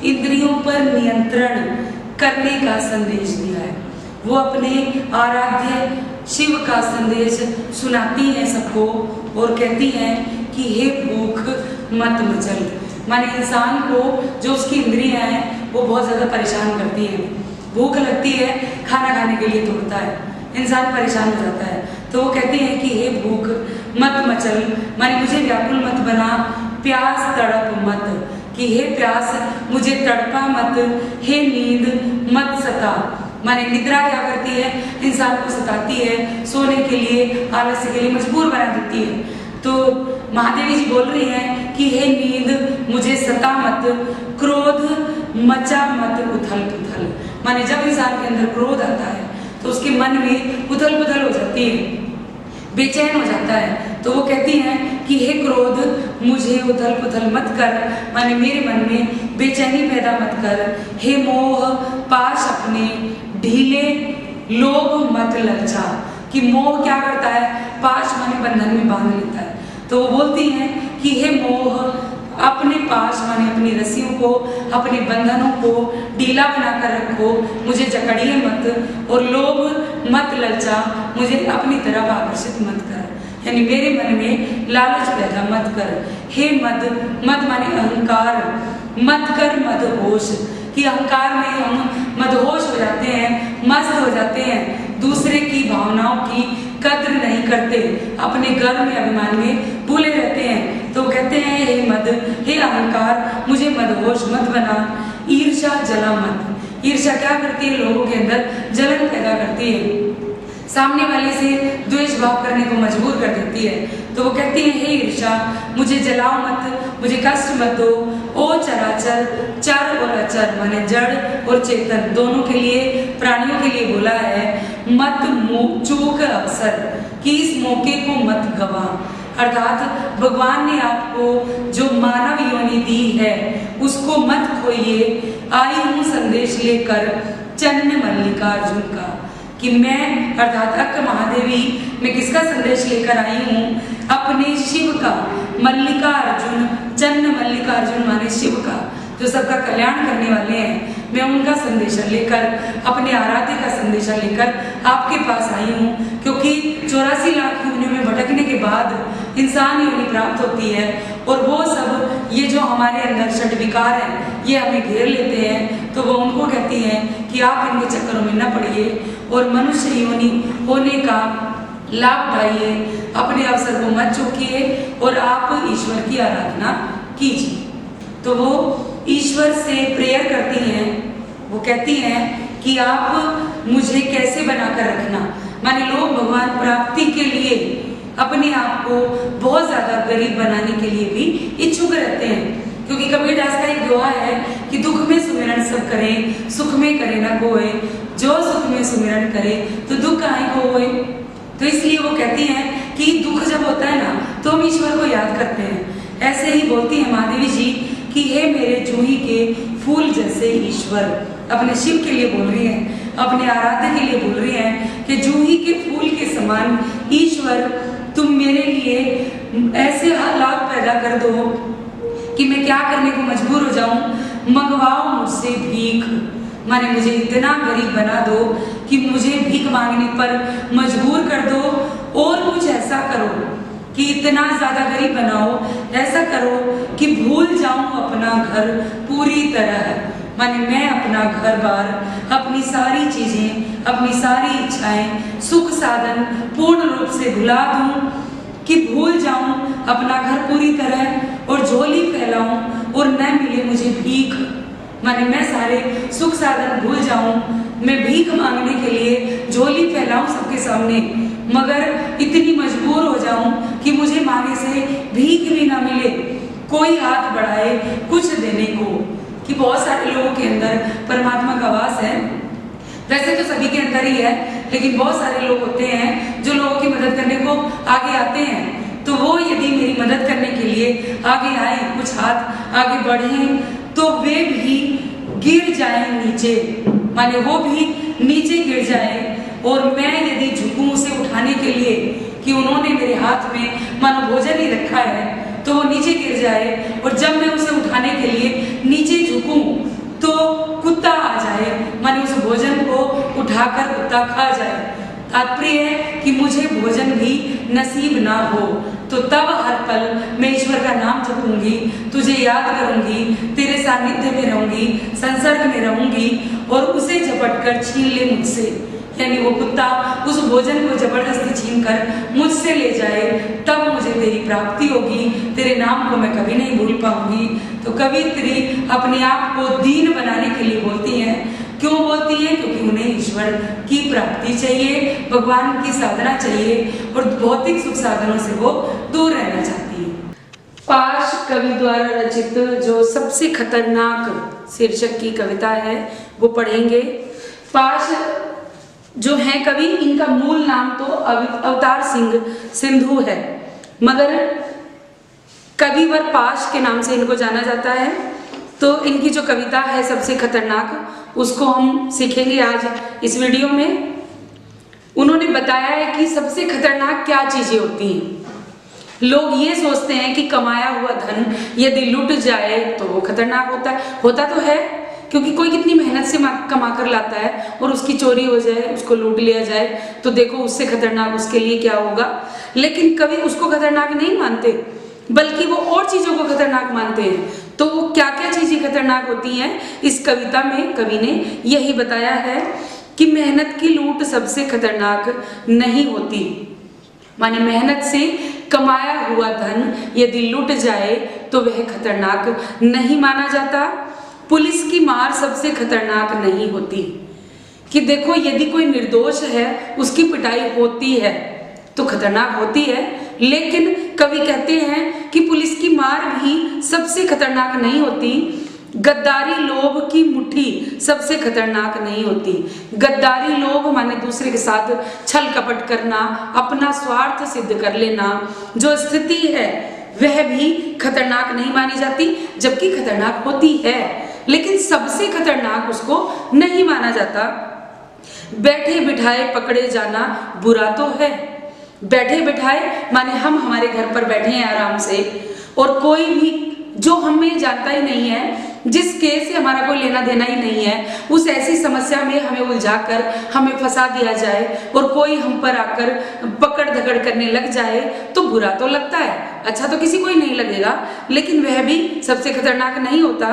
इंद्रियों पर नियंत्रण करने का संदेश दिया है। वो अपने आराध्य शिव का संदेश सुनाती हैं सबको और कहती हैं कि हे भूख मत मचल, माने इंसान को जो उसकी इंद्रियां हैं वो बहुत ज़्यादा परेशान करती हैं। भूख लगती है, खाना खाने के लिए दौड़ता है, इंसान परेशान हो जाता है। तो वो कहते हैं कि हे भूख मत मचल, माने मुझे व्याकुल मत बना, प्यास तड़प मत, कि हे प्यास मुझे तड़पा मत, हे नींद मत सता। माने निद्रा क्या करती है, इंसान को सताती है, सोने के लिए, आलस्य के लिए मजबूर बना देती है। तो महादेवी जी बोल रही हैं कि हे नींद मुझे सता मत, क्रोध मचा मत उथल पुथल, माने जब इंसान के अंदर क्रोध आता है तो उसके मन में उथल पुथल हो जाती है, बेचैन हो जाता है। तो वो कहती हैं कि हे क्रोध मुझे उथल पुथल मत कर, माने मेरे मन में बेचैनी पैदा मत कर। हे मोह पाश अपने ढीले लोभ मत ललचा, कि मोह क्या करता है, पाश माने बंधन में बांध लेता है। तो वो बोलती हैं कि हे मोह, अपने पाश माने अपनी रस्सियों को, अपने बंधनों को ढीला बनाकर रखो, मुझे जकड़िए मत, और लोभ मत ललचा, मुझे अपनी तरफ आकर्षित मत कर, यानी मेरे मन में लालच पैदा मत कर। हे मद, मद माने अहंकार, मत कर मदहोश, कि अहंकार में हम मदहोश हो जाते हैं, मस्त हो जाते हैं, दूसरे की भावनाओं की कद्र नहीं करते, अपने गर्व में अभिमान में भूले रहते हैं। तो कहते हैं हे मद, हे अहंकार, मुझे मदहोश मत बना। ईर्ष्या जला मत, ईर्ष्या क्या करती है, लोगों के अंदर जलन पैदा करती है, सामने वाले से द्वेष भाव करने को मजबूर कर देती है। तो वो कहती है हे ईर्ष्या, मुझे जलाओ मत, मुझे कष्ट मत दो। ओ चराचर, चर और अचर माने जड़ और चेतन दोनों के लिए, प्राणियों के लिए बोला है, मत चूक अवसर, कि इस मौके को मत गवा। अर्थात भगवान ने आपको जो मानव योनि दी है उसको मत खोइए। आई हूँ संदेश लेकर चन्न मल्लिकार्जुन का, कि मैं अर्थात अक्क महादेवी, मैं किसका संदेश लेकर आई हूँ, अपने शिव का। मल्लिकार्जुन, चन्न मल्लिकार्जुन माने शिव का, जो सबका कल्याण करने वाले हैं, मैं उनका संदेशा लेकर, अपने आराध्य का संदेशा लेकर आपके पास आई हूँ। क्योंकि 84 लाख योनियों में भटकने के बाद इंसान योनि प्राप्त होती है, और वो सब ये जो हमारे अंदर षट विकार हैं ये हमें घेर लेते हैं। तो वो उनको कहती हैं कि आप इनके चक्करों में न पड़िए और मनुष्य योनि होने का लाभ उठाइए, अपने अवसर को मत चूकिए और आप ईश्वर की आराधना कीजिए। तो वो ईश्वर से प्रेयर करती हैं, वो कहती हैं कि आप मुझे कैसे बनाकर रखना, माने लोग भगवान प्राप्ति के लिए अपने आप को बहुत ज्यादा गरीब बनाने के लिए भी इच्छुक रहते हैं। क्योंकि कबीरदास का एक दोहा है कि दुख में सुमिरन सब करें, सुख में करे न कोय, जो सुख में सुमिरन करे तो दुख काहे को होए। तो इसलिए वो कहती हैं कि दुख जब होता है ना तो हम ईश्वर को याद करते हैं। ऐसे ही बोलती है महादेवी जी कि हे मेरे जूही के फूल जैसे ईश्वर, अपने शिव के लिए बोल रही हैं, अपने आराध्य के लिए बोल रही हैं कि जूही के फूल के समान ईश्वर तुम मेरे लिए ऐसे हालात पैदा कर दो कि मैं क्या करने को मजबूर हो जाऊं, मंगवाओ मुझसे भीख, माने मुझे इतना गरीब बना दो कि मुझे भीख मांगने पर मजबूर कर दो, और कुछ ऐसा करो कि इतना ज्यादा गरीब बनाओ, ऐसा करो कि भूल जाऊं अपना घर पूरी तरह, माने मैं अपना घर बार, अपनी सारी चीजें, अपनी सारी इच्छाएं, सुख साधन पूर्ण रूप से भुला दूं, कि भूल जाऊं अपना घर पूरी तरह और झोली फैलाऊं और न मिले मुझे भीख, माने मैं सारे सुख साधन भूल जाऊं, मैं भीख मांगने के लिए झोली फैलाऊं सबके सामने, मगर इतनी मजबूर हो जाऊं कि मुझे मांगे से भीख भी ना मिले, कोई हाथ बढ़ाए कुछ देने को। कि बहुत सारे लोगों के अंदर परमात्मा का वास है, वैसे तो सभी के अंदर ही है, लेकिन बहुत सारे लोग होते हैं जो लोगों की मदद करने को आगे आते हैं। तो वो यदि मेरी मदद करने के लिए आगे आए, कुछ हाथ आगे बढ़ें, तो वे भी गिर जाएं नीचे, माने वो भी नीचे गिर जाए, और मैं यदि झुकूं उसे उठाने के लिए कि उन्होंने मेरे हाथ में मानो भोजन ही रखा है, तो वो नीचे गिर जाए, और जब मैं उसे उठाने के लिए नीचे झुकूं तो कुत्ता आ जाए, माने उस भोजन को उठाकर कुत्ता खा जाए। तात्पर्य है कि मुझे भोजन भी नसीब ना हो, तो तब हर पल मैं ईश्वर का नाम जपूंगी, तुझे याद करूंगी, तेरे सानिध्य में रहूंगी, संसर्ग में रहूंगी, और उसे झपट कर छीन ले मुझसे, यानी वो कुत्ता उस भोजन को जबरदस्ती छीन कर मुझसे ले जाए, तब मुझे तेरी प्राप्ति होगी, तेरे नाम को मैं कभी नहीं भूल पाऊंगी। तो कवियत्री अपने आप को दीन बनाने के लिए बोलती हैं। क्यों बोलती हैं? क्योंकि उन्हें ईश्वर की प्राप्ति चाहिए, भगवान की साधना चाहिए, और भौतिक सुख साधनों से वो दूर रहना चाहती है। पाश कवि द्वारा रचित जो सबसे खतरनाक शीर्षक की कविता है वो पढ़ेंगे। पाश जो है कवि, इनका मूल नाम तो अवतार सिंह सिंधु है, मगर कविवर पाश के नाम से इनको जाना जाता है। तो इनकी जो कविता है सबसे खतरनाक, उसको हम सीखेंगे आज इस वीडियो में। उन्होंने बताया है कि सबसे खतरनाक क्या चीजें होती हैं। लोग ये सोचते हैं कि कमाया हुआ धन यदि लुट जाए तो वो खतरनाक होता है। होता तो है, क्योंकि कोई कितनी मेहनत से कमा कर लाता है और उसकी चोरी हो जाए, उसको लूट लिया जाए, तो देखो उससे खतरनाक उसके लिए क्या होगा। लेकिन कवि उसको खतरनाक नहीं मानते, बल्कि वो और चीजों को खतरनाक मानते हैं। तो वो क्या क्या चीजें खतरनाक होती हैं, इस कविता में कवि ने यही बताया है कि मेहनत की लूट सबसे खतरनाक नहीं होती। माने मेहनत से कमाया हुआ धन यदि लुट जाए तो वह खतरनाक नहीं माना जाता। पुलिस की मार सबसे खतरनाक नहीं होती। कि देखो यदि कोई निर्दोष है, उसकी पिटाई होती है तो खतरनाक होती है, लेकिन कवि कहते हैं कि पुलिस की मार भी सबसे खतरनाक नहीं होती। गद्दारी लोभ की मुट्ठी सबसे खतरनाक नहीं होती। गद्दारी लोभ माने दूसरे के साथ छल कपट करना, अपना स्वार्थ सिद्ध कर लेना, जो स्थिति है वह भी खतरनाक नहीं मानी जाती, जबकि खतरनाक होती है, लेकिन सबसे खतरनाक उसको नहीं माना जाता। बैठे बिठाए पकड़े जाना बुरा तो है। बैठे बिठाए माने हम हमारे घर पर बैठे हैं आराम से, और कोई भी जो हमें जानता ही नहीं है, जिस केस से हमारा कोई लेना देना ही नहीं है, उस ऐसी समस्या में हमें उलझाकर हमें फंसा दिया जाए और कोई हम पर आकर पकड़ धकड़ करने लग जाए तो बुरा तो लगता है। अच्छा तो किसी को ही नहीं लगेगा, लेकिन वह भी सबसे खतरनाक नहीं होता।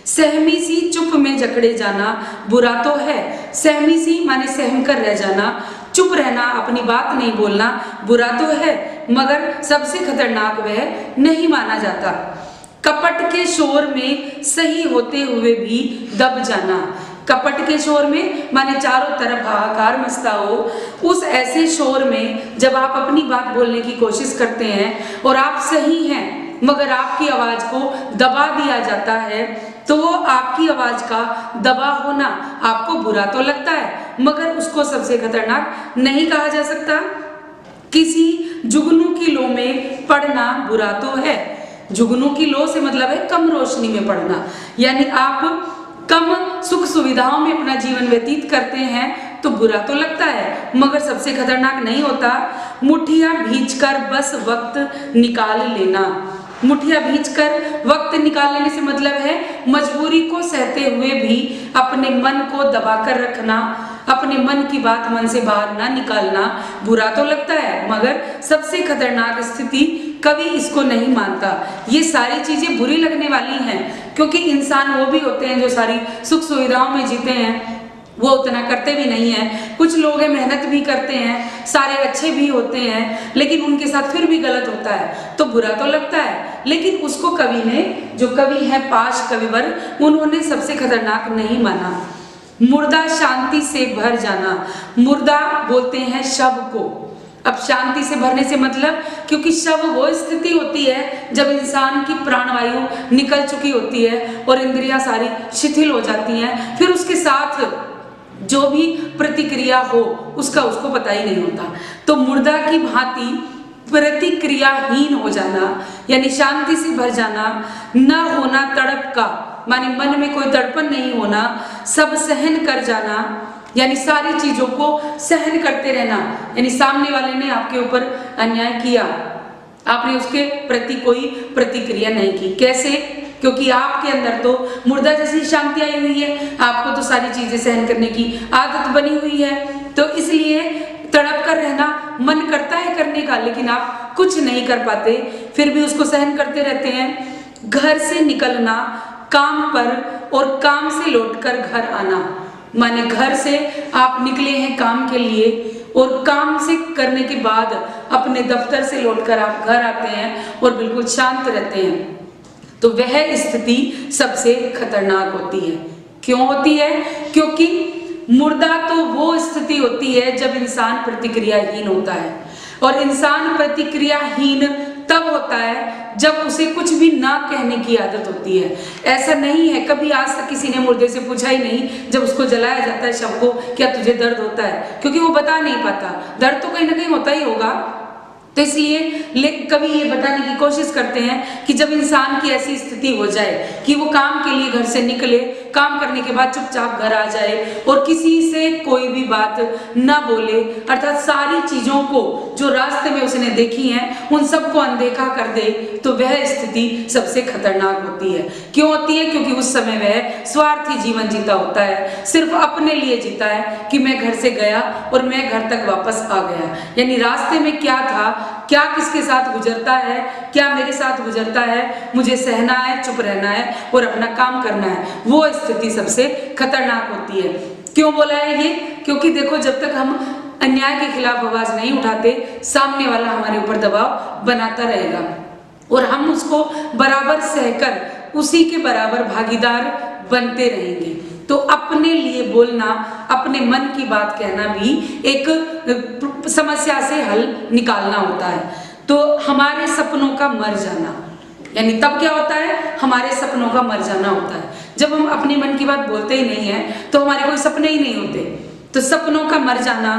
सहमी सी चुप में जकड़े जाना बुरा तो है। सहमी सी माने सहम कर रह जाना, चुप रहना, अपनी बात नहीं बोलना बुरा तो है, मगर सबसे खतरनाक वह नहीं माना जाता। कपट के शोर में सही होते हुए भी दब जाना। कपट के शोर में माने चारों तरफ हाहाकार मचता हो, उस ऐसे शोर में जब आप अपनी बात बोलने की कोशिश करते हैं और आप सही हैं मगर आपकी आवाज को दबा दिया जाता है, तो वो आपकी आवाज का दबा होना आपको बुरा तो लगता है, मगर उसको सबसे खतरनाक नहीं कहा जा सकता। किसी जुगनू की लो में पड़ना बुरा तो है। जुगनू की लो से मतलब है कम रोशनी में पड़ना, यानी आप कम सुख सुविधाओं में अपना जीवन व्यतीत करते हैं तो बुरा तो लगता है, मगर सबसे खतरनाक नहीं होता। मुठिया भींचकर बस वक्त निकाल लेना। मुठिया भींचकर वक्त निकाल लेने से मतलब है मजबूरी को सहते हुए भी अपने मन को दबाकर रखना, अपने मन की बात मन से बाहर ना निकालना बुरा तो लगता है, मगर सबसे खतरनाक स्थिति कभी इसको नहीं मानता। ये सारी चीजें बुरी लगने वाली हैं, क्योंकि इंसान वो भी होते हैं जो सारी सुख सुविधाओं में जीते हैं, वो उतना करते भी नहीं है। कुछ लोग हैं मेहनत भी करते हैं, सारे अच्छे भी होते हैं, लेकिन उनके साथ फिर भी गलत होता है तो बुरा तो लगता है। लेकिन उसको कवि ने, जो कवि है पाश कविवर, उन्होंने सबसे खतरनाक नहीं माना। मुर्दा शांति से भर जाना। मुर्दा बोलते हैं शव को। अब शांति से भरने से मतलब, क्योंकि शव वो स्थिति होती है जब इंसान की प्राणवायु निकल चुकी होती है और इंद्रियां सारी शिथिल हो जाती हैं, फिर उसके साथ जो भी प्रतिक्रिया हो उसका उसको पता ही नहीं होता। तो मुर्दा की भांति प्रतिक्रियाहीन हो जाना, यानी शांति से भर जाना, न होना तड़प का, माने मन में कोई तड़पन नहीं होना, सब सहन कर जाना, यानी सारी चीजों को सहन करते रहना, यानी सामने वाले ने आपके ऊपर अन्याय किया, आपने उसके प्रति कोई प्रतिक्रिया नहीं की। कैसे? क्योंकि आपके अंदर तो मुर्दा जैसी शांति आई हुई है, आपको तो सारी चीजें सहन करने की आदत बनी हुई है, तो इसलिए तड़प कर रहना मन करता है करने का, लेकिन आप कुछ नहीं कर पाते, फिर भी उसको सहन करते रहते हैं। घर से निकलना काम पर और काम से लौटकर घर आना, माने घर से आप निकले हैं काम के लिए और काम से करने के बाद अपने दफ्तर से लौटकर आप घर आते हैं और बिल्कुल शांत रहते हैं, तो वह स्थिति सबसे खतरनाक होती है। क्यों होती है? क्योंकि मुर्दा तो वो स्थिति होती है जब इंसान प्रतिक्रियाहीन होता है, और इंसान प्रतिक्रियाहीन तब होता है जब उसे कुछ भी ना कहने की आदत होती है। ऐसा नहीं है, कभी आज तक किसी ने मुर्दे से पूछा ही नहीं जब उसको जलाया जाता है शव को, क्या तुझे दर्द होता है? क्योंकि वो बता नहीं पाता, दर्द तो कहीं ना कहीं होता ही होगा। तो इसलिए कवि ये बताने की कोशिश करते हैं कि जब इंसान की ऐसी स्थिति हो जाए कि वो काम के लिए घर से निकले, काम करने के बाद चुपचाप घर आ जाए और किसी से कोई भी बात न बोले, अर्थात सारी चीजों को जो रास्ते में उसने देखी हैं उन सबको अनदेखा कर दे, तो वह स्थिति सबसे खतरनाक होती है। क्यों होती है? क्योंकि उस समय वह स्वार्थी जीवन जीता होता है, सिर्फ अपने लिए जीता है कि मैं घर से गया और मैं घर तक वापस आ गया। यानी रास्ते में क्या था, क्या किसके साथ गुजरता है, क्या मेरे साथ गुजरता है, मुझे सहना है, चुप रहना है और अपना काम करना है, वो स्थिति सबसे खतरनाक होती है। क्यों बोला है ये? क्योंकि देखो, जब तक हम अन्याय के खिलाफ आवाज नहीं उठाते, सामने वाला हमारे ऊपर दबाव बनाता रहेगा और हम उसको बराबर सहकर उसी के बराबर भागीदार बनते रहेंगे। तो अपने लिए बोलना, अपने मन की बात कहना भी एक समस्या से हल निकालना होता है। तो हमारे सपनों का मर जाना, यानी तब क्या होता है? हमारे सपनों का मर जाना होता है। जब हम अपने मन की बात बोलते ही नहीं है तो हमारे कोई सपने ही नहीं होते। तो सपनों का मर जाना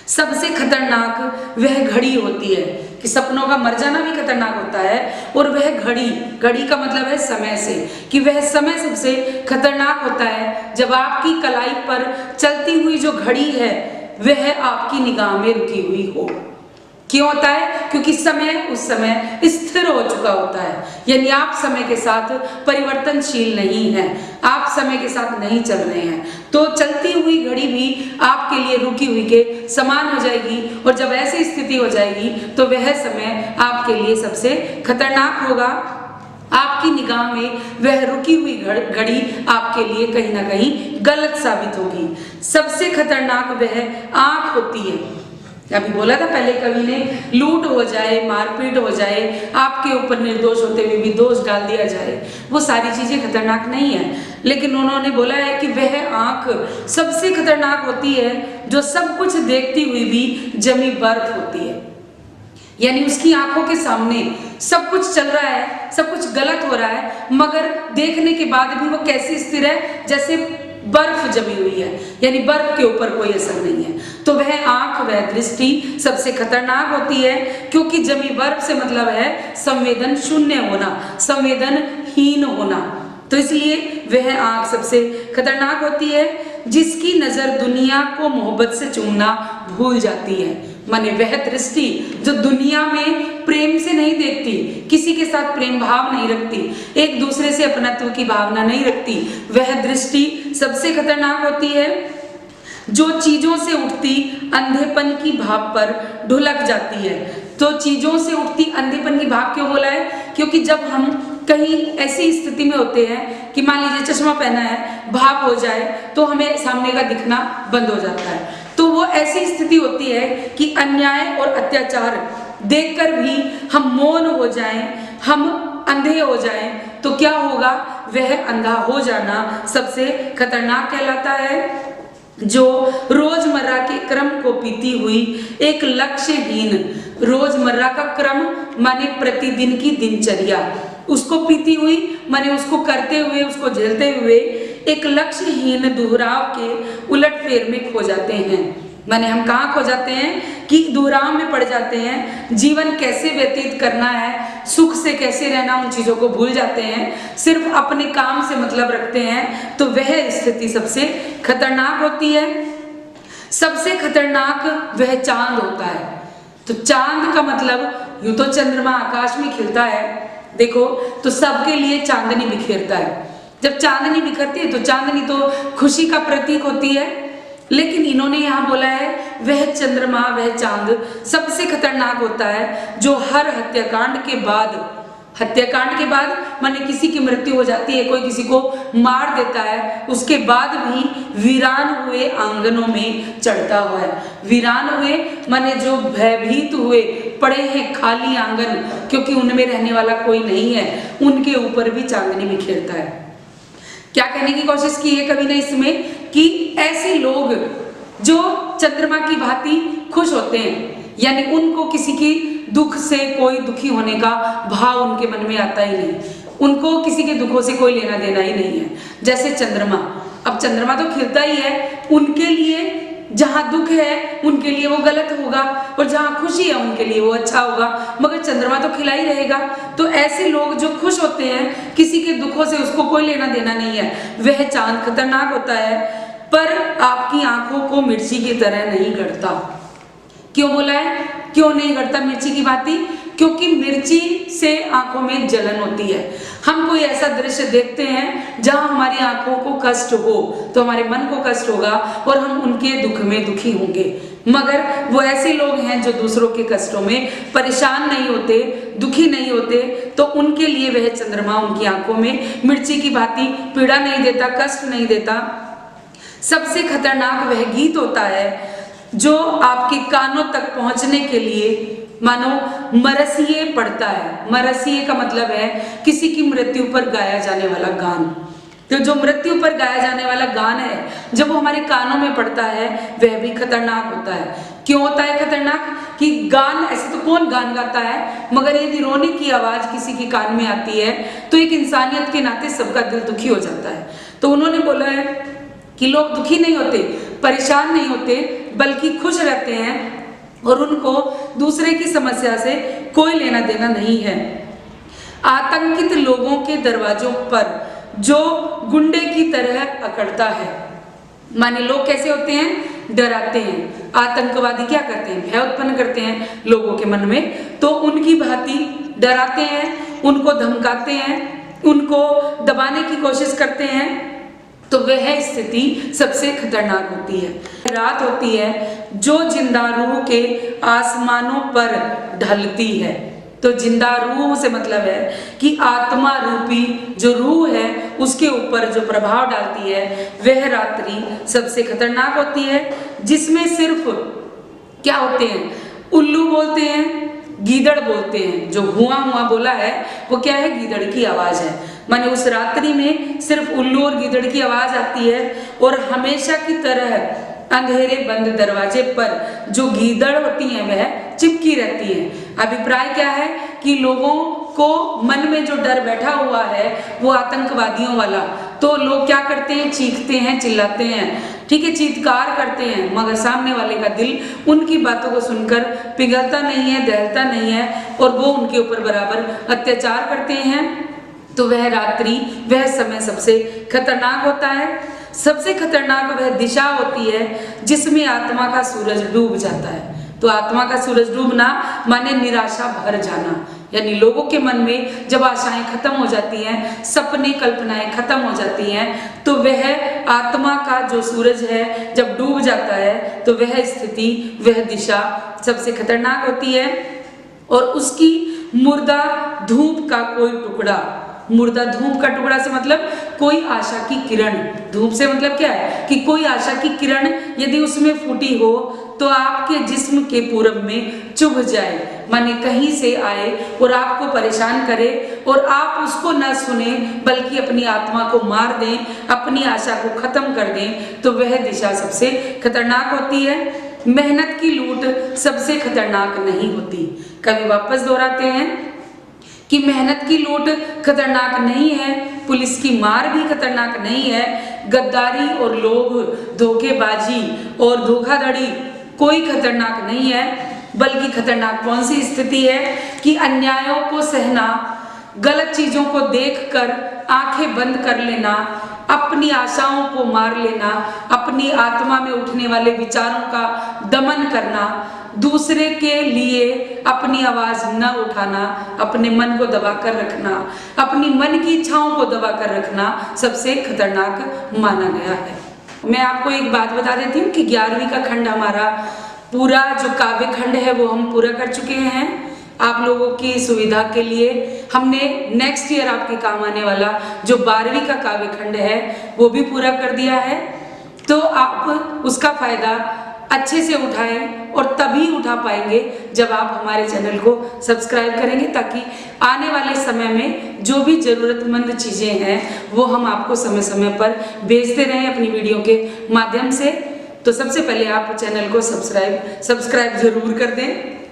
सबसे खतरनाक वह घड़ी होती है कि सपनों का मर जाना भी खतरनाक होता है, और वह घड़ी का मतलब है समय से, कि वह समय सबसे खतरनाक होता है जब आपकी कलाई पर चलती हुई जो घड़ी है वह आपकी निगाह में रुकी हुई हो। क्यों होता है? क्योंकि समय उस समय स्थिर हो चुका होता है, यानी आप समय के साथ परिवर्तनशील नहीं हैं, आप समय के साथ नहीं चल रहे हैं। तो चलती हुई घड़ी भी आपके लिए रुकी हुई के समान हो जाएगी, और जब ऐसी स्थिति हो जाएगी तो वह समय आपके लिए सबसे खतरनाक होगा। आपकी निगाह में वह रुकी हुई घड़ी आपके लिए कहीं ना कहीं गलत साबित होगी। सबसे खतरनाक वह आंख होती है। अभी बोला था पहले कवि ने, लूट हो जाए, मारपीट हो जाए, आपके ऊपर निर्दोष होते हुए भी दोष डाल दिया जाए, वो सारी चीजें खतरनाक नहीं है। लेकिन उन्होंने बोला है कि वह आंख सबसे खतरनाक होती है जो सब कुछ देखती हुई भी जमी बर्फ होती है। यानी उसकी आंखों के सामने सब कुछ चल रहा है, सब कुछ गलत हो रहा है, मगर देखने के बाद भी वो कैसी स्थिर है? जैसे बर्फ जमी हुई है, यानी बर्फ के ऊपर कोई असर नहीं है। तो वह आंख, वह दृष्टि सबसे खतरनाक होती है, क्योंकि जमी बर्फ से मतलब है संवेदन शून्य होना, संवेदनहीन होना। तो इसलिए वह आंख सबसे खतरनाक होती है जिसकी नजर दुनिया को मोहब्बत से चूमना भूल जाती है। माने वह दृष्टि जो दुनिया में प्रेम से नहीं देखती, किसी के साथ प्रेम भाव नहीं रखती, एक दूसरे से अपनत्व की भावना नहीं रखती, वह दृष्टि सबसे खतरनाक होती है। जो चीजों से उठती अंधेपन की भाव पर ढुलक जाती है। तो चीजों से उठती अंधेपन की भाव क्यों बोला है? क्योंकि जब हम कहीं ऐसी स्थिति में होते हैं कि मान लीजिए चश्मा पहना है, भाव हो जाए तो हमें सामने का दिखना बंद हो जाता है। तो वो ऐसी स्थिति होती है कि अन्याय और अत्याचार देखकर भी हम मौन हो जाएं, हम अंधे हो जाएं, तो क्या होगा? वह अंधा हो जाना सबसे खतरनाक कहलाता है। जो रोजमर्रा के क्रम को पीती हुई एक लक्ष्यहीन, रोजमर्रा का क्रम माने प्रतिदिन की दिनचर्या, उसको पीती हुई माने उसको करते हुए, उसको झेलते हुए एक लक्ष्यहीन दोहराव के उलटफेर में खो जाते हैं। माने हम कहाँ खो जाते हैं कि दोहराव में पड़ जाते हैं। जीवन कैसे व्यतीत करना है, सुख से कैसे रहना, उन चीजों को भूल जाते हैं, सिर्फ अपने काम से मतलब रखते हैं। तो वह स्थिति सबसे खतरनाक होती है। सबसे खतरनाक वह चांद होता है। तो चांद का मतलब, यूं तो चंद्रमा आकाश में खिलता है, देखो तो सबके लिए चांदनी बिखेरता है। जब चांदनी बिखरती है तो चांदनी तो खुशी का प्रतीक होती है, लेकिन इन्होंने यहाँ बोला है वह चंद्रमा, वह चांद सबसे खतरनाक होता है जो हर हत्याकांड के बाद माने किसी की मृत्यु हो जाती है, कोई किसी को मार देता है, उसके बाद भी वीरान हुए आंगनों में चढ़ता हुआ है। वीरान हुए माने जो भयभीत हुए पड़े हैं खाली आंगन, क्योंकि उनमें रहने वाला कोई नहीं है, उनके ऊपर भी चांदनी बिखेरता है। क्या कहने की कोशिश की है कवि ने इसमें कि ऐसे लोग जो चंद्रमा की भांति खुश होते हैं, यानी उनको किसी की दुख से, कोई दुखी होने का भाव उनके मन में आता ही नहीं, उनको किसी के दुखों से कोई लेना देना ही नहीं है। जैसे चंद्रमा, अब चंद्रमा तो खिलता ही है, उनके लिए जहाँ दुख है उनके लिए वो गलत होगा और जहाँ खुशी है उनके लिए वो अच्छा होगा, मगर चंद्रमा तो खिला ही रहेगा। तो ऐसे लोग जो खुश होते हैं, किसी के दुखों से उसको कोई लेना देना नहीं है, वह चांद खतरनाक होता है, पर आपकी आंखों को मिर्ची की तरह नहीं गड़ता। क्यों बोला है, क्यों नहीं गड़ता मिर्ची की भांति? क्योंकि मिर्ची से आंखों में जलन होती है। हम कोई ऐसा दृश्य देखते हैं जहां हमारी आंखों को कष्ट हो तो हमारे मन को कष्ट होगा और हम उनके दुख में दुखी होंगे, मगर वो ऐसे लोग हैं जो दूसरों के कष्टों में परेशान नहीं होते, दुखी नहीं होते, तो उनके लिए वह चंद्रमा उनकी आंखों में मिर्ची की भांति पीड़ा नहीं देता, कष्ट नहीं देता। सबसे खतरनाक वह गीत होता है जो आपके कानों तक पहुंचने के लिए मानो मरसिए पड़ता है। मरसिए का मतलब है किसी की मृत्यु पर गाया जाने वाला गान। तो जो मृत्यु पर गाया जाने वाला गान है, जब वो हमारे कानों में पड़ता है, वह भी खतरनाक होता है। क्यों होता है खतरनाक? कि गान, ऐसे तो कौन गान गाता है, मगर यदि रोने की आवाज किसी के कान में आती है तो एक इंसानियत के नाते सबका दिल दुखी हो जाता है। तो उन्होंने बोला है कि लोग दुखी नहीं होते, परेशान नहीं होते, बल्कि खुश रहते हैं और उनको दूसरे की समस्या से कोई लेना देना नहीं है। आतंकित लोगों के दरवाजों पर जो गुंडे की तरह अकड़ता है, माने लोग कैसे होते हैं, डराते हैं। आतंकवादी क्या करते हैं, भय उत्पन्न करते हैं लोगों के मन में, तो उनकी भांति डराते हैं, उनको धमकाते हैं, उनको दबाने की कोशिश करते हैं। तो वह स्थिति सबसे खतरनाक होती है। रात होती है जो जिंदा रूह के आसमानों पर ढलती है। तो जिंदा रूह से मतलब है कि आत्मा रूपी जो रूह है उसके ऊपर जो प्रभाव डालती है, वह रात्रि सबसे खतरनाक होती है, जिसमें सिर्फ क्या होते हैं, उल्लू बोलते हैं, गीदड़ बोलते हैं। जो हुआ हुआ बोला है वो क्या है, गीदड़ की आवाज है। माने उस रात्रि में सिर्फ उल्लू और गीदड़ की आवाज आती है और हमेशा की तरह अंधेरे बंद दरवाजे पर जो गीदड़ होती हैं वह चिपकी रहती है। अभिप्राय क्या है कि लोगों को मन में जो डर बैठा हुआ है वो आतंकवादियों वाला, तो लोग क्या करते हैं, चीखते हैं, चिल्लाते हैं, ठीक है, चीत्कार करते हैं, मगर सामने वाले का दिल उनकी बातों को सुनकर पिघलता नहीं है, दहलता नहीं है और वो उनके ऊपर बराबर अत्याचार करते हैं। तो वह रात्रि, वह समय सबसे खतरनाक होता है। सबसे खतरनाक वह दिशा होती है जिसमें आत्मा का सूरज डूब जाता है। तो आत्मा का सूरज डूबना माने निराशा भर जाना, यानी लोगों के मन में जब आशाएं खत्म हो जाती हैं, सपने कल्पनाएं खत्म हो जाती हैं, तो वह आत्मा का जो सूरज है जब डूब जाता है तो वह स्थिति, वह दिशा सबसे खतरनाक होती है। और उसकी मुर्दा धूप का कोई टुकड़ा, मुर्दा धूप का टुकड़ा से मतलब कोई आशा की किरण, धूप से मतलब क्या है कि कोई आशा की किरण यदि उसमें फूटी हो तो आपके जिस्म के पूरब में चुभ जाए, माने कहीं से आए और आपको परेशान करे और आप उसको न सुने बल्कि अपनी आत्मा को मार दें, अपनी आशा को खत्म कर दें, तो वह दिशा सबसे खतरनाक होती है। मेहनत की लूट सबसे खतरनाक नहीं होती। कभी वापस दोहराते हैं कि मेहनत की लूट खतरनाक नहीं है, पुलिस की मार भी खतरनाक नहीं है, गद्दारी और लोभ, धोखेबाजी और धोखाधड़ी कोई खतरनाक नहीं है, बल्कि खतरनाक कौन सी स्थिति है कि अन्यायों को सहना, गलत चीजों को देखकर आंखें बंद कर लेना, अपनी आशाओं को मार लेना, अपनी आत्मा में उठने वाले विचारों का दमन करना, दूसरे के लिए अपनी आवाज न उठाना, अपने मन को दबा कर रखना, अपनी मन की इच्छाओं को दबा कर रखना सबसे खतरनाक माना गया है। मैं आपको एक बात बता देती हूँ कि 11वीं का खंड हमारा पूरा जो काव्य खंड है वो हम पूरा कर चुके हैं। आप लोगों की सुविधा के लिए हमने नेक्स्ट ईयर आपके काम आने वाला जो 12वीं का काव्य खंड है वो भी पूरा कर दिया है। तो आप उसका फायदा अच्छे से उठाएं और तभी उठा पाएंगे जब आप हमारे चैनल को सब्सक्राइब करेंगे, ताकि आने वाले समय में जो भी ज़रूरतमंद चीज़ें हैं वो हम आपको समय समय पर भेजते रहें अपनी वीडियो के माध्यम से। तो सबसे पहले आप चैनल को सब्सक्राइब ज़रूर कर दें।